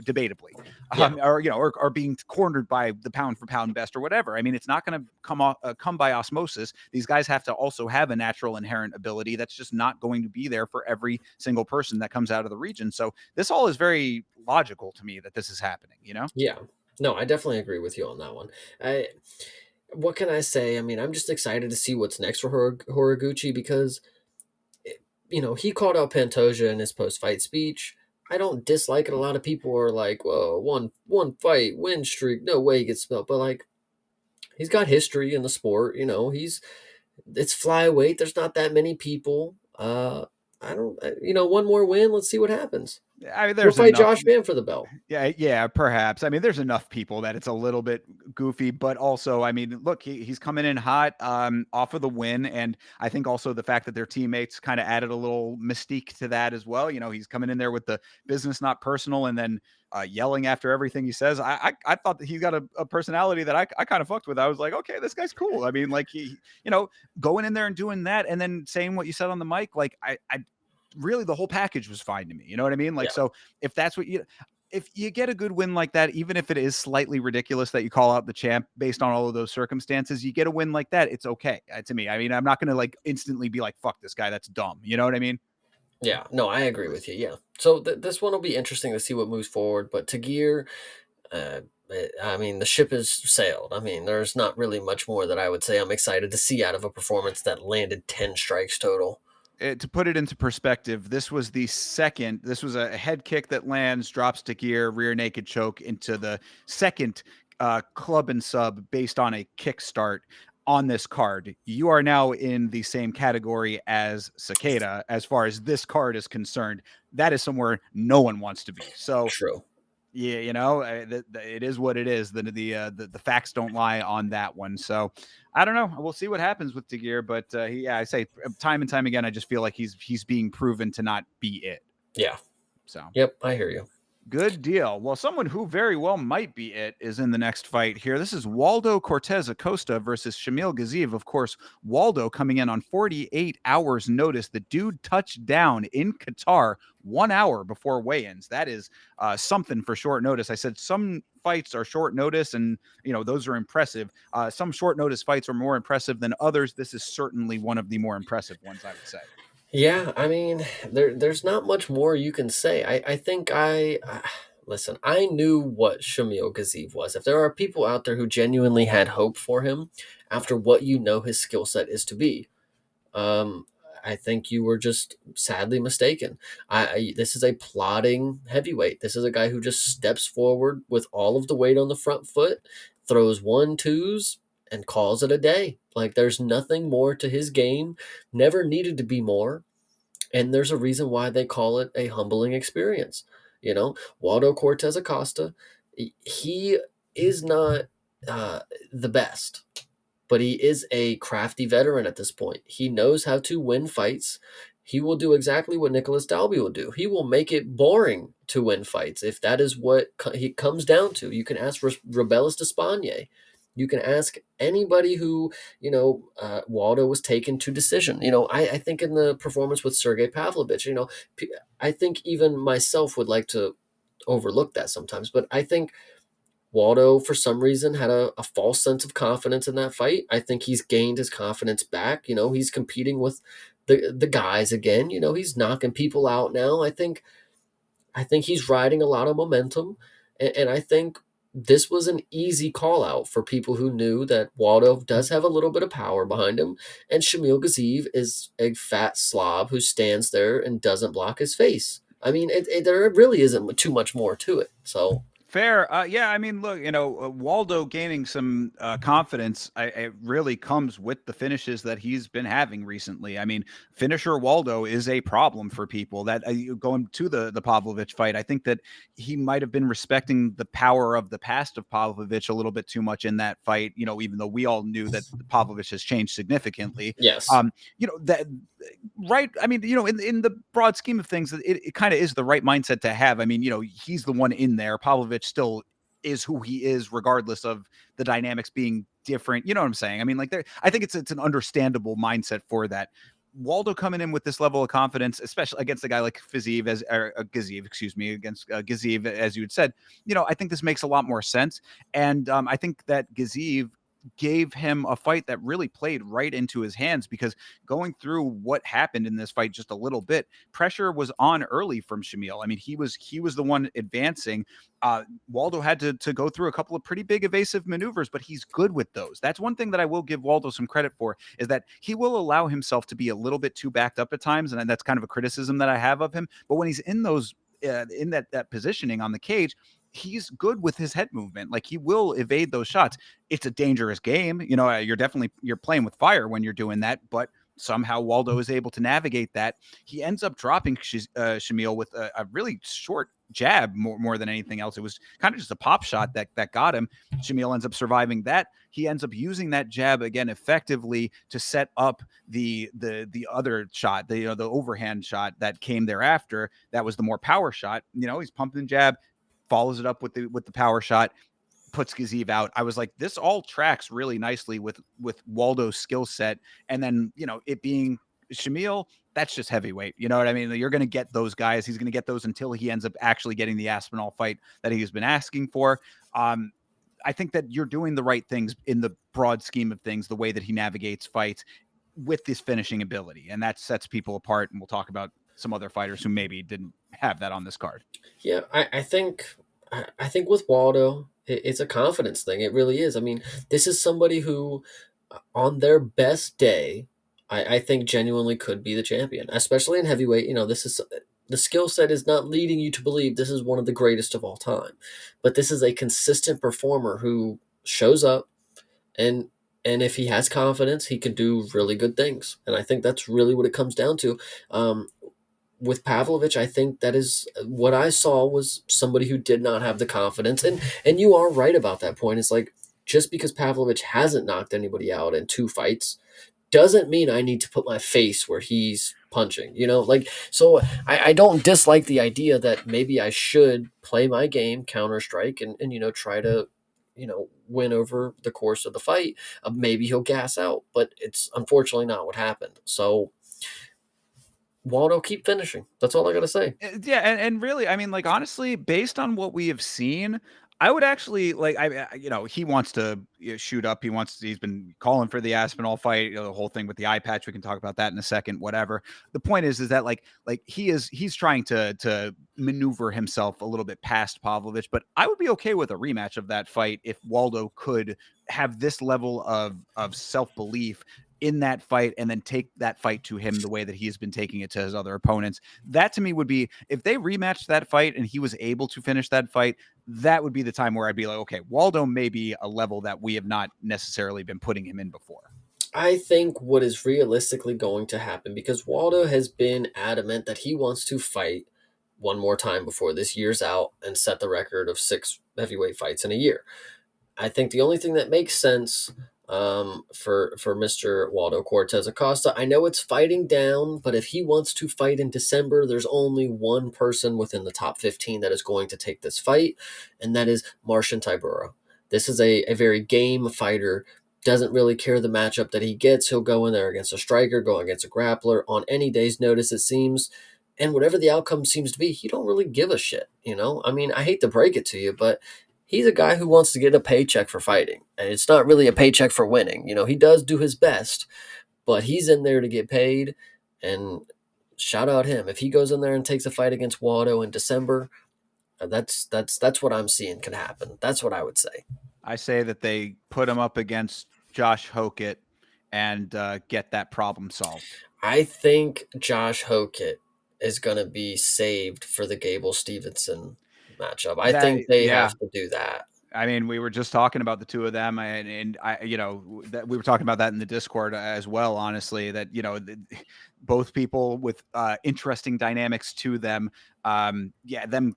debatably, Yeah. or being cornered by the pound for pound best or whatever. I mean, it's not going to come by osmosis. These guys have to also have a natural inherent ability that's just not going to be there for every single person that comes out of the region. So this all is very logical to me that this is happening. Yeah. No, I definitely agree with you on that one. I What can I say? I mean, I'm just excited to see what's next for Horiguchi because he called out Pantoja in his post-fight speech. I don't dislike it. A lot of people are like, "Whoa, one fight win streak, no way he gets smelled." But like, he's got history in the sport. It's flyweight. There's not that many people. I don't. One more win. Let's see what happens. I mean, He'll there's fight enough. Josh Van for the belt. Yeah, perhaps. I mean, there's enough people that it's a little bit goofy, but also, I mean, look, he's coming in hot off of the win, and I think also the fact that their teammates kind of added a little mystique to that as well. He's coming in there with the business, not personal, and then yelling after everything he says. I thought that he's got a personality that I kind of fucked with. I was like, okay, this guy's cool. I mean, like going in there and doing that, and then saying what you said on the mic, like I really the whole package was fine to me. You know what I mean? Like, Yeah, so if you get a good win like that, even if it is slightly ridiculous that you call out the champ based on all of those circumstances, you get a win like that, it's okay to me. I mean, I'm not going to like instantly be like, fuck this guy. That's dumb. You know what I mean? yeah. No, I agree with you. Yeah. So this one will be interesting to see what moves forward. But Tagir, I mean, the ship has sailed. I mean, there's not really much more that I would say I'm excited to see out of a performance that landed 10 strikes total. To put it into perspective, this was a head kick that lands, drops to gear, rear naked choke into the second club and sub based on a kickstart on this card. You are now in the same category as Cicada as far as this card is concerned. That is somewhere no one wants to be. So True. yeah, it is what it is. The facts don't lie on that one. So I don't know. We'll see what happens with Dagir, but I say time and time again, I just feel like he's being proven to not be it. Yeah. So Yep. I hear you. good deal. Well, someone who very well might be it is in the next fight here. This is Waldo Cortez Acosta versus Shamil Gaziev. Of course, Waldo coming in on 48 hours notice. The dude touched down in Qatar 1 hour before weigh-ins. That is something for short notice. I said some fights are short notice and those are impressive. Some short notice fights are more impressive than others. This is certainly one of the more impressive ones, I would say. Yeah, I mean, there's not much more you can say. I think listen. I knew what Shamil Gaziev was. If there are people out there who genuinely had hope for him after what his skill set is to be, um, I think you were just sadly mistaken. This is a plodding heavyweight. This is a guy who just steps forward with all of the weight on the front foot, throws one twos, and calls it a day. Like there's nothing more to his game. Never needed to be more. And there's a reason why they call it a humbling experience. Waldo Cortez Acosta, he is not the best, but he is a crafty veteran at this point. He knows how to win fights. He will do exactly what Nicholas Dalby will do. He will make it boring to win fights if that is what he comes down to. You can ask Rebelis Despagne. You can ask anybody who, Waldo was taken to decision. I think in the performance with Sergey Pavlovich, I think even myself would like to overlook that sometimes, but I think Waldo, for some reason, had a false sense of confidence in that fight. I think he's gained his confidence back. He's competing with the guys again. He's knocking people out now. I think he's riding a lot of momentum, and I think this was an easy call out for people who knew that Waldo does have a little bit of power behind him, and Shamil Gaziev is a fat slob who stands there and doesn't block his face. I mean, there really isn't too much more to it. So Fair. Yeah, I mean, look, Waldo gaining some confidence, it really comes with the finishes that he's been having recently. I mean, finisher Waldo is a problem for people that going to the Pavlovich fight. I think that he might have been respecting the power of the past of Pavlovich a little bit too much in that fight, even though we all knew that Pavlovich has changed significantly. yes, That right. I mean, in the broad scheme of things, it kind of is the right mindset to have. I mean, he's the one in there. Pavlovich still is who he is, regardless of the dynamics being different. You know what I'm saying? I mean, like, I think it's an understandable mindset for that. Waldo coming in with this level of confidence, especially against a guy like Fiziev, Gaziv, excuse me, against Gaziv, as you had said, I think this makes a lot more sense. And I think that Gaziv gave him a fight that really played right into his hands, because going through what happened in this fight just a little bit, pressure was on early from Shamil. I mean, he was the one advancing. Waldo had to go through a couple of pretty big evasive maneuvers, but he's good with those. That's one thing that I will give Waldo some credit for, is that he will allow himself to be a little bit too backed up at times, and that's kind of a criticism that I have of him. But when he's in those in that positioning on the cage, he's good with his head movement. Like, he will evade those shots. It's a dangerous game. You're playing with fire when you're doing that, but somehow Waldo is able to navigate that. He ends up dropping Shamil with a really short jab more than anything else. It was kind of just a pop shot that got him. Shamil ends up surviving that. He ends up using that jab again effectively to set up the other shot, the overhand shot that came thereafter. That was the more power shot. He's pumping jab, follows it up with the power shot, puts Gaziv out. I was like, this all tracks really nicely with Waldo's skill set. And then, it being Shamil, that's just heavyweight. You know what I mean? You're going to get those guys. He's going to get those until he ends up actually getting the Aspinall fight that he's been asking for. I think that you're doing the right things in the broad scheme of things, the way that he navigates fights with this finishing ability. And that sets people apart. And we'll talk about some other fighters who maybe didn't have that on this card. Yeah, I think with Waldo, it's a confidence thing. It really is. I mean, this is somebody who, on their best day, I think genuinely could be the champion, especially in heavyweight. This is the skill set is not leading you to believe this is one of the greatest of all time, but this is a consistent performer who shows up, and if he has confidence, he can do really good things. And I think that's really what it comes down to. With Pavlovich, I think that is what I saw was somebody who did not have the confidence. And you are right about that point. It's like, just because Pavlovich hasn't knocked anybody out in 2 fights doesn't mean I need to put my face where he's punching, like, so I don't dislike the idea that maybe I should play my game, counter strike, and try to, win over the course of the fight. Maybe he'll gas out, but it's unfortunately not what happened. So Waldo, keep finishing. That's all I gotta say. Yeah, and really, I mean, like, honestly, based on what we have seen, I would actually like. He wants to shoot up. He's been calling for the Aspinall fight. The whole thing with the eye patch. We can talk about that in a second. Whatever. The point is that like he's trying to maneuver himself a little bit past Pavlovich. But I would be okay with a rematch of that fight if Waldo could have this level of self belief in that fight, and then take that fight to him the way that he's been taking it to his other opponents. That to me would be, if they rematched that fight and he was able to finish that fight, that would be the time where I'd be like, okay, Waldo may be a level that we have not necessarily been putting him in before. I think what is realistically going to happen, because Waldo has been adamant that he wants to fight one more time before this year's out and set the record of 6 heavyweight fights in a year. I think the only thing that makes sense for Mr. Waldo Cortez Acosta, I know it's fighting down, but if he wants to fight in December, there's only one person within the top 15 that is going to take this fight, and that is Marcin Tybura. This is a very game fighter. Doesn't really care the matchup that he gets. He'll go in there against a striker, go against a grappler on any day's notice, it seems. And whatever the outcome seems to be, he don't really give a shit. I mean, I hate to break it to you, but he's a guy who wants to get a paycheck for fighting. And it's not really a paycheck for winning. He does do his best, but he's in there to get paid. And shout out him. If he goes in there and takes a fight against Waldo in December, that's what I'm seeing can happen. That's what I would say. I say that they put him up against Josh Hokett and get that problem solved. I think Josh Hokett is going to be saved for the Gable Stevenson matchup. I think they have to do that. I mean, we were just talking about the two of them, and I, that we were talking about that in the Discord as well. Honestly, that both people with interesting dynamics to them. Them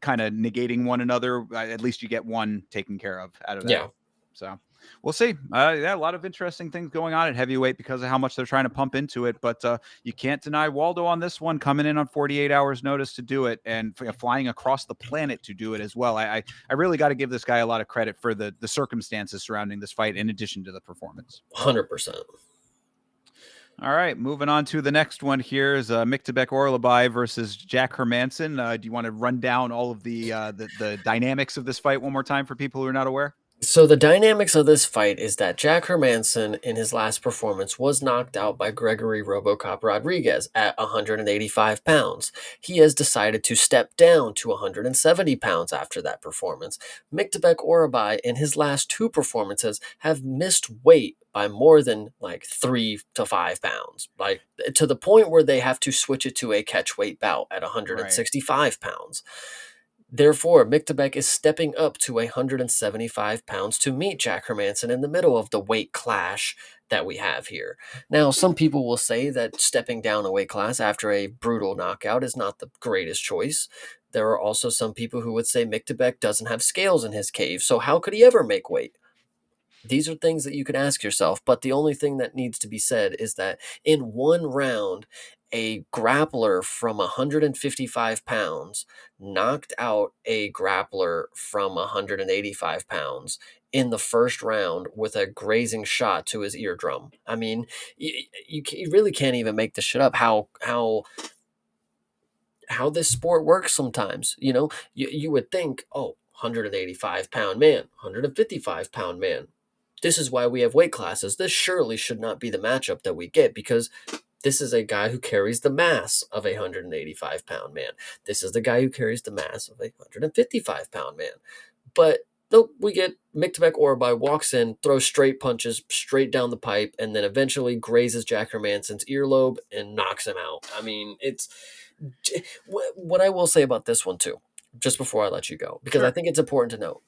kind of negating one another. At least you get one taken care of out of that. Yeah. So We'll see. Yeah, a lot of interesting things going on at heavyweight because of how much they're trying to pump into it. But you can't deny Waldo on this one, coming in on 48 hours notice to do it and flying across the planet to do it as well. I really got to give this guy a lot of credit for the circumstances surrounding this fight, in addition to the performance. 100%. All right, moving on to the next one here is Miktabek Orlabai versus Jack Hermanson. Do you want to run down all of the dynamics of this fight one more time for people who are not aware? So the dynamics of this fight is that Jack Hermanson in his last performance was knocked out by Gregory Robocop Rodriguez at 185 pounds. He has decided to step down to 170 pounds after that performance. Miktabek Orabai in his last two performances have missed weight by more than like 3 to 5 pounds, like to the point where they have to switch it to a catch weight bout at Right. 165 pounds. Therefore, Miktabek is stepping up to 175 pounds to meet Jack Hermanson in the middle of the weight clash that we have here. Now, some people will say that stepping down a weight class after a brutal knockout is not the greatest choice. There are also some people who would say Miktabek doesn't have scales in his cave, so how could he ever make weight? These are things that you can ask yourself, but the only thing that needs to be said is that in one round, a grappler from 155 pounds knocked out a grappler from 185 pounds in the first round with a grazing shot to his eardrum. I mean, you really can't even make this shit up. How this sport works sometimes. You would think, oh, 185-pound man, 155-pound man. This is why we have weight classes. This surely should not be the matchup that we get because this is a guy who carries the mass of a 185-pound man. This is the guy who carries the mass of a 155-pound man. But nope, we get Miktabek Orabai walks in, throws straight punches straight down the pipe, and then eventually grazes Jack Hermanson's earlobe and knocks him out. I mean, it's what I will say about this one too, just before I let you go, because I Sure. think it's important to note.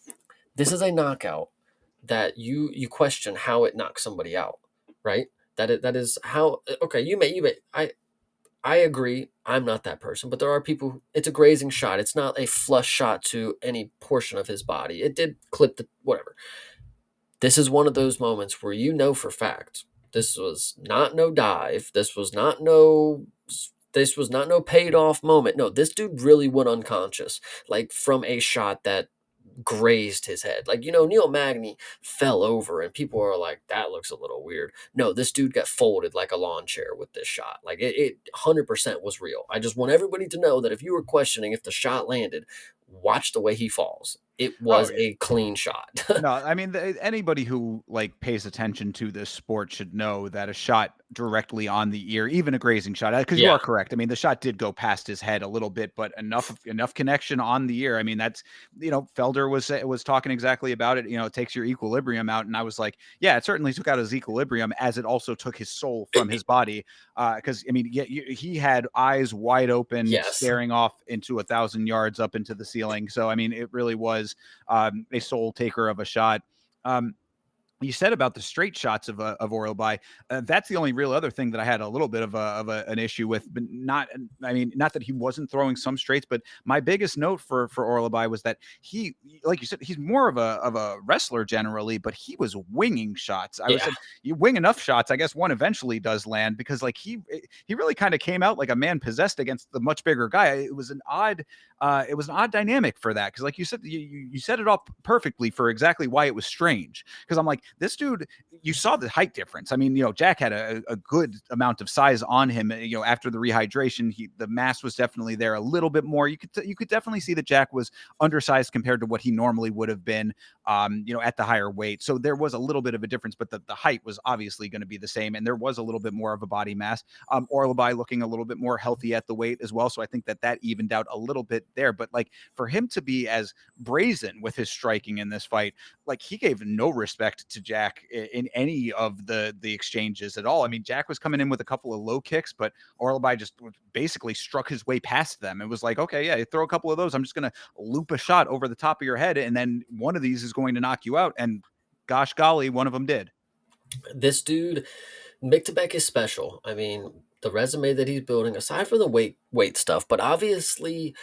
This is a knockout that you question how it knocks somebody out, right? That is how okay, you may I agree. I'm not that person, but there are people. It's a grazing shot. It's not a flush shot to any portion of his body. It did clip the whatever. This is one of those moments where you know for fact this was not no dive. This was not no paid off moment. No, this dude really went unconscious, like from a shot that grazed his head. Like, Neil Magny fell over and people are like, that looks a little weird. No, this dude got folded like a lawn chair with this shot. Like it 100% was real. I just want everybody to know that if you were questioning if the shot landed, watch the way he falls. It Oh, was a clean shot. no, I mean, anybody who like pays attention to this sport should know that a shot directly on the ear, even a grazing shot, because you Yeah. are correct. I mean, the shot did go past his head a little bit, but enough connection on the ear. I mean, that's Felder was talking exactly about it. It takes your equilibrium out, and I was like, yeah, it certainly took out his equilibrium, as it also took his soul from his body. Because I mean, yeah, he had eyes wide open, Yes. staring off into 1,000 yards up into the ceiling. So I mean, it really was a soul taker of a shot. Um, you said about the straight shots of Orlby. That's the only real other thing that I had a little bit of an issue with, but not. I mean, not that he wasn't throwing some straights, but my biggest note for Orlby was that he, like you said, he's more of a wrestler generally, but he was winging shots. I was Yeah. said you wing enough shots, I guess one eventually does land because like he really kind of came out like a man possessed against the much bigger guy. It was an odd dynamic for that because like you said, you set it up perfectly for exactly why it was strange because I'm like this dude, you saw the height difference. I mean, Jack had a good amount of size on him. After the rehydration, the mass was definitely there a little bit more. You could definitely see that Jack was undersized compared to what he normally would have been, at the higher weight. So there was a little bit of a difference, but the height was obviously going to be the same, and there was a little bit more of a body mass. Orlabai looking a little bit more healthy at the weight as well. So I think that evened out a little bit there. But like for him to be as brazen with his striking in this fight, like he gave no respect to Jack in any of the exchanges at all. I mean, Jack was coming in with a couple of low kicks, but Orlabai just basically struck his way past them. It was like, okay, yeah, throw a couple of those. I'm just gonna loop a shot over the top of your head, and then one of these is going to knock you out. And gosh golly, one of them did. This dude, Miktabek is special. I mean, the resume that he's building, aside from the weight stuff, but obviously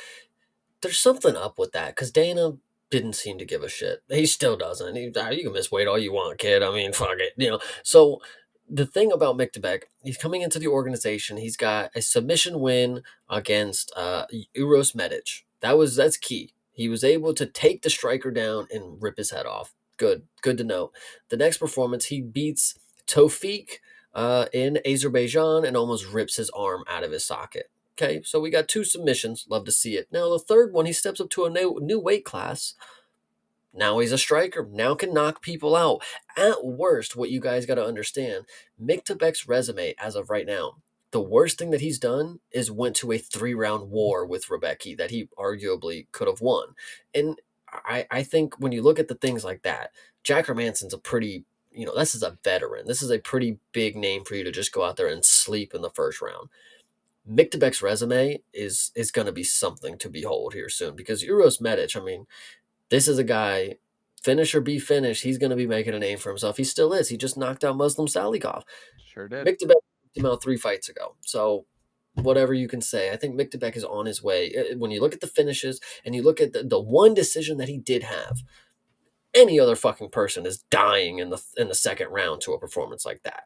there's something up with that because Dana didn't seem to give a shit. He still doesn't. You can miss weight all you want, kid. I mean, fuck it, you know. So the thing about Miktabek, he's coming into the organization. He's got a submission win against Uros Medic. That's key. He was able to take the striker down and rip his head off. Good to know. The next performance, he beats Tofik in Azerbaijan and almost rips his arm out of his socket. Okay, so we got 2 submissions. Love to see it. Now the third one, he steps up to a new weight class. Now he's a striker. Now can knock people out. At worst, what you guys got to understand, Miktabek's resume as of right now, the worst thing that he's done is went to a 3-round war with Rebecca that he arguably could have won. And I think when you look at the things like that, Jack Hermansson's a pretty, this is a veteran. This is a pretty big name for you to just go out there and sleep in the first round. Miktabek's resume is going to be something to behold here soon because Uros Medic, I mean, this is a guy, finish or be finished, he's going to be making a name for himself. He still is. He just knocked out Muslim Salikov. Sure did. Miktabek knocked him out 3 fights ago. So whatever you can say, I think Miktabek is on his way. When you look at the finishes and you look at the one decision that he did have, any other fucking person is dying in the second round to a performance like that.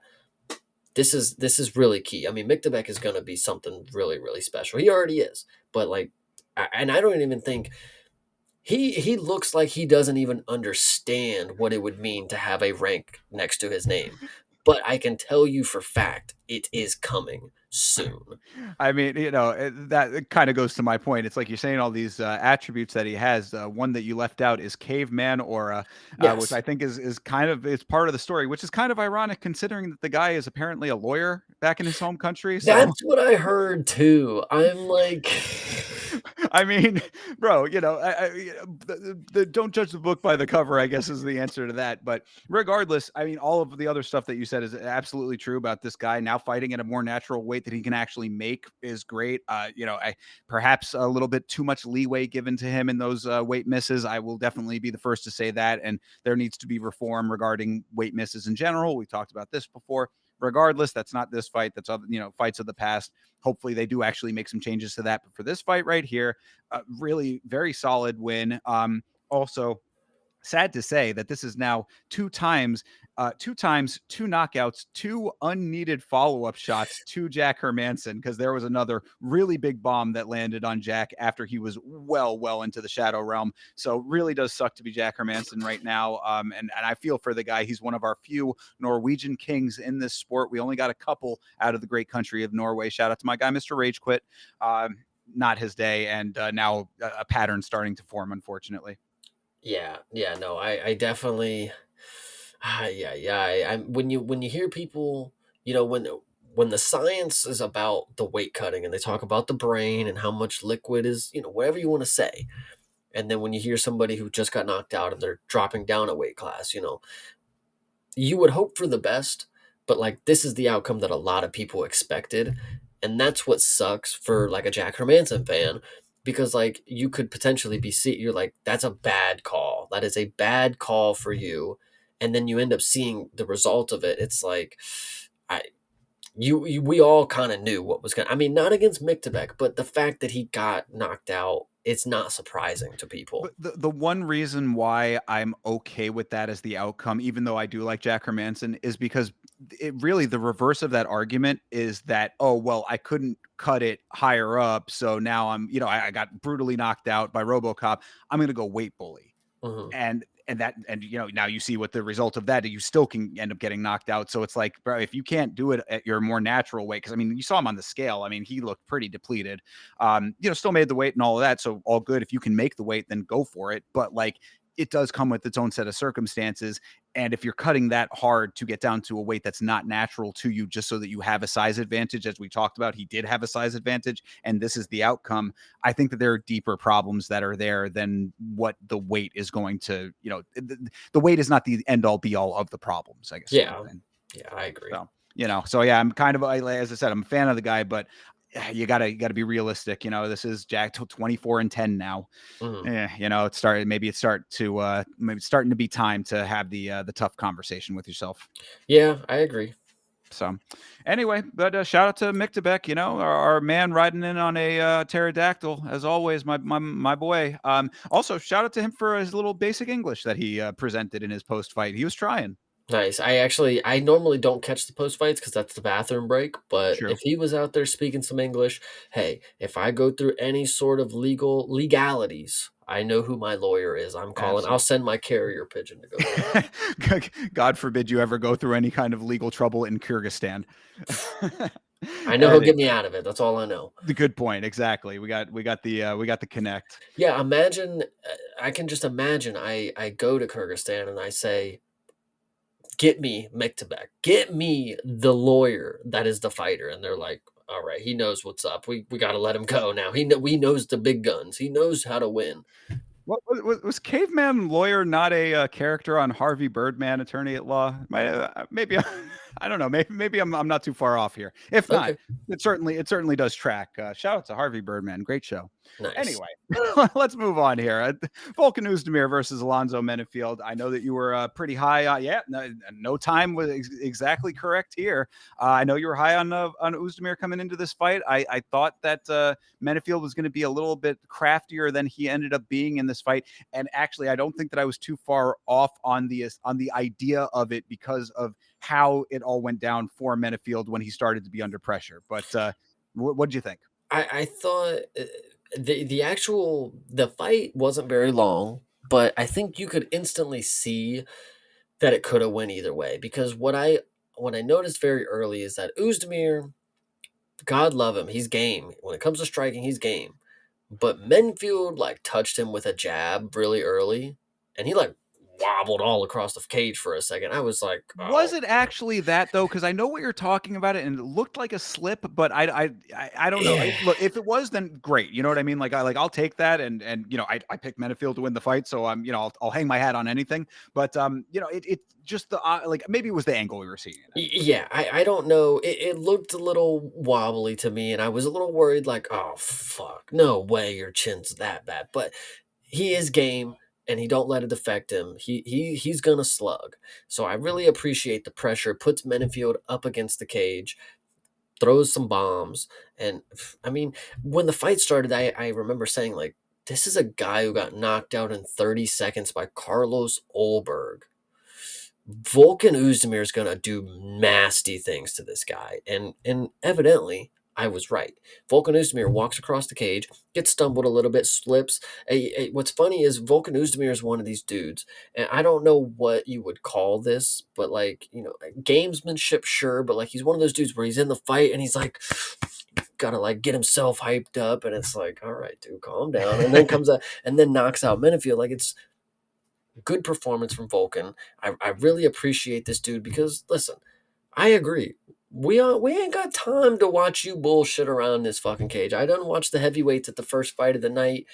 This is really key. I mean, Miktabek is going to be something really, really special. He already is. But and I don't even think he looks like he doesn't even understand what it would mean to have a rank next to his name. But I can tell you for fact it is coming soon. I mean, that kind of goes to my point. It's like you're saying all these attributes that he has. One that you left out is caveman aura, which Yes. I think is kind of it's part of the story, which is kind of ironic considering that the guy is apparently a lawyer back in his home country. So That's what I heard too. I'm like I mean, bro, don't judge the book by the cover, I guess is the answer to that. But regardless, I mean, all of the other stuff that you said is absolutely true about this guy now fighting at a more natural weight that he can actually make is great. I perhaps a little bit too much leeway given to him in those weight misses. I will definitely be the first to say that. And there needs to be reform regarding weight misses in general. We talked about this before. Regardless, that's not this fight. That's other, fights of the past. Hopefully, they do actually make some changes to that. But for this fight right here, really very solid win. Also, sad to say that this is now two times, two knockouts, 2 unneeded follow-up shots to Jack Hermansson, because there was another really big bomb that landed on Jack after he was well into the shadow realm. So really does suck to be Jack Hermansson right now. And I feel for the guy. He's one of our few Norwegian kings in this sport. We only got a couple out of the great country of Norway. Shout out to my guy, Mr. Rage Quit. Not his day, and now a pattern starting to form, unfortunately. yeah, no, I definitely when you hear people, when the science is about the weight cutting and they talk about the brain and how much liquid is, whatever you want to say. And then when you hear somebody who just got knocked out and they're dropping down a weight class, you would hope for the best, but this is the outcome that a lot of people expected. And that's what sucks for a Jack Hermanson fan, because you could potentially you're like, that's a bad call. That is a bad call for you. And then you end up seeing the result of it. It's like, I, we all kind of knew what was going to, I mean, not against Miktabek, but the fact that he got knocked out, it's not surprising to people. But the one reason why I'm okay with that as the outcome, even though I do like Jack Hermanson, is because it really the reverse of that argument is that, oh, well, I couldn't cut it higher up. So now I got brutally knocked out by RoboCop. I'm going to go weight bully. Mhm. And now you see what the result of that, you still can end up getting knocked out. So it's like, bro, if you can't do it at your more natural weight, because I mean, you saw him on the scale. I mean, he looked pretty depleted. Still made the weight and all of that. So all good. If you can make the weight, then go for it. But it does come with its own set of circumstances. And if you're cutting that hard to get down to a weight that's not natural to you, just so that you have a size advantage, as we talked about, he did have a size advantage, and this is the outcome. I think that there are deeper problems that are there than what the weight is going to, the weight is not the end all be all of the problems, I guess. Yeah. Yeah, I agree. So yeah, I'm kind of, as I said, I'm a fan of the guy, but you gotta be realistic. This is Jack 24-10 now. Mhm. It's starting to be time to have the tough conversation with yourself. Yeah, I agree. So, anyway, but shout out to Mictabek, our man riding in on a pterodactyl as always, my boy. Also, shout out to him for his little basic English that he presented in his post fight. He was trying. Nice. I normally don't catch the post fights because that's the bathroom break. But True. if he was out there speaking some English, hey, if I go through any sort of legalities, I know who my lawyer is. I'm calling. I'll Absolutely. send my carrier pigeon to go get him. God forbid you ever go through any kind of legal trouble in Kyrgyzstan. I know he'll And get me out of it. That's all I know. the good point. Exactly. We got the connect. Yeah, imagine. I can just imagine. I go to Kyrgyzstan and I say, "Get me Mektabek. Get me the lawyer that is the fighter." And they're like, "All right, he knows what's up. We got to let him go now. We knows the big guns. He knows how to win." What was Caveman Lawyer not a character on Harvey Birdman, Attorney at Law? Maybe I don't know. Maybe I'm not too far off here. If not, Okay, it certainly does track. Shout out to Harvey Birdman, great show. nice. Anyway, let's move on here. Volkan Oezdemir versus Alonzo Menifield. I know that you were pretty high. Yeah, no time was exactly correct here. I know you were high on Oezdemir coming into this fight. I thought that Menifield was going to be a little bit craftier than he ended up being in this fight. And actually, I don't think that I was too far off on the idea of it because of how it all went down for Menifield when he started to be under pressure. But what'd you think? I thought the fight wasn't very long, but I think you could instantly see that it could have went either way because what I noticed very early is that Uzdemir, God love him, he's game. When it comes to striking, he's game. But Menfield like touched him with a jab really early, and he like wobbled all across the cage for a second. I was like, Was oh, it actually that though? Because I know what you're talking about it, and it looked like a slip, but I don't know. yeah. Look, if it was, then great. You know what I mean? I'll take that, and I picked Menifield to win the fight, so I'll hang my hat on anything. But it just the like maybe it was the angle we were seeing it at. Yeah, I don't know. It looked a little wobbly to me, and I was a little worried, like, oh fuck, no way your chin's that bad. But he is game, and he don't let it affect him. He's gonna slug. So I really appreciate the pressure. Puts Menenfield up against the cage, throws some bombs, and I mean, when the fight started, I remember saying like, this is a guy who got knocked out in 30 seconds by Carlos Olberg. Volkan Oezdemir is gonna do nasty things to this guy, and evidently I was right. Volkan Oezdemir walks across the cage, gets stumbled a little bit, slips. What's funny is Volkan Oezdemir is one of these dudes, and I don't know what you would call this, but like gamesmanship, sure, but like he's one of those dudes where he's in the fight and he's like gotta like get himself hyped up, and it's like, all right, dude, calm down, and then comes out and then knocks out Menifield. Like it's good performance from Vulcan. I really appreciate this dude because listen, I agree. We ain't got time to watch you bullshit around this fucking cage. I done watched the heavyweights at the first fight of the night.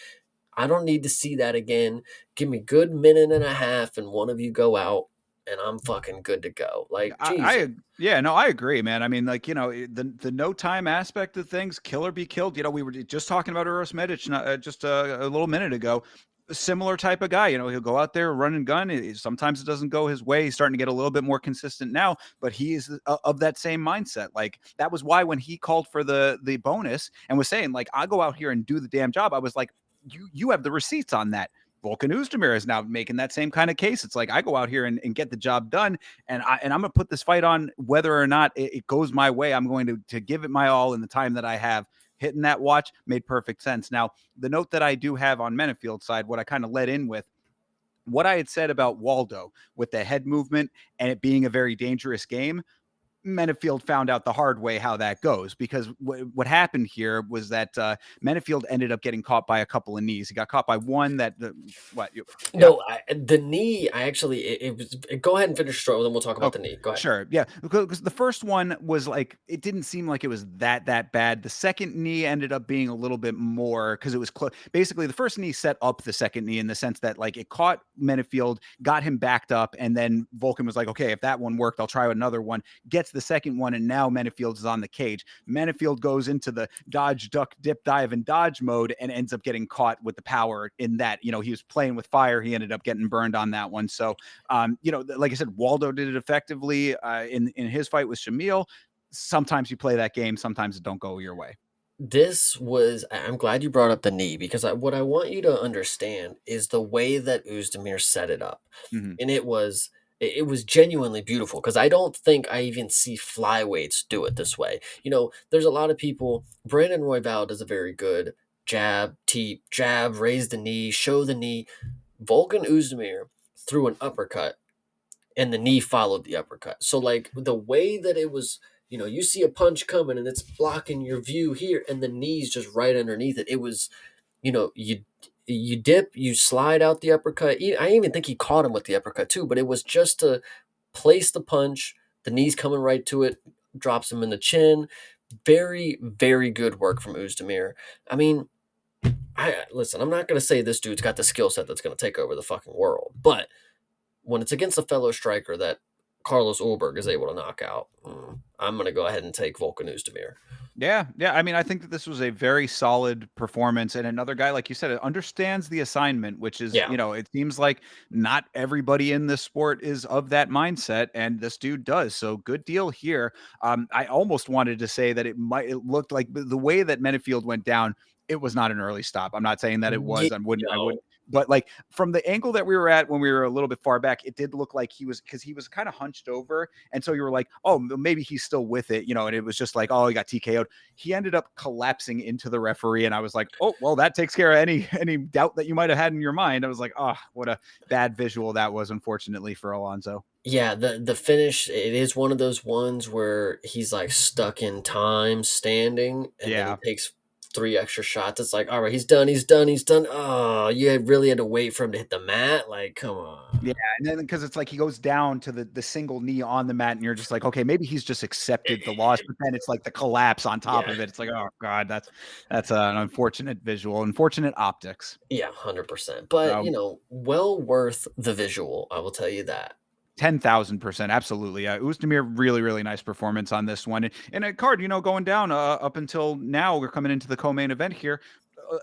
I don't need to see that again. Give me good minute and a half and one of you go out and I'm fucking good to go. Like Jesus. Yeah, no, I agree, man. I mean, like, the no time aspect of things, kill or be killed. We were just talking about Uros Medic just a little minute ago. A similar type of guy, he'll go out there, run and gun. Sometimes it doesn't go his way. He's starting to get a little bit more consistent now, but he is of that same mindset. Like, that was why when he called for the bonus and was saying, like, I'll go out here and do the damn job, I was like, you have the receipts on that. Volkan Oezdemir is now making that same kind of case. It's like, I go out here and get the job done, and I'm going to put this fight on whether or not it goes my way. I'm going to give it my all in the time that I have. Hitting that watch made perfect sense. Now, the note that I do have on Menifield's side, what I kind of led in with, what I had said about Waldo with the head movement and it being a very dangerous game, Menifield found out the hard way how that goes, because what happened here was that Menifield ended up getting caught by a couple of knees. He got caught by one that yeah. No, the knee, I actually it was go ahead and finish your story, then we'll talk about Oh, the knee. Go ahead. sure. Yeah. Because the first one was like, it didn't seem like it was that bad. The second knee ended up being a little bit more because it was close. Basically, the first knee set up the second knee in the sense that like it caught Menifield, got him backed up, and then Vulcan was like, okay, if that one worked, I'll try another one. Gets the second one, and now Menifield's is on the cage. Menifield goes into the dodge, duck, dip, dive, and dodge mode and ends up getting caught with the power in that. He was playing with fire. He ended up getting burned on that one. So, like I said, Waldo did it effectively in his fight with Shamil. Sometimes you play that game, sometimes it don't go your way. I'm glad you brought up the knee, because what I want you to understand is the way that Uzdemir set it up. Mhm. And it was genuinely beautiful, because I don't think I even see flyweights do it this way. There's a lot of people. Brandon Royval does a very good jab, teep, jab, raise the knee, show the knee. Volkan Uzdemir threw an uppercut, and the knee followed the uppercut. So like the way that it was, you see a punch coming and it's blocking your view here, and the knee's just right underneath it. It was, you dip, you slide out the uppercut. I even think he caught him with the uppercut too, but it was just to place the punch. The knee's coming right to it, drops him in the chin. Very, very good work from Uzdemir. I mean, I listen. I'm not gonna say this dude's got the skill set that's gonna take over the fucking world, but when it's against a fellow striker that Carlos Ulberg is able to knock out, I'm going to go ahead and take Volkan Oezdemir. Yeah, yeah. I mean, I think that this was a very solid performance, and another guy, like you said, understands the assignment, which is, Yeah. it seems like not everybody in this sport is of that mindset, and this dude does. So good deal here. I almost wanted to say that it looked like the way that Menefield went down. It was not an early stop. I'm not saying that it Yeah, was. I no. wouldn't. But like from the angle that we were at when we were a little bit far back, it did look like because he was kind of hunched over, and so you were like, oh, maybe he's still with it, and it was just like, oh, he got TKO'd. He ended up collapsing into the referee, and I was like, oh, well, that takes care of any doubt that you might have had in your mind. I was like, oh, what a bad visual that was, unfortunately, for Alonso. Yeah, the finish, it is one of those ones where he's like stuck in time standing, and then he Yeah. takes three extra shots. It's like, all right, he's done, he's done, he's done. Oh, really had to wait for him to hit the mat. Like, come Yeah, on. and then because it's like he goes down to the single knee on the mat, and you're just like, okay, maybe he's just accepted the loss, but then it's like the collapse on top Yeah. of it. It's like, oh god, that's an unfortunate visual, unfortunate optics. Yeah, 100%. But, So well worth the visual, I will tell you that. 10,000%. Absolutely. Uzdemir, really, really nice performance on this one. And a card, going down up until now, we're coming into the co-main event here.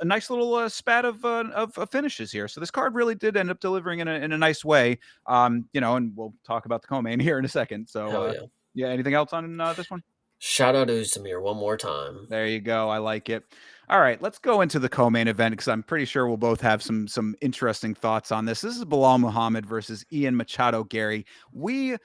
A nice little spat of finishes here. So this card really did end up delivering in a nice way. And we'll talk about the co-main here in a second. So, Hell yeah. yeah, anything else on this one? Shout out Uzdemir one more time. There you go. I like it. All right, let's go into the co-main event because I'm pretty sure we'll both have some interesting thoughts on this. This is Bilal Muhammad versus Ian Machado Gary. We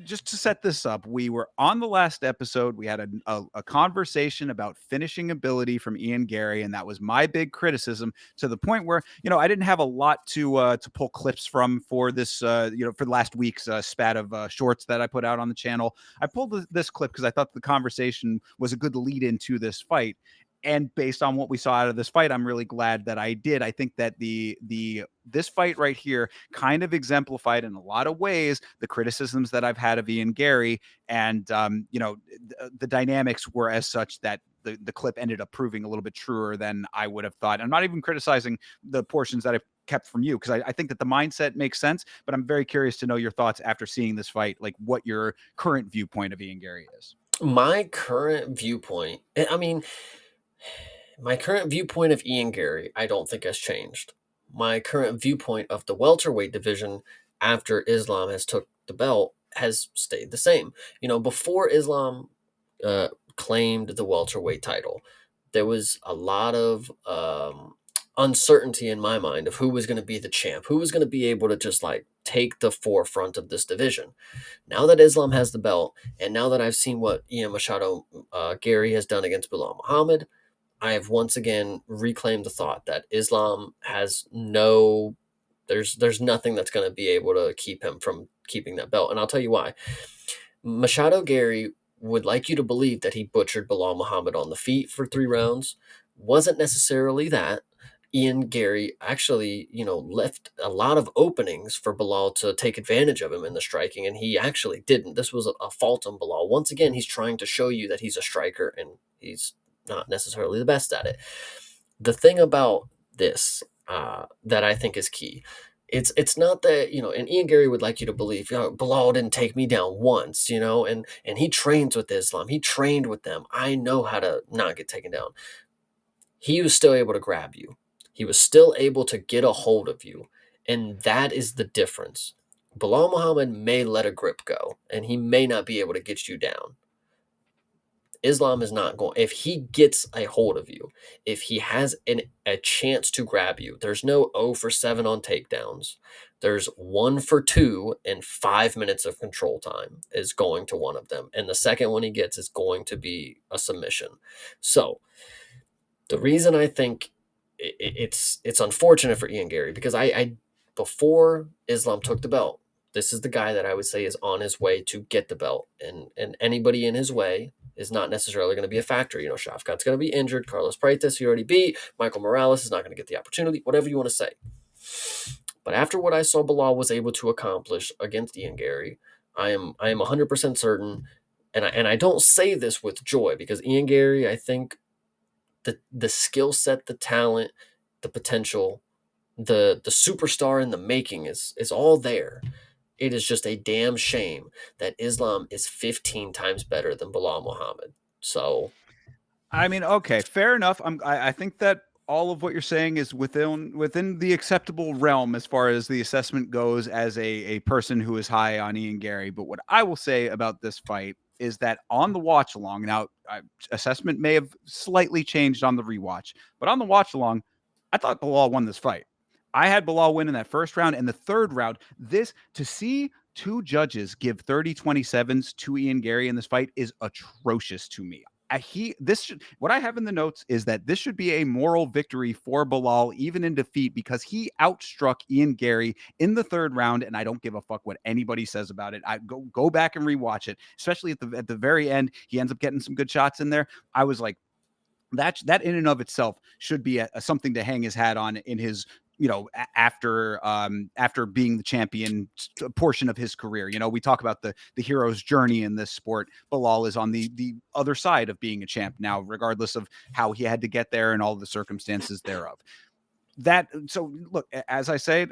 just to set this up, we were on the last episode. We had a conversation about finishing ability from Ian Gary, and that was my big criticism. To the point where I didn't have a lot to pull clips from for this. For last week's spat of shorts that I put out on the channel. I pulled this clip because I thought the conversation was a good lead into this fight. And based on what we saw out of this fight, I'm really glad that I did. I think that this fight right here kind of exemplified in a lot of ways the criticisms that I've had of Ian Gary, and the dynamics were as such that the clip ended up proving a little bit truer than I would have thought. I'm not even criticizing the portions that I've kept from you because I think that the mindset makes sense, but I'm very curious to know your thoughts after seeing this fight, like what your current viewpoint of Ian Gary is. My current viewpoint, I mean, my current viewpoint of Ian Gary, I don't think has changed. My current viewpoint of the welterweight division after Islam has took the belt has stayed the same. Before Islam claimed the welterweight title, there was a lot of uncertainty in my mind of who was going to be the champ, who was going to be able to just like take the forefront of this division. Now that Islam has the belt, and now that I've seen what Ian Machado Gary has done against Bilal Muhammad, I have once again reclaimed the thought that Islam has there's nothing that's going to be able to keep him from keeping that belt. And I'll tell you why. Machado Gary would like you to believe that he butchered Bilal Muhammad on the feet for 3 rounds. Wasn't necessarily that. Ian Gary actually, left a lot of openings for Bilal to take advantage of him in the striking, and he actually didn't. This was a fault on Bilal. Once again, he's trying to show you that he's a striker, and he's not necessarily the best at it. The thing about this that I think is key It's not that, and Ian Gary would like you to believe, Bilal didn't take me down once, and he trains with Islam. He trained with them. I know how to not get taken down. He was still able to grab you. He was still able to get a hold of you. And that is the difference. Bilal Muhammad may let a grip go, and he may not be able to get you down. Islam is not going. If he gets a hold of you, if he has a chance to grab you, there's no 0 for 7 on takedowns. There's 1 for 2 and 5 minutes of control time is going to one of them, and the second one he gets is going to be a submission. So the reason I think it's unfortunate for Ian Gary, because I before Islam took the belt, this is the guy that I would say is on his way to get the belt, and anybody in his way is not necessarily going to be a factor. Shafkat's going to be injured. Carlos Preitas, he already beat. Michael Morales is not going to get the opportunity. Whatever you want to say. But after what I saw Bilal was able to accomplish against Ian Gary, I am 100% certain, and I don't say this with joy, because Ian Gary, I think the skill set, the talent, the potential, the superstar in the making is all there. It is just a damn shame that Islam is 15 times better than Bilal Muhammad. So I mean, okay, fair enough. I think that all of what you're saying is within the acceptable realm as far as the assessment goes as a person who is high on Ian Gary. But what I will say about this fight is that on the watch along, now assessment may have slightly changed on the rewatch, but on the watch along, I thought Bilal won this fight. I had Bilal win in that first round. And the third round, this to see two judges give 30-27s to Ian Gary in this fight is atrocious to me. What I have in the notes is that this should be a moral victory for Bilal, even in defeat, because he outstruck Ian Gary in the third round, and I don't give a fuck what anybody says about it. I go back and rewatch it, especially at the very end. He ends up getting some good shots in there. I was like, that in and of itself should be something to hang his hat on in his after being the champion portion of his career. We talk about the hero's journey in this sport. Bilal is on the other side of being a champ now, regardless of how he had to get there and all the circumstances thereof. So look, as I say,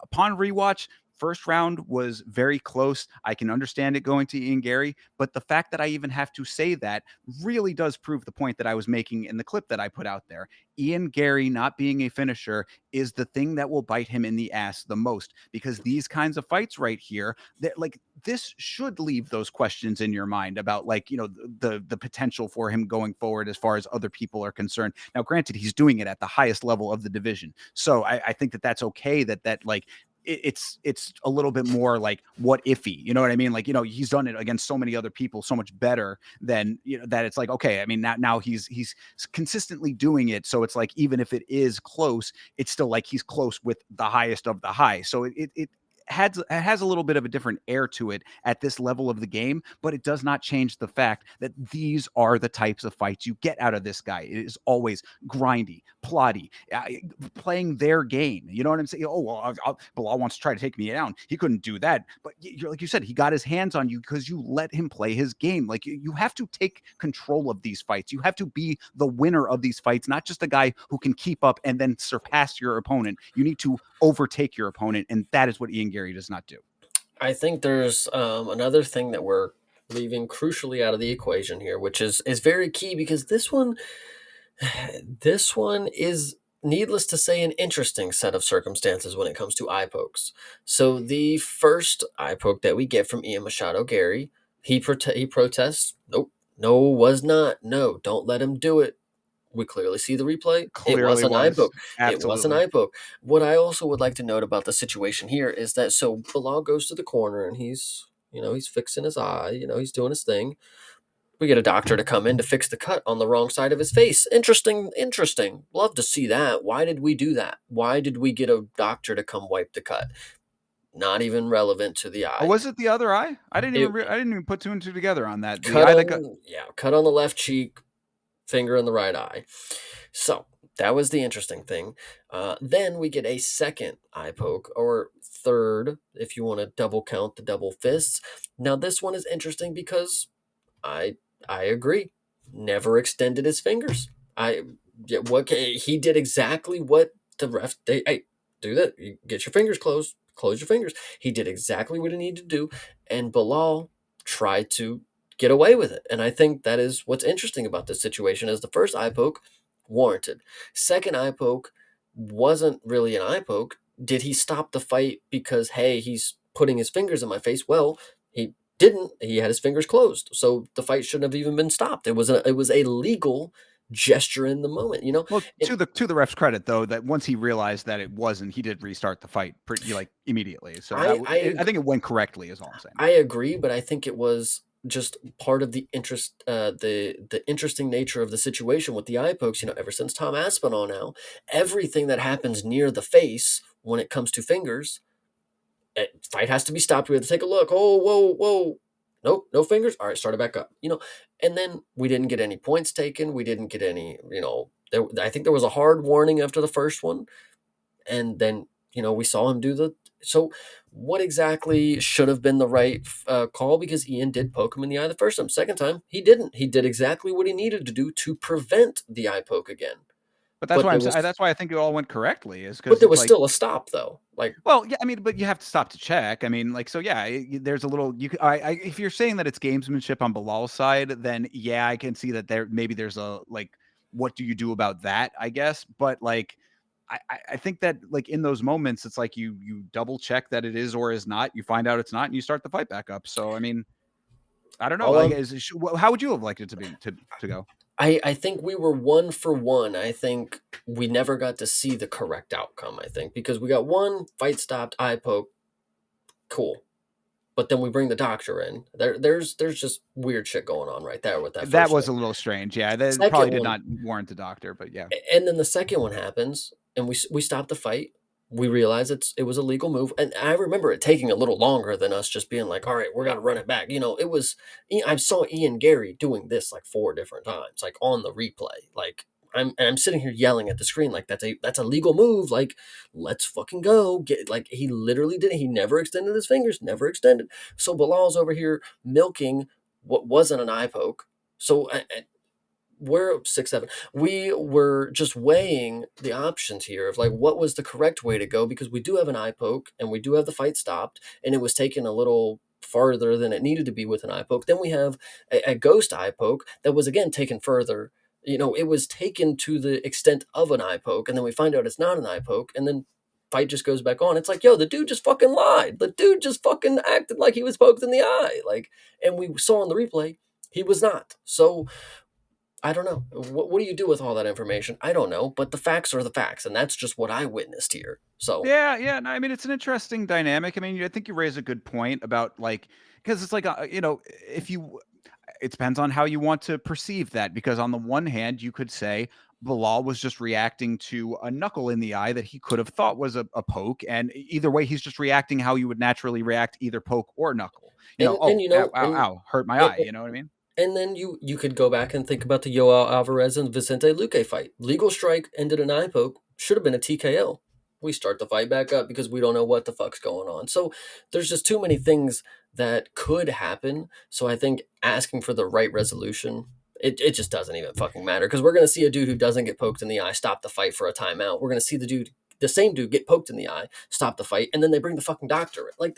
upon rewatch, first round was very close. I can understand it going to Ian Gary, but the fact that I even have to say that really does prove the point that I was making in the clip that I put out there. Ian Gary not being a finisher is the thing that will bite him in the ass the most, because these kinds of fights right here, that like this should leave those questions in your mind about the potential for him going forward as far as other people are concerned. Now, granted, he's doing it at the highest level of the division, so I think that's okay. That like it's a little bit more like what ify, you know what I mean? Like, he's done it against so many other people so much better than, that it's like, okay, I mean, now he's consistently doing it. So it's like, even if it is close, it's still like he's close with the highest of the high. So it has a little bit of a different air to it at this level of the game, but it does not change the fact that these are the types of fights you get out of this guy. It is always grindy, plotty, playing their game. You know what I'm saying? Oh, well, Bilal wants to try to take me down. He couldn't do that. But like you said, he got his hands on you because you let him play his game. Like, you have to take control of these fights. You have to be the winner of these fights, not just a guy who can keep up and then surpass your opponent. You need to overtake your opponent, and that is what Ian Gary does not do. I think there's another thing that we're leaving crucially out of the equation here, which is very key, because this one is, needless to say, an interesting set of circumstances when it comes to eye pokes. So the first eye poke that we get from Ian Machado Gary, he protests. Nope, no, was not. No, don't let him do it. We clearly see the replay. It was Clearly an eye was. poke. It was an Absolutely. eye poke. What I also would like to note about the situation here is that, so Bilal goes to the corner and he's fixing his eye. He's doing his thing. We get a doctor to come in to fix the cut on the wrong side of his face. Interesting, interesting. Love to see that. Why did we do that? Why did we get a doctor to come wipe the cut? Not even relevant to the Oh, eye. was it the other eye? It I didn't even put two and two together on that. The cut eye that got on, yeah, cut on the left cheek, finger in the right eye. So that was the interesting thing. Then we get a second eye poke, or third, if you want to double count the double fists. Now this one is interesting because I I agree. Never extended his fingers. I yeah, what he did exactly what the ref. Hey, do that. You get your fingers closed. Close your fingers. He did exactly what he needed to do, and Bilal tried to get away with it. And I think that is what's interesting about this situation is the first eye poke warranted. Second eye poke wasn't really an eye poke. Did he stop the fight because hey, he's putting his fingers in my face? Well, he didn't. He had his fingers closed. So the fight shouldn't have even been stopped. It was a legal gesture in the moment, you know? Well, And to the ref's credit, though, that once he realized that it wasn't, he did restart the fight pretty like immediately. So I I I think it went correctly, is all I'm saying. I agree, but I think it was just part of the interest, the interesting nature of the situation with the eye pokes. You know, ever since Tom Aspinall, now everything that happens near the face when it comes to fingers, fight has to be stopped. We have to take a look. Oh, whoa, whoa. Nope, no fingers. All right, start it back up. You know, and then we didn't get any points taken. We didn't get any. You know, I think there was a hard warning after the first one, and then we saw him do the. So what exactly should have been the right call? Because Ian did poke him in the eye the first time. Second time he didn't. He did exactly what he needed to do to prevent the eye poke again. But that's But why there I'm saying was that's why I think it all went correctly, is but because there it's was like, still a stop though. Like well, yeah, I mean, but you have to stop to check. I mean, like, so yeah, there's a little. If you're saying that it's gamesmanship on Bilal's side, then yeah, I can see that there's a like, what do you do about that? I guess, but like, I think that like in those moments, it's like you double check that it is or is not. You find out it's not, and you start the fight back up. So I mean, I don't know. all Like, I'm how would you have liked it to go? I think we were 1 for 1. I think we never got to see the correct outcome. I think because we got one fight stopped, eye poke, cool. But then we bring the doctor in. There's just weird shit going on right there with that That first was one. a little strange. Yeah, that Second probably did one, not warrant a doctor, but yeah. and then the second one happens, and we stop the fight. We realize it was a legal move, and I remember it taking a little longer than us just being like, "All right, we're gonna run it back." You know, it was. I saw Ian Gary doing this like 4 different times, like on the replay. Like I'm sitting here yelling at the screen like that's a legal move. Like let's fucking go get. Like he literally did it. He never extended his fingers, never extended. So Bilal's over here milking what wasn't an eye poke. So we're 6 7, we were just weighing the options here of like what was the correct way to go, because we do have an eye poke and we do have the fight stopped, and it was taken a little farther than it needed to be with an eye poke. Then we have a ghost eye poke that was again taken further. It was taken to the extent of an eye poke, and then we find out it's not an eye poke, and then fight just goes back on. It's like, yo, the dude just fucking lied. The dude just fucking acted like he was poked in the eye. Like, and we saw on the replay he was not. So I don't know. What do you do with all that information? I don't know, but the facts are the facts, and that's just what I witnessed here. So, Yeah, yeah. No, I mean, it's an interesting dynamic. I mean, I think you raise a good point about like, because it's like, if you, it depends on how you want to perceive that. Because on the one hand, you could say Bilal was just reacting to a knuckle in the eye that he could have thought was a poke, and either way, he's just reacting how you would naturally react, either poke or knuckle. and Oh, you ow, know, ow, ow, hurt my and, eye. You know what I mean? and then you could go back and think about the Yoel Alvarez and Vicente Luque fight. Legal strike ended an eye poke. Should have been a TKO. We start the fight back up because we don't know what the fuck's going on. So there's just too many things that could happen. So I think asking for the right resolution, it just doesn't even fucking matter, because we're gonna see a dude who doesn't get poked in the eye stop the fight for a timeout. We're gonna see the same dude get poked in the eye, stop the fight, and then they bring the fucking doctor in. Like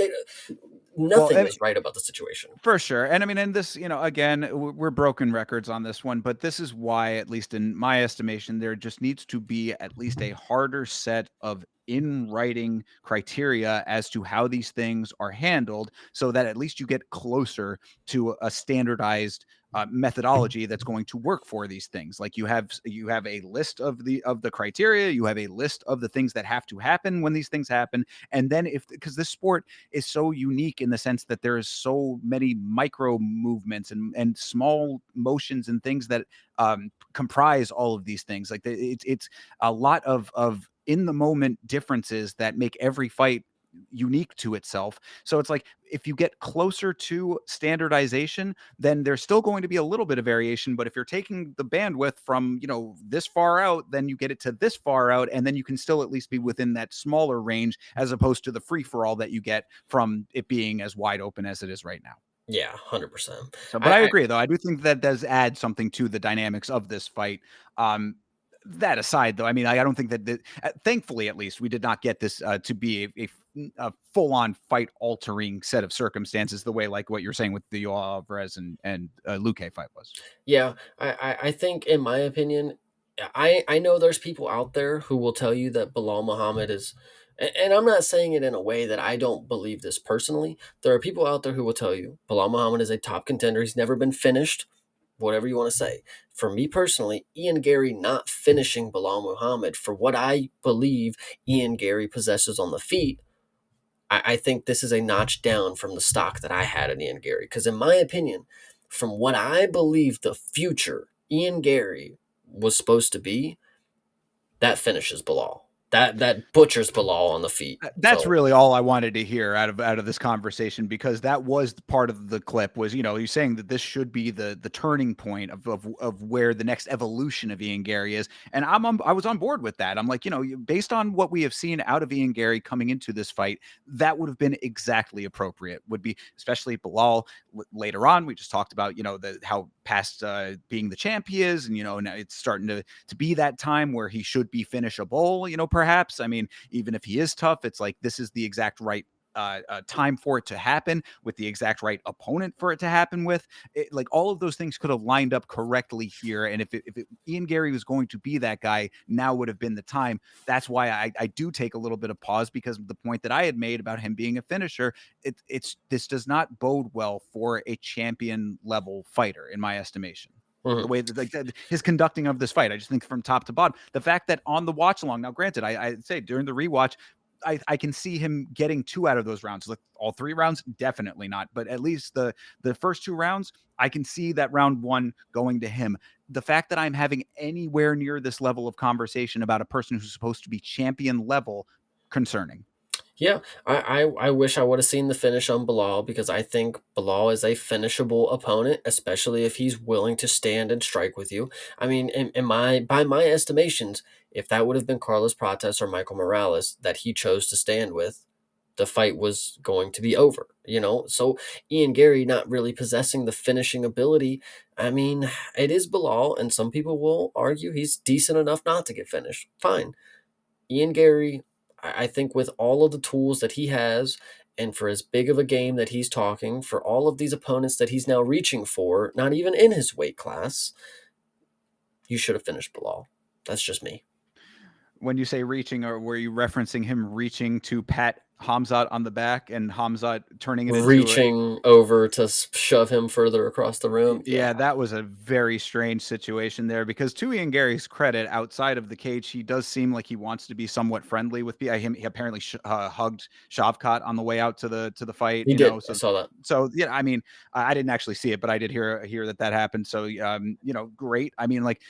Well, nothing is right about the situation. for sure. And I mean, and this, again, we're broken records on this one, but this is why, at least in my estimation, there just needs to be at least a harder set of in writing criteria as to how these things are handled, so that at least you get closer to a standardized methodology that's going to work for these things. Like you have a list of the criteria, you have a list of the things that have to happen when these things happen, and then if because this sport is so unique in the sense that there is so many micro movements and small motions and things that comprise all of these things. Like it's a lot of in the moment differences that make every fight unique to itself. So it's like if you get closer to standardization, then there's still going to be a little bit of variation. But if you're taking the bandwidth from, this far out, then you get it to this far out, and then you can still at least be within that smaller range, as opposed to the free for all that you get from it being as wide open as it is right now. Yeah, 100%. So, but I I agree, though. I do think that does add something to the dynamics of this fight. Um, That aside, though, I mean, I don't think that, thankfully, at least, we did not get this to be a full-on fight-altering set of circumstances, the way like what you're saying with the Alvarez and Luque fight was. Yeah, I think, in my opinion, I know there's people out there who will tell you that Bilal Muhammad is, and I'm not saying it in a way that I don't believe this personally. There are people out there who will tell you Bilal Muhammad is a top contender. He's never been finished, whatever you want to say. For me personally, Ian Gary not finishing Bilal Muhammad for what I believe Ian Gary possesses on the feet, I think this is a notch down from the stock that I had in Ian Gary. Because in my opinion, from what I believe the future Ian Gary was supposed to be, that finishes Bilal. That butchers Bilal on the feet. That's So really all I wanted to hear out of this conversation, because that was part of the clip was, you saying that this should be the turning point of where the next evolution of Ian Gary is. And I was on board with that. I'm like, based on what we have seen out of Ian Gary coming into this fight, that would have been exactly appropriate. Would be, especially Bilal later on. We just talked about, how past being the champ he is, and now it's starting to be that time where he should be finishable, perhaps. I mean, even if he is tough, it's like this is the exact right time for it to happen, with the exact right opponent for it to happen with. Like all of those things could have lined up correctly here. And if Ian Gary was going to be that guy, now would have been the time. That's why I do take a little bit of pause, because of the point that I had made about him being a finisher. This does not bode well for a champion level fighter, in my estimation. The mhm. way that his conducting of this fight, I just think from top to bottom, the fact that on the watch along, now granted, I'd say during the rewatch, I can see him getting 2 out of those rounds. Like all 3 rounds, definitely not. But at least the first 2 rounds, I can see that round 1 going to him. The fact that I'm having anywhere near this level of conversation about a person who's supposed to be champion level, concerning. Yeah, I wish I would have seen the finish on Bilal, because I think Bilal is a finishable opponent, especially if he's willing to stand and strike with you. I mean, in my by my estimations, if that would have been Carlos Prates or Michael Morales that he chose to stand with, the fight was going to be over. So Ian Gary not really possessing the finishing ability. I mean, it is Bilal, and some people will argue he's decent enough not to get finished. Fine. Ian Gary, I think with all of the tools that he has, and for as big of a game that he's talking, for all of these opponents that he's now reaching for, not even in his weight class, you should have finished Bilal. That's just me. When you say reaching, or were you referencing him reaching to pat Hamzat on the back and Hamzat turning it into a? Reaching over to shove him further across the room. Yeah, Yeah. that was a very strange situation there, because to Ian Gary's credit, outside of the cage, he does seem like he wants to be somewhat friendly with him. He apparently hugged Shavkat on the way out to the fight, He did. I So saw that. yeah, I mean, I didn't actually see it, but I did hear that happened. So great. I mean, like,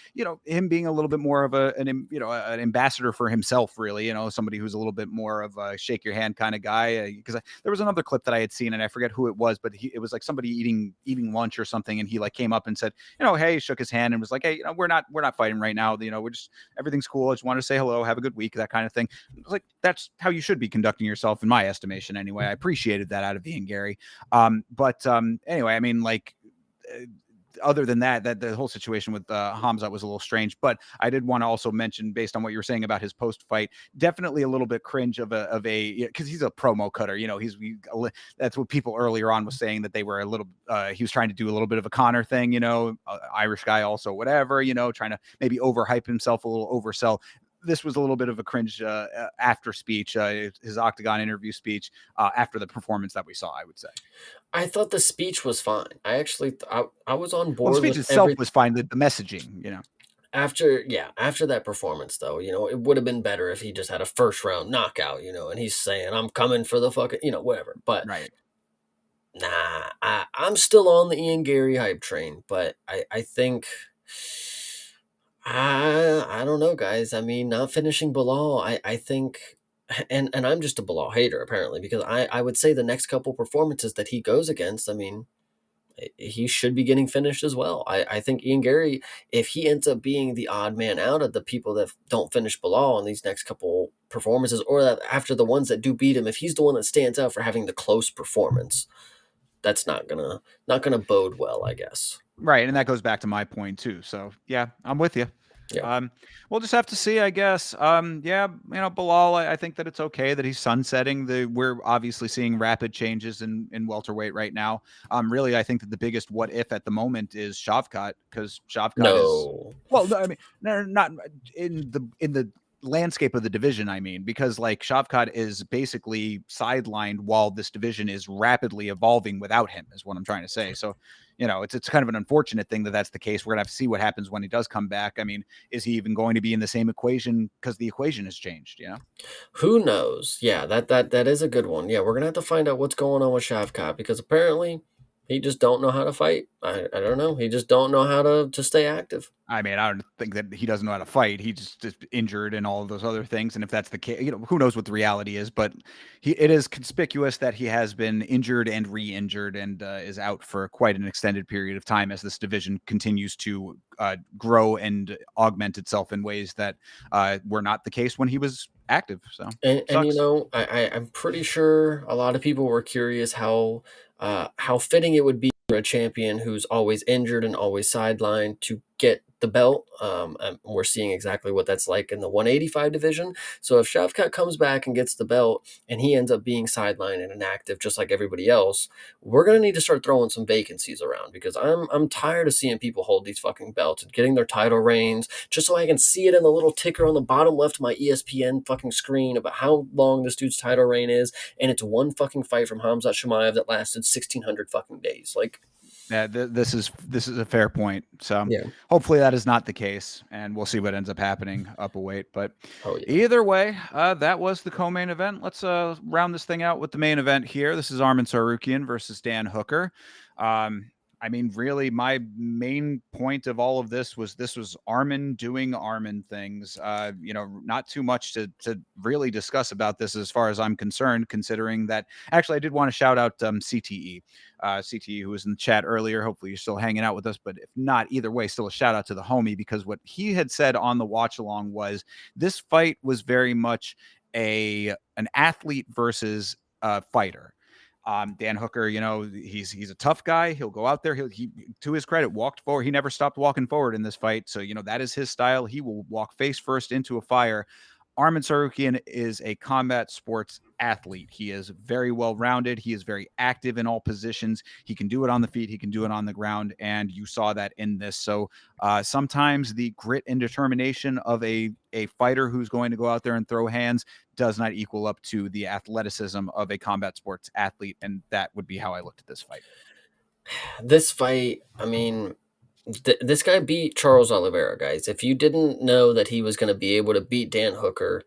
him being a little bit more of an ambassador for himself, really, somebody who's a little bit more of a shake your hand kind of guy. Because there was another clip that I had seen, and I forget who it was, but it was like somebody eating lunch or something, and he like came up and said, hey, shook his hand and was like, hey, we're not fighting right now. We're just, everything's cool. I just want to say hello, have a good week, that kind of thing. I was like, that's how you should be conducting yourself, in my estimation. Anyway, I appreciated that out of Ian Gary. But anyway, I mean, like, other than that the whole situation with Hamzat was a little strange. But I did want to also mention, based on what you were saying about his post fight, definitely a little bit cringe of a because he's a promo cutter. That's what people earlier on was saying, that they were a little he was trying to do a little bit of a Connor thing, Irish guy also, whatever, trying to maybe overhype himself, a little oversell. This was a little bit of a cringe after speech, his Octagon interview speech, after the performance that we saw, I would say. I thought the speech was fine. I actually, I was on Well, the board speech with itself every was fine. The messaging. after that performance, though. It would have been better if he just had a first round knockout. And he's saying, "I'm coming for the fucking," whatever. But Right. nah, I'm still on the Ian Gary hype train. But I think. I don't know, guys. I mean, not finishing Bilal, I think, and I'm just a Bilal hater apparently, because I would say the next couple performances that he goes against, I mean, he should be getting finished as well. I think Ian Gary, if he ends up being the odd man out of the people that don't finish Bilal in these next couple performances, or that after the ones that do beat him, if he's the one that stands out for having the close performance, that's not gonna bode well, I guess. Right. And that goes back to my point too. So yeah, I'm with you. Yeah. We'll just have to see, I guess. Yeah, Bilal, I think that it's okay that he's sunsetting. We're obviously seeing rapid changes in welterweight right now. Really, I think that the biggest what if at the moment is Shavkat, because Shavkat is, No. well, no, I mean, not in the landscape of the division. I mean, because like Shavkat is basically sidelined while this division is rapidly evolving without him, is what I'm trying to say. So, it's kind of an unfortunate thing that that's the case. We're gonna have to see what happens when he does come back. I mean, is he even going to be in the same equation because the equation has changed? Who knows? Yeah, that is a good one. Yeah, we're gonna have to find out what's going on with Shavkat because apparently he just don't know how to fight. I don't know. He just don't know how to stay active. I mean, I don't think that he doesn't know how to fight. He's just injured and all of those other things. And if that's the case, who knows what the reality is? But it is conspicuous that he has been injured and re-injured and is out for quite an extended period of time as this division continues to grow and augment itself in ways that were not the case when he was active. So And sucks. I'm pretty sure a lot of people were curious how fitting it would be for a champion who's always injured and always sidelined to get the belt. And we're seeing exactly what that's like in the 185 division. So if Shavkat comes back and gets the belt and he ends up being sidelined and inactive just like everybody else, we're gonna need to start throwing some vacancies around because I'm tired of seeing people hold these fucking belts and getting their title reigns just so I can see it in the little ticker on the bottom left of my ESPN fucking screen about how long this dude's title reign is, and it's one fucking fight from Hamzat Shemaev that lasted 1,600 fucking days. Like, Yeah, this is a fair point. So yeah, hopefully that is not the case, and we'll see what ends up happening up a weight. But oh yeah. either way, that was the co-main event. Let's round this thing out with the main event here. This is Armin Tsarukyan versus Dan Hooker. I mean, really, my main point of all of this was Armin doing Armin things. Not too much to really discuss about this as far as I'm concerned, considering that actually I did want to shout out CTE. CTE, who was in the chat earlier. Hopefully, you're still hanging out with us. But if not, either way, still a shout out to the homie because what he had said on the watch along was this fight was very much an athlete versus a fighter. Dan Hooker, he's a tough guy. He'll go out there. He to his credit, walked forward. He never stopped walking forward in this fight. So, that is his style. He will walk face first into a fire. Armin Tsarukyan is a combat sports athlete. He is very well rounded. He is very active in all positions. He can do it on the feet. He can do it on the ground. And you saw that in this. So sometimes the grit and determination of a fighter who's going to go out there and throw hands does not equal up to the athleticism of a combat sports athlete. And that would be how I looked at this fight. This fight, I mean, this guy beat Charles Oliveira, guys. If you didn't know that he was going to be able to beat Dan Hooker,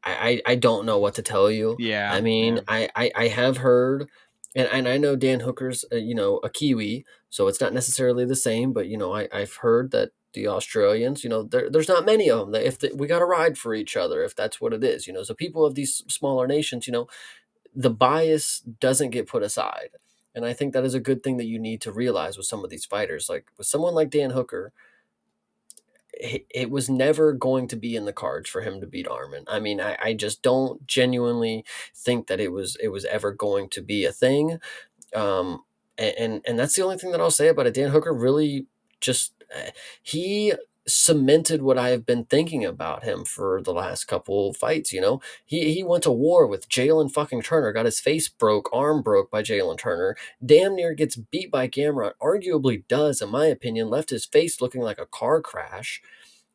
I don't know what to tell you. I Yeah. mean, Yeah. I have heard, and I know Dan Hooker's a Kiwi, so it's not necessarily the same. But I've heard that the Australians, there's not many of them. That we got to ride for each other, if that's what it is. So people of these smaller nations, the bias doesn't get put aside. And I think that is a good thing that you need to realize with some of these fighters. Like with someone like Dan Hooker, it was never going to be in the cards for him to beat Armin. I mean, I just don't genuinely think that it was ever going to be a thing. And that's the only thing that I'll say about it. Dan Hooker really just he cemented what I have been thinking about him for the last couple fights. He went to war with Jalen fucking Turner, got his arm broke by Jalen Turner, damn near gets beat by Gamrot, arguably does, in my opinion, left his face looking like a car crash.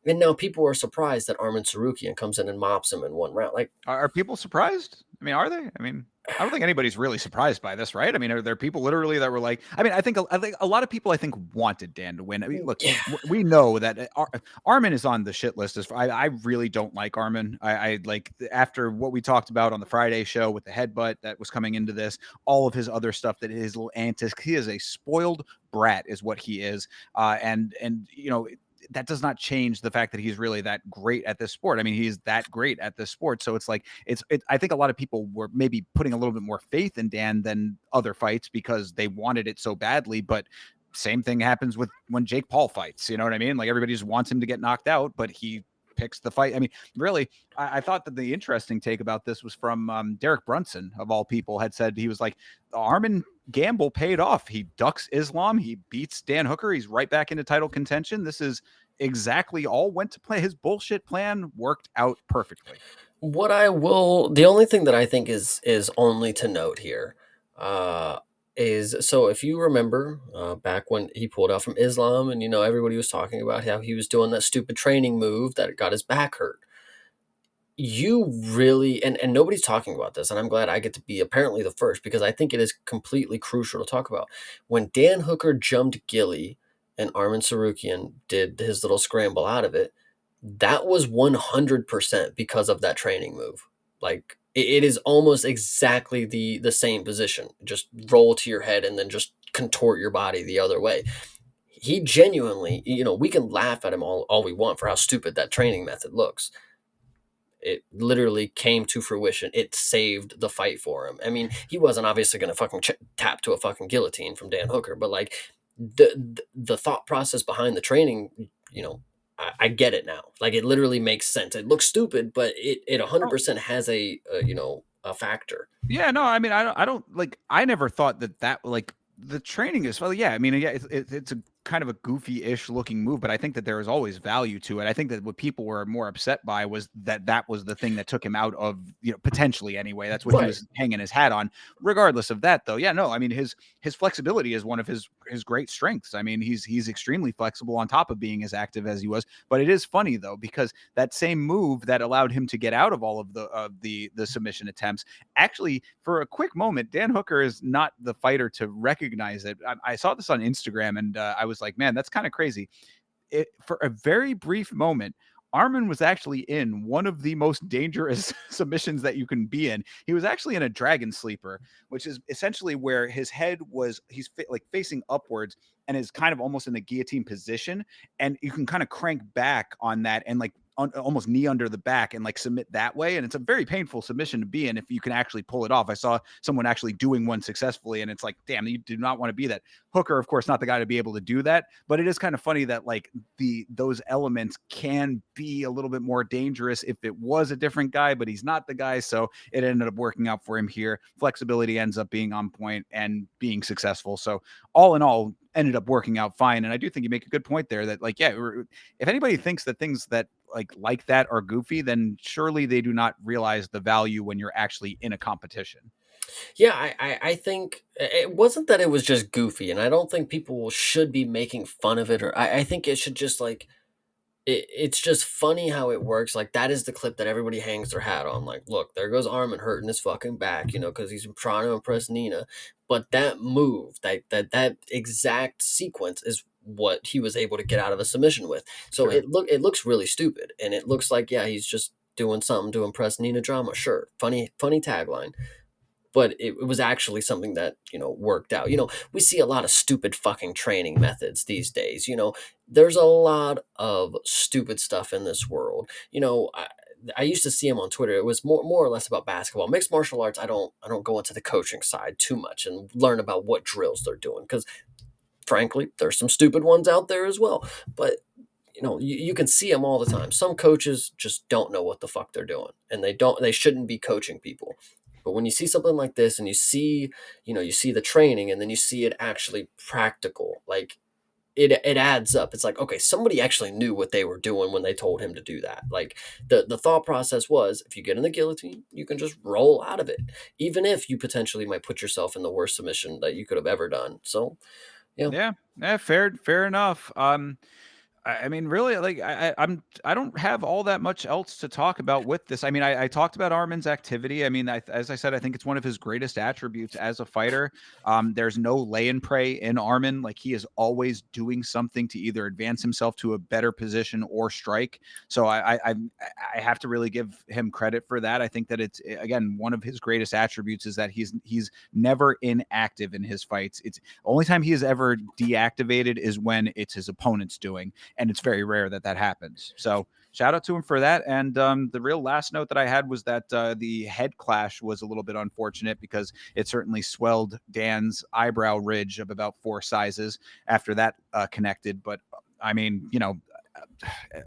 And now people are surprised that Armin Sarukian comes in and mops him in one round. Like, Are people surprised? I mean, are they? I mean, I don't think anybody's really surprised by this, right? I mean, are there people literally that were like, I mean, I think a lot of people wanted Dan to win. I mean, look, yeah, we know that Armin is on the shit list. I really don't like Armin. I like after what we talked about on the Friday show with the headbutt that was coming into this, all of his other stuff that his little antics. He is a spoiled brat, is what he is. And that does not change the fact that he's really that great at this sport. I mean, he's that great at this sport. So it's like, I think a lot of people were maybe putting a little bit more faith in Dan than other fights because they wanted it so badly. But same thing happens with when Jake Paul fights. You know what I mean? Like everybody just wants him to get knocked out, but he picks the fight. I mean, really, I thought that the interesting take about this was from Derek Brunson, of all people, had said he was like, the Armin gamble paid off. He ducks Islam. He beats Dan Hooker. He's right back into title contention. This is exactly all went to play. His bullshit plan worked out perfectly. The only thing that I think is only to note here, uh, is so if you remember, back when he pulled out from Islam, and everybody was talking about how he was doing that stupid training move that got his back hurt. You really, and nobody's talking about this, and I'm glad I get to be apparently the first, because I think it is completely crucial to talk about. When Dan Hooker jumped Gilly and Armin Tsarukyan did his little scramble out of it, that was 100% because of that training move. Like, it is almost exactly the same position. Just roll to your head and then just contort your body the other way. He genuinely, we can laugh at him all we want for how stupid that training method looks. It literally came to fruition. It saved the fight for him. I mean, he wasn't obviously going to fucking tap to a fucking guillotine from Dan Hooker, but like the thought process behind the training, I get it now. Like, it literally makes sense. It looks stupid, but it Oh, 100% has a factor. yeah, no, I mean, I don't like. I never thought that like the training is well. Yeah, I mean, yeah, it's a kind of a goofy-ish looking move, but I think that there is always value to it. I think that what people were more upset by was that was the thing that took him out of, potentially anyway. That's what he Right. was hanging his hat on. Regardless of that, though, yeah, no, I mean, his flexibility is one of his great strengths. I mean, he's extremely flexible on top of being as active as he was. But it is funny though, because that same move that allowed him to get out of all of the submission attempts, actually, for a quick moment, Dan Hooker is not the fighter to recognize it. I saw this on Instagram, and I was like, man, that's kind of crazy. For a very brief moment, Armin was actually in one of the most dangerous submissions that you can be in. He was actually in a dragon sleeper, which is essentially where his head was, like facing upwards and is kind of almost in the guillotine position. And you can kind of crank back on that and like almost knee under the back and like submit that way. And it's a very painful submission to be in if you can actually pull it off. I saw someone actually doing one successfully, and it's like, damn, you do not want to be that. Hooker, of course, not the guy to be able to do that, but it is kind of funny that like those elements can be a little bit more dangerous if it was a different guy, but he's not the guy. So it ended up working out for him here. Flexibility ends up being on point and being successful. So all in all, ended up working out fine. And I do think you make a good point there that like, yeah, if anybody thinks that things that like that are goofy, then surely they do not realize the value when you're actually in a competition. Yeah, I think it wasn't that it was just goofy, and I don't think people should be making fun of it, or I think it should just like it's just funny how it works. Like, that is the clip that everybody hangs their hat on. Like, look, there goes Armin hurting his fucking back, because he's trying to impress Nina. But that move, that exact sequence is what he was able to get out of a submission with. So Sure. it looks really stupid, and it looks like, yeah, he's just doing something to impress Nina Drama. Sure, funny tagline, but it was actually something that worked out. We see a lot of stupid fucking training methods these days. There's a lot of stupid stuff in this world. I used to see them on Twitter. It was more or less about basketball. Mixed martial arts, I don't go into the coaching side too much and learn about what drills they're doing, because frankly, there's some stupid ones out there as well. But you can see them all the time. Some coaches just don't know what the fuck they're doing, and they shouldn't be coaching people. But when you see something like this, and you see the training, and then you see it actually practical, like it adds up. It's like, okay, somebody actually knew what they were doing when they told him to do that. Like, the thought process was, if you get in the guillotine, you can just roll out of it, even if you potentially might put yourself in the worst submission that you could have ever done. So yeah. Yeah. Yeah. Fair enough. I mean, really, like I don't have all that much else to talk about with this. I mean, I talked about Armin's activity. I mean, as I said, I think it's one of his greatest attributes as a fighter. There's no lay and pray in Armin. Like, he is always doing something to either advance himself to a better position or strike. So I have to really give him credit for that. I think that it's, again, one of his greatest attributes is that he's never inactive in his fights. It's only time he is ever deactivated is when it's his opponent's doing, and it's very rare that that happens. So shout out to him for that. And the real last note that I had was that the head clash was a little bit unfortunate because it certainly swelled Dan's eyebrow ridge of about 4 sizes after that connected. But I mean,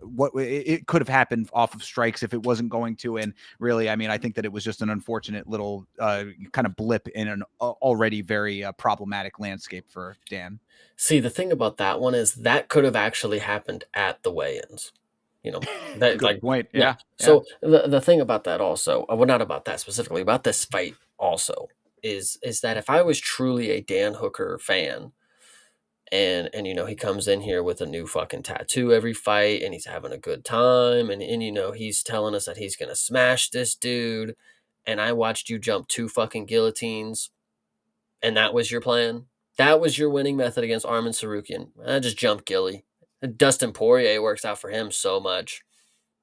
what it could have happened off of strikes if it wasn't going to. And really, I mean, I think that it was just an unfortunate little kind of blip in an already very problematic landscape for Dan. See, the thing about that one is that could have actually happened at the weigh-ins. You know, that Good like point. yeah. Yeah. Yeah. So the thing about that also, well, not about that specifically, about this fight also is that if I was truly a Dan Hooker fan, and he comes in here with a new fucking tattoo every fight, and he's having a good time, and he's telling us that he's gonna smash this dude, and I watched you jump 2 fucking guillotines, and that was your plan? That was your winning method against Arman Tsarukyan? Just jump Gilly. Dustin Poirier works out for him so much.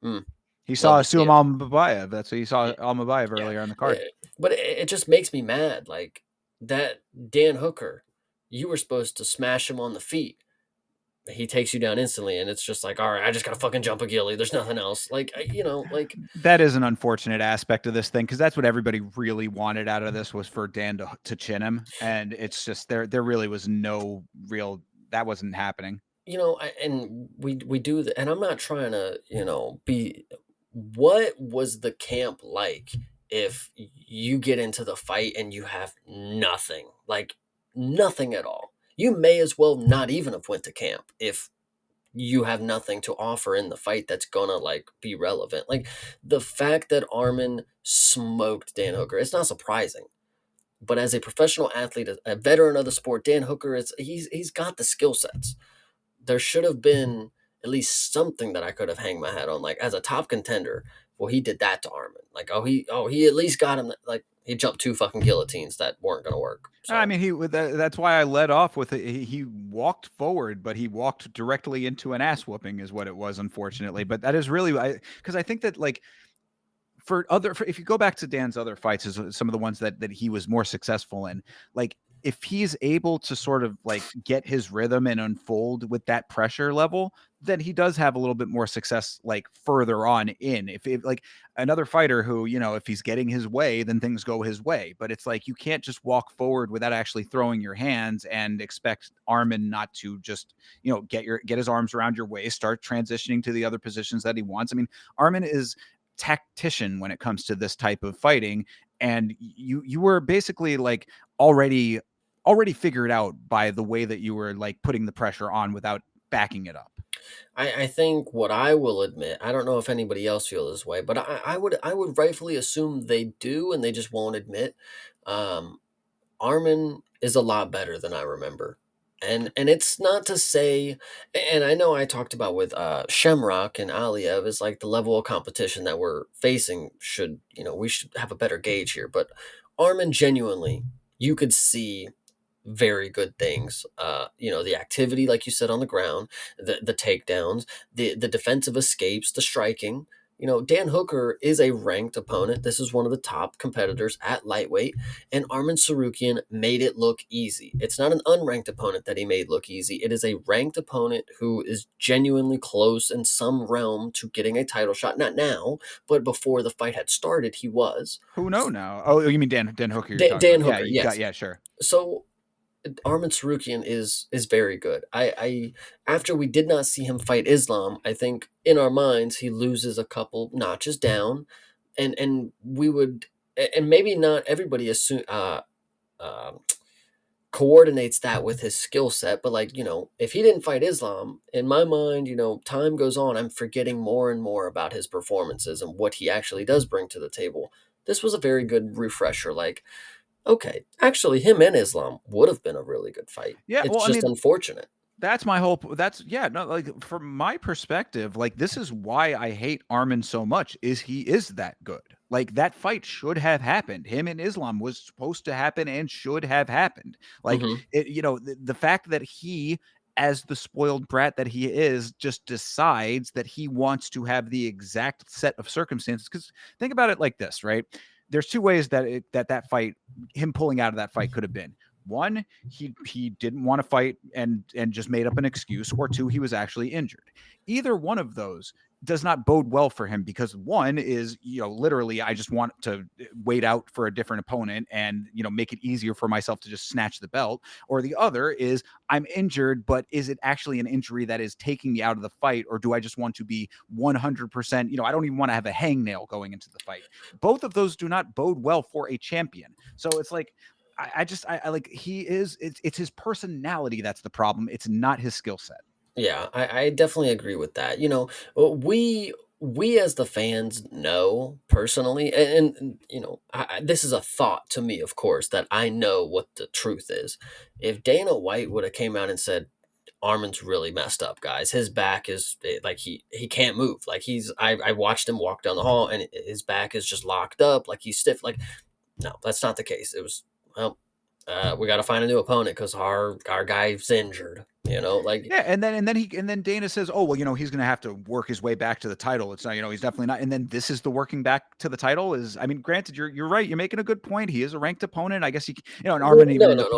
Mm, He love saw to see Suam it. Almabayev. That's what he saw Yeah, Almabayev yeah, earlier on the yeah, card. but it just makes me mad, like, that Dan Hooker, you were supposed to smash him on the feet. He takes you down instantly, and it's just like, "Alright, I just gotta fucking jump a Gilly, there's nothing else." Like, like That is an unfortunate aspect of this thing because that's what everybody really wanted out of this was for Dan to chin him, and it's just there really was no real that wasn't happening. and we do and I'm not trying to, be what was the camp like if you get into the fight and you have nothing, like nothing at all? You may as well not even have went to camp if you have nothing to offer in the fight that's gonna like be relevant. Like the fact that Armin smoked Dan Hooker, it's not surprising. But as a professional athlete, a veteran of the sport, Dan Hooker is he's got the skill sets. There should have been at least something that I could have hanged my hat on. Like as a top contender, well, he did that to Armin. Like, he at least got him. Like he jumped 2 fucking guillotines that weren't gonna work. I So mean, that's why I led off with it. He walked forward, but he walked directly into an ass whooping, is what it was, unfortunately. But that is really because I think that like if you go back to Dan's other fights, is some of the ones that he was more successful in, like if he's able to sort of like get his rhythm and unfold with that pressure level, then he does have a little bit more success like further on in. If like another fighter who, if he's getting his way, then things go his way. But it's like you can't just walk forward without actually throwing your hands and expect Armin not to just, get his arms around your waist, start transitioning to the other positions that he wants. I mean, Armin is tactician when it comes to this type of fighting, and you were basically like already figured out by the way that you were like putting the pressure on without backing it up. I think what I will admit, I don't know if anybody else feels this way, but I would rightfully assume they do, and they just won't admit. Um, Armin is a lot better than I remember. And it's not to say, and I know I talked about with Shamrock and Aliev is like the level of competition that we're facing should, we should have a better gauge here. But Armin genuinely, you could see very good things. The activity, like you said, on the ground, the takedowns, the defensive escapes, the striking. Dan Hooker is a ranked opponent. This is one of the top competitors at lightweight, and Arman Tsarukyan made it look easy. It's not an unranked opponent that he made look easy. It is a ranked opponent who is genuinely close in some realm to getting a title shot. Not now, but before the fight had started, he was. Who know now? Oh, you mean Dan Hooker you're talking Dan about? Yeah, Hooker, you got yes. yeah, sure. So Arman Tsarukyan is very good. I after we did not see him fight Islam, I think in our minds he loses a couple notches down, and we would, and maybe not everybody assume uh, coordinates that with his skill set, but like if he didn't fight Islam, in my mind, time goes on, I'm forgetting more and more about his performances and what he actually does bring to the table. This was a very good refresher. Like, okay, actually, him and Islam would have been a really good fight. Yeah, It's well, I just mean, unfortunate. that's my whole that's yeah, no, like from my perspective, like this is why I hate Armin so much is he is that good. Like that fight should have happened. Him and Islam was supposed to happen and should have happened. Like Hmm. the fact that he as the spoiled brat that he is just decides that he wants to have the exact set of circumstances, cuz think about it like this, right? There's two ways that that fight, him pulling out of that fight, could have been. One, he didn't want to fight and just made up an excuse, or two, he was actually injured. Either one of those does not bode well for him because one is, literally I just want to wait out for a different opponent and, make it easier for myself to just snatch the belt. Or the other is I'm injured, but is it actually an injury that is taking me out of the fight? Or do I just want to be 100%, I don't even want to have a hangnail going into the fight. Both of those do not bode well for a champion. So it's like, I like it's his personality that's the problem. It's not his skill set. Yeah, I definitely agree with that. We as the fans know personally, and this is a thought to me, of course, that I know what the truth is. If Dana White would have came out and said, Armin's really messed up, guys. His back is like he can't move. Like I watched him walk down the hall and his back is just locked up, like he's stiff. Like, no, that's not the case. It was, well, we got to find a new opponent because our guy's injured. Like, Yeah, and then Dana says, "Oh, well, he's going to have to work his way back to the title. It's not, he's definitely not." And then this is the working back to the title is. I mean, granted, you're right. You're making a good point. He is a ranked opponent. I guess an well, Armin no, even. no,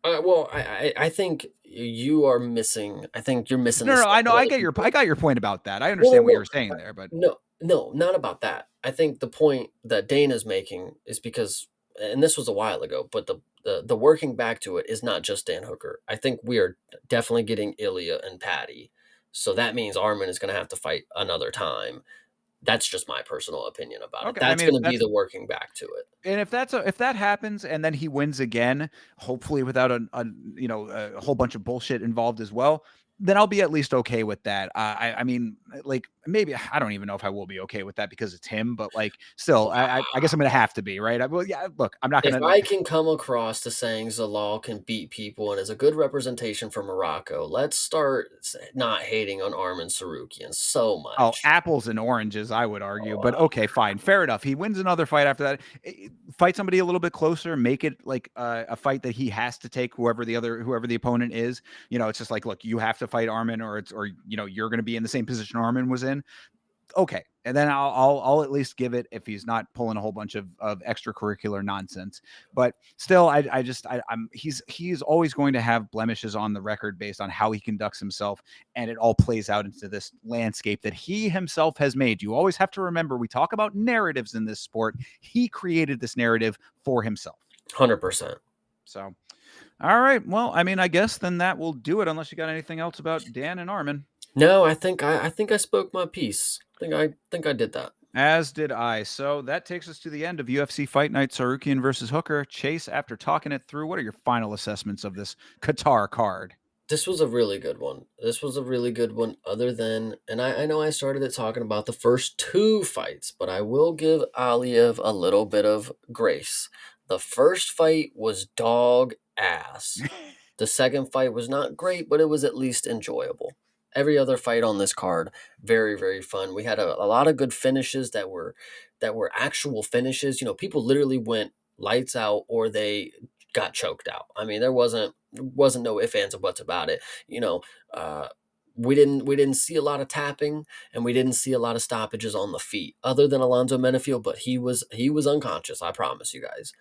no. Well, I think you are missing. I think you're missing the No, no, step I know. that I other get your people. I got your point about that. I No, no, understand what no, you're saying there, but no, no, not about that. I think the point that Dana's making is because, and this was a while ago, but the working back to it is not just Dan Hooker. I think we are definitely getting Ilya and Patty, so that means Armin is going to have to fight another time. That's just my personal opinion about it. okay. I That's mean, if going to be that's the working back to it. and if that happens and then he wins again, hopefully without a whole bunch of bullshit involved as well, then I'll be at least okay with that. I mean, like maybe I don't even know if I will be okay with that because it's him, but like still, I guess I'm gonna have to be right. Well, yeah. Look, I'm not If gonna. I can come across to saying Zalal can beat people and is a good representation for Morocco, let's start not hating on Armin Tsarukyan so Oh, much. apples and oranges, I would argue, but okay, fine, fair enough. He wins another fight after that. Fight somebody a little bit closer, make it like a fight that he has to take whoever the opponent is. It's just like, look, you have to fight Armin, or you're going to be in the same position Armin was in. Okay, and then I'll at least give it if he's not pulling a whole bunch of extracurricular nonsense. But still, he's always going to have blemishes on the record based on how he conducts himself, and it all plays out into this landscape that he himself has made. You always have to remember we talk about narratives in this sport. He created this narrative for himself. 100%. So, all right, well, I mean, I guess then that will do it. Unless you got anything else about Dan and Armin. No, I think I spoke my piece. I think I did that. As did I. So that takes us to the end of UFC Fight Night, Tsarukyan versus Hooker. Chase, after talking it through, what are your final assessments of this Qatar card? This was a really good one. This was a really good one, other than, and I know I started it talking about the first two fights, but I will give Aliev a little bit of grace. The first fight was dog ass. The second fight was not great, but it was at least enjoyable. Every other fight on this card, very, very fun. We had a lot of good finishes that were actual finishes. People literally went lights out or they got choked out. I mean, there wasn't no ifs, ands, or buts about it. We didn't see a lot of tapping and we didn't see a lot of stoppages on the feet, other than Alonzo Menefield, but he was unconscious. I promise you guys.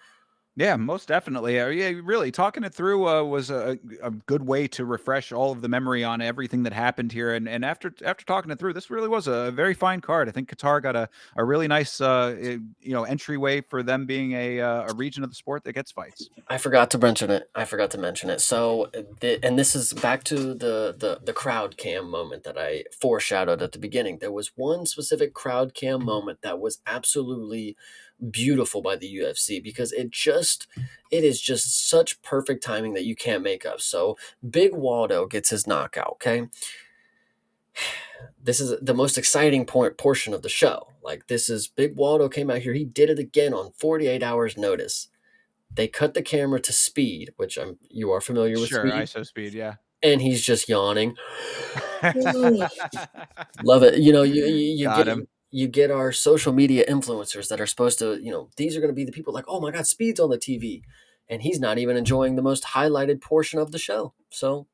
Yeah, most definitely. Yeah, really, talking it through was a good way to refresh all of the memory on everything that happened here. And after talking it through, this really was a very fine card. I think Qatar got a really nice entryway for them being a region of the sport that gets fights. I forgot to mention it. I forgot to mention it. So, and this is back to the crowd cam moment that I foreshadowed at the beginning. There was one specific crowd cam moment that was absolutely beautiful by the UFC because it is just such perfect timing that you can't make up. So, Big Waldo gets his knockout. Okay, this is the most exciting portion of the show. Like, this is Big Waldo came out here. He did it again on 48 hours notice. They cut the camera to Speed, which you are familiar with Sure, Speed, ISO speed, yeah. and he's just yawning. Love it. You Got get him. you get our social media influencers that are supposed to, these are going to be the people like, oh my God, Speed's on the TV, and he's not even enjoying the most highlighted portion of the show. So,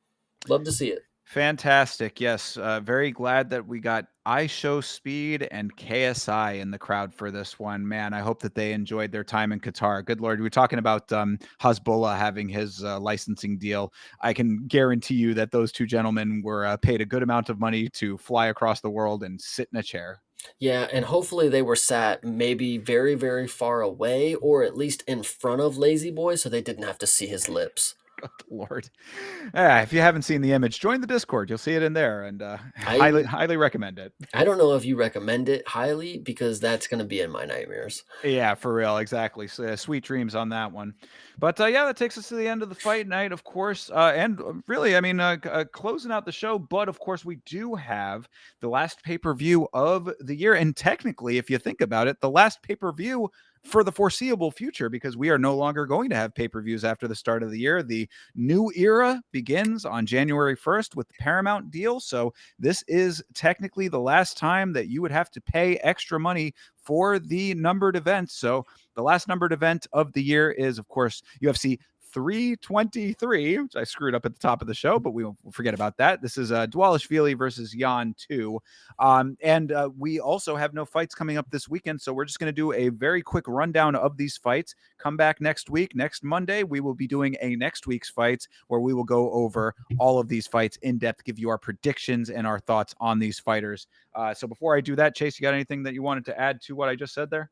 love to see it. Fantastic. Yes. Very glad that we got I Show Speed and KSI in the crowd for this one. Man, I hope that they enjoyed their time in Qatar. Good Lord. We were talking about Hezbollah having his licensing deal. I can guarantee you that those two gentlemen were paid a good amount of money to fly across the world and sit in a chair. Yeah, and hopefully they were sat maybe very, very far away or at least in front of Lazy Boy so they didn't have to see his lips. Good Lord. If you haven't seen the image, join the Discord. You'll see it in there and highly, I highly recommend it. I don't know if you recommend it highly because that's going to be in my nightmares. Yeah, for real, exactly. So, sweet dreams on that one. But yeah, that takes us to the end of the fight night, of course. And really, I mean, closing out the show. But of course, we do have the last pay per view of the year, and technically, if you think about it, the last pay per view for the foreseeable future, because we are no longer going to have pay per views after the start of the year. The new era begins on January 1st with the Paramount deal. So this is technically the last time that you would have to pay extra money for the numbered events. So the last numbered event of the year is, of course, UFC 323, which I screwed up at the top of the show, but we won't forget about that. This is Dvalishvili versus Jan 2. And we also have no fights coming up this weekend, so we're just going to do a very quick rundown of these fights. Come back next week. Next Monday, we will be doing a next week's fights where we will go over all of these fights in depth, give you our predictions and our thoughts on these fighters. So before I do that, Chase, you got anything that you wanted to add to what I just said there?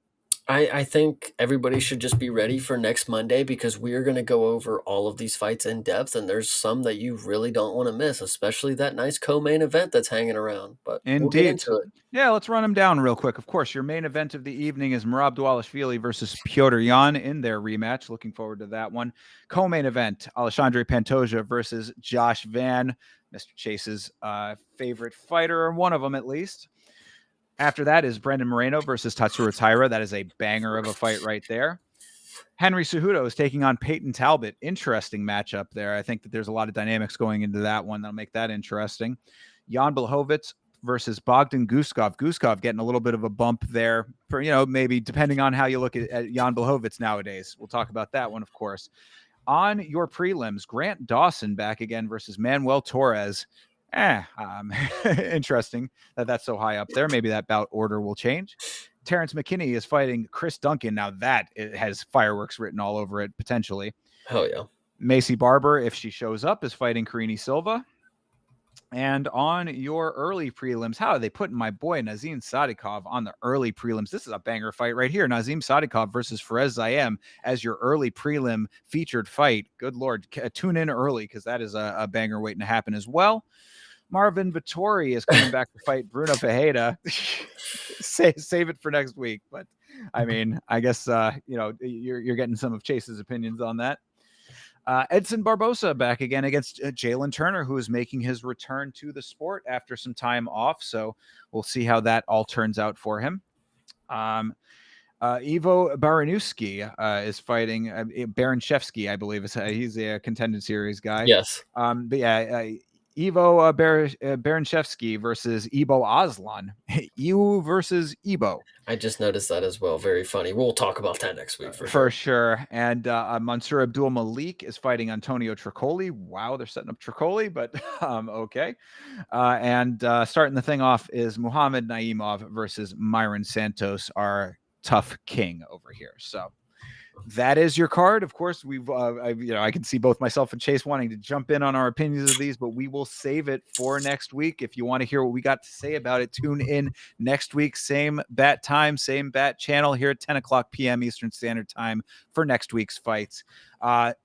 I think everybody should just be ready for next Monday because we're going to go over all of these fights in depth, and there's some that you really don't want to miss, especially that nice co-main event that's hanging around. But we'll get Indeed. into So, it. yeah, let's run them down real quick. Of course, your main event of the evening is Merab Dvalishvili versus Piotr Jan in their rematch. Looking forward to that one. Co-main event, Alexandre Pantoja versus Josh Van, Mr. Chase's favorite fighter, or one of them at least. After that is Brendan Moreno versus Tatsuro Taira. That is a banger of a fight right there. Henry Cejudo is taking on Peyton Talbot. Interesting matchup there. I think that there's a lot of dynamics going into that one that'll make that interesting. Jan Blachowicz versus Bogdan Guskov. Guskov getting a little bit of a bump there for, maybe depending on how you look at Jan Blachowicz nowadays. We'll talk about that one, of course. On your prelims, Grant Dawson back again versus Manuel Torres. Interesting that that's so high up there. Maybe that bout order will change. Terrence McKinney is fighting Chris Duncan. Now that it has fireworks written all over it, potentially. Hell yeah. Macy Barber, if she shows up, is fighting Karini Silva. And on your early prelims, how are they putting my boy Nazim Sadikov on the early prelims? This is a banger fight right here. Nazim Sadikov versus Fares Zayem as your early prelim featured fight. Good Lord, tune in early because that is a banger waiting to happen as well. Marvin Vittori is coming back to fight Bruno Ferreira. Save it for next week. But I mean, I guess you're getting some of Chase's opinions on that. Edson Barbosa back again against Jalen Turner, who is making his return to the sport after some time off. So we'll see how that all turns out for him. Ivo Baranowski is fighting Baranchevsky, I believe. He's a contended series guy. Yes. But yeah, Ivo Baranchevsky versus Ibo Aslan. Ivo versus Ibo. I just noticed that as well. Very funny. We'll talk about that next week for For sure. sure. And Mansour Abdul Malik is fighting Antonio Tricoli. Wow, they're setting up Tricoli, but okay. And starting the thing off is Muhammad Naimov versus Myron Santos, our tough king over here. So that is your card. Of course, I can see both myself and Chase wanting to jump in on our opinions of these, but we will save it for next week. If you want to hear what we got to say about it, tune in next week. Same bat time, same bat channel here at 10 o'clock p.m. Eastern Standard Time for next week's fights.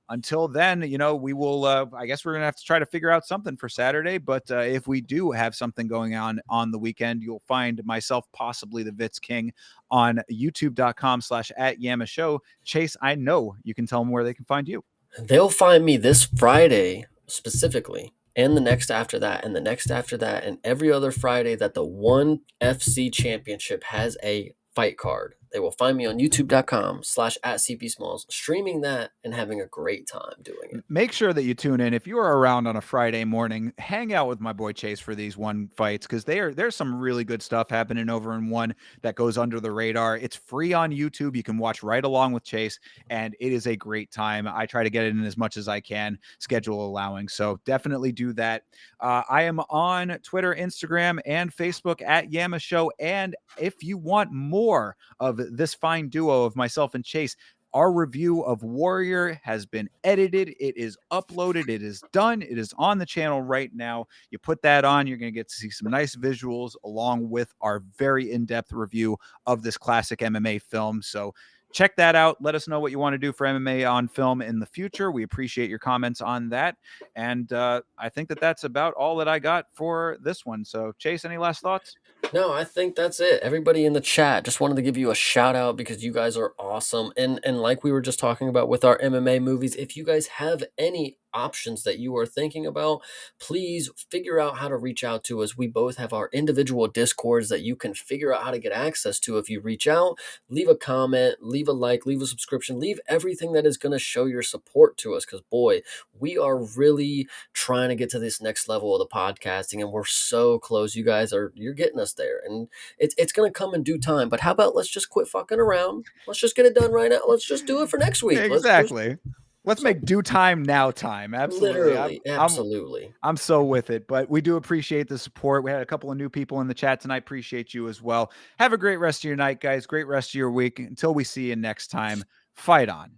Until then, we will, I guess we're going to have to try to figure out something for Saturday. But if we do have something going on the weekend, you'll find myself, possibly the Vitz King, on youtube.com/@YamaShow. Chase, I know you can tell them where they can find you. They'll find me this Friday specifically, and the next after that, and the next after that, and every other Friday that the ONE FC Championship has a fight card. they will find me on youtube.com/@cpsmalls, streaming that and having a great time doing it. Make sure that you tune in if you are around on a Friday morning. Hang out with my boy Chase for these one fights because there's some really good stuff happening over in one that goes under the radar. It's free on YouTube. You can watch right along with Chase, and it is a great time. I try to get it in as much as I can, schedule allowing. So definitely do that. I am on Twitter, Instagram, and Facebook at Yama Show. And if you want more of this fine duo of myself and Chase, our review of Warrior has been edited. It is uploaded. It is done. It is on the channel right now. You put that on, you're going to get to see some nice visuals along with our very in-depth review of this classic MMA film. So check that out. Let us know what you want to do for MMA on film in the future. We appreciate your comments on that. And I think that that's about all that I got for this one. So Chase, any last thoughts? No, I think that's it. Everybody in the chat, just wanted to give you a shout out because you guys are awesome. And like we were just talking about with our MMA movies, if you guys have any options that you are thinking about, please figure out how to reach out to us. We both have our individual discords that you can figure out how to get access to. If you reach out, leave a comment, leave a like, leave a subscription, leave everything that is going to show your support to us, because boy, we are really trying to get to this next level of the podcasting, and we're so close. You're getting us there, and it's going to come in due time. But how about let's just quit fucking around, let's just get it done right now, let's just do it for next week. Let's Exactly. Let's so make due time now time. Absolutely. literally, absolutely. I'm so with it, but we do appreciate the support. We had a couple of new people in the chat tonight. Appreciate you as well. Have a great rest of your night, guys. Great rest of your week. Until we see you next time, fight on.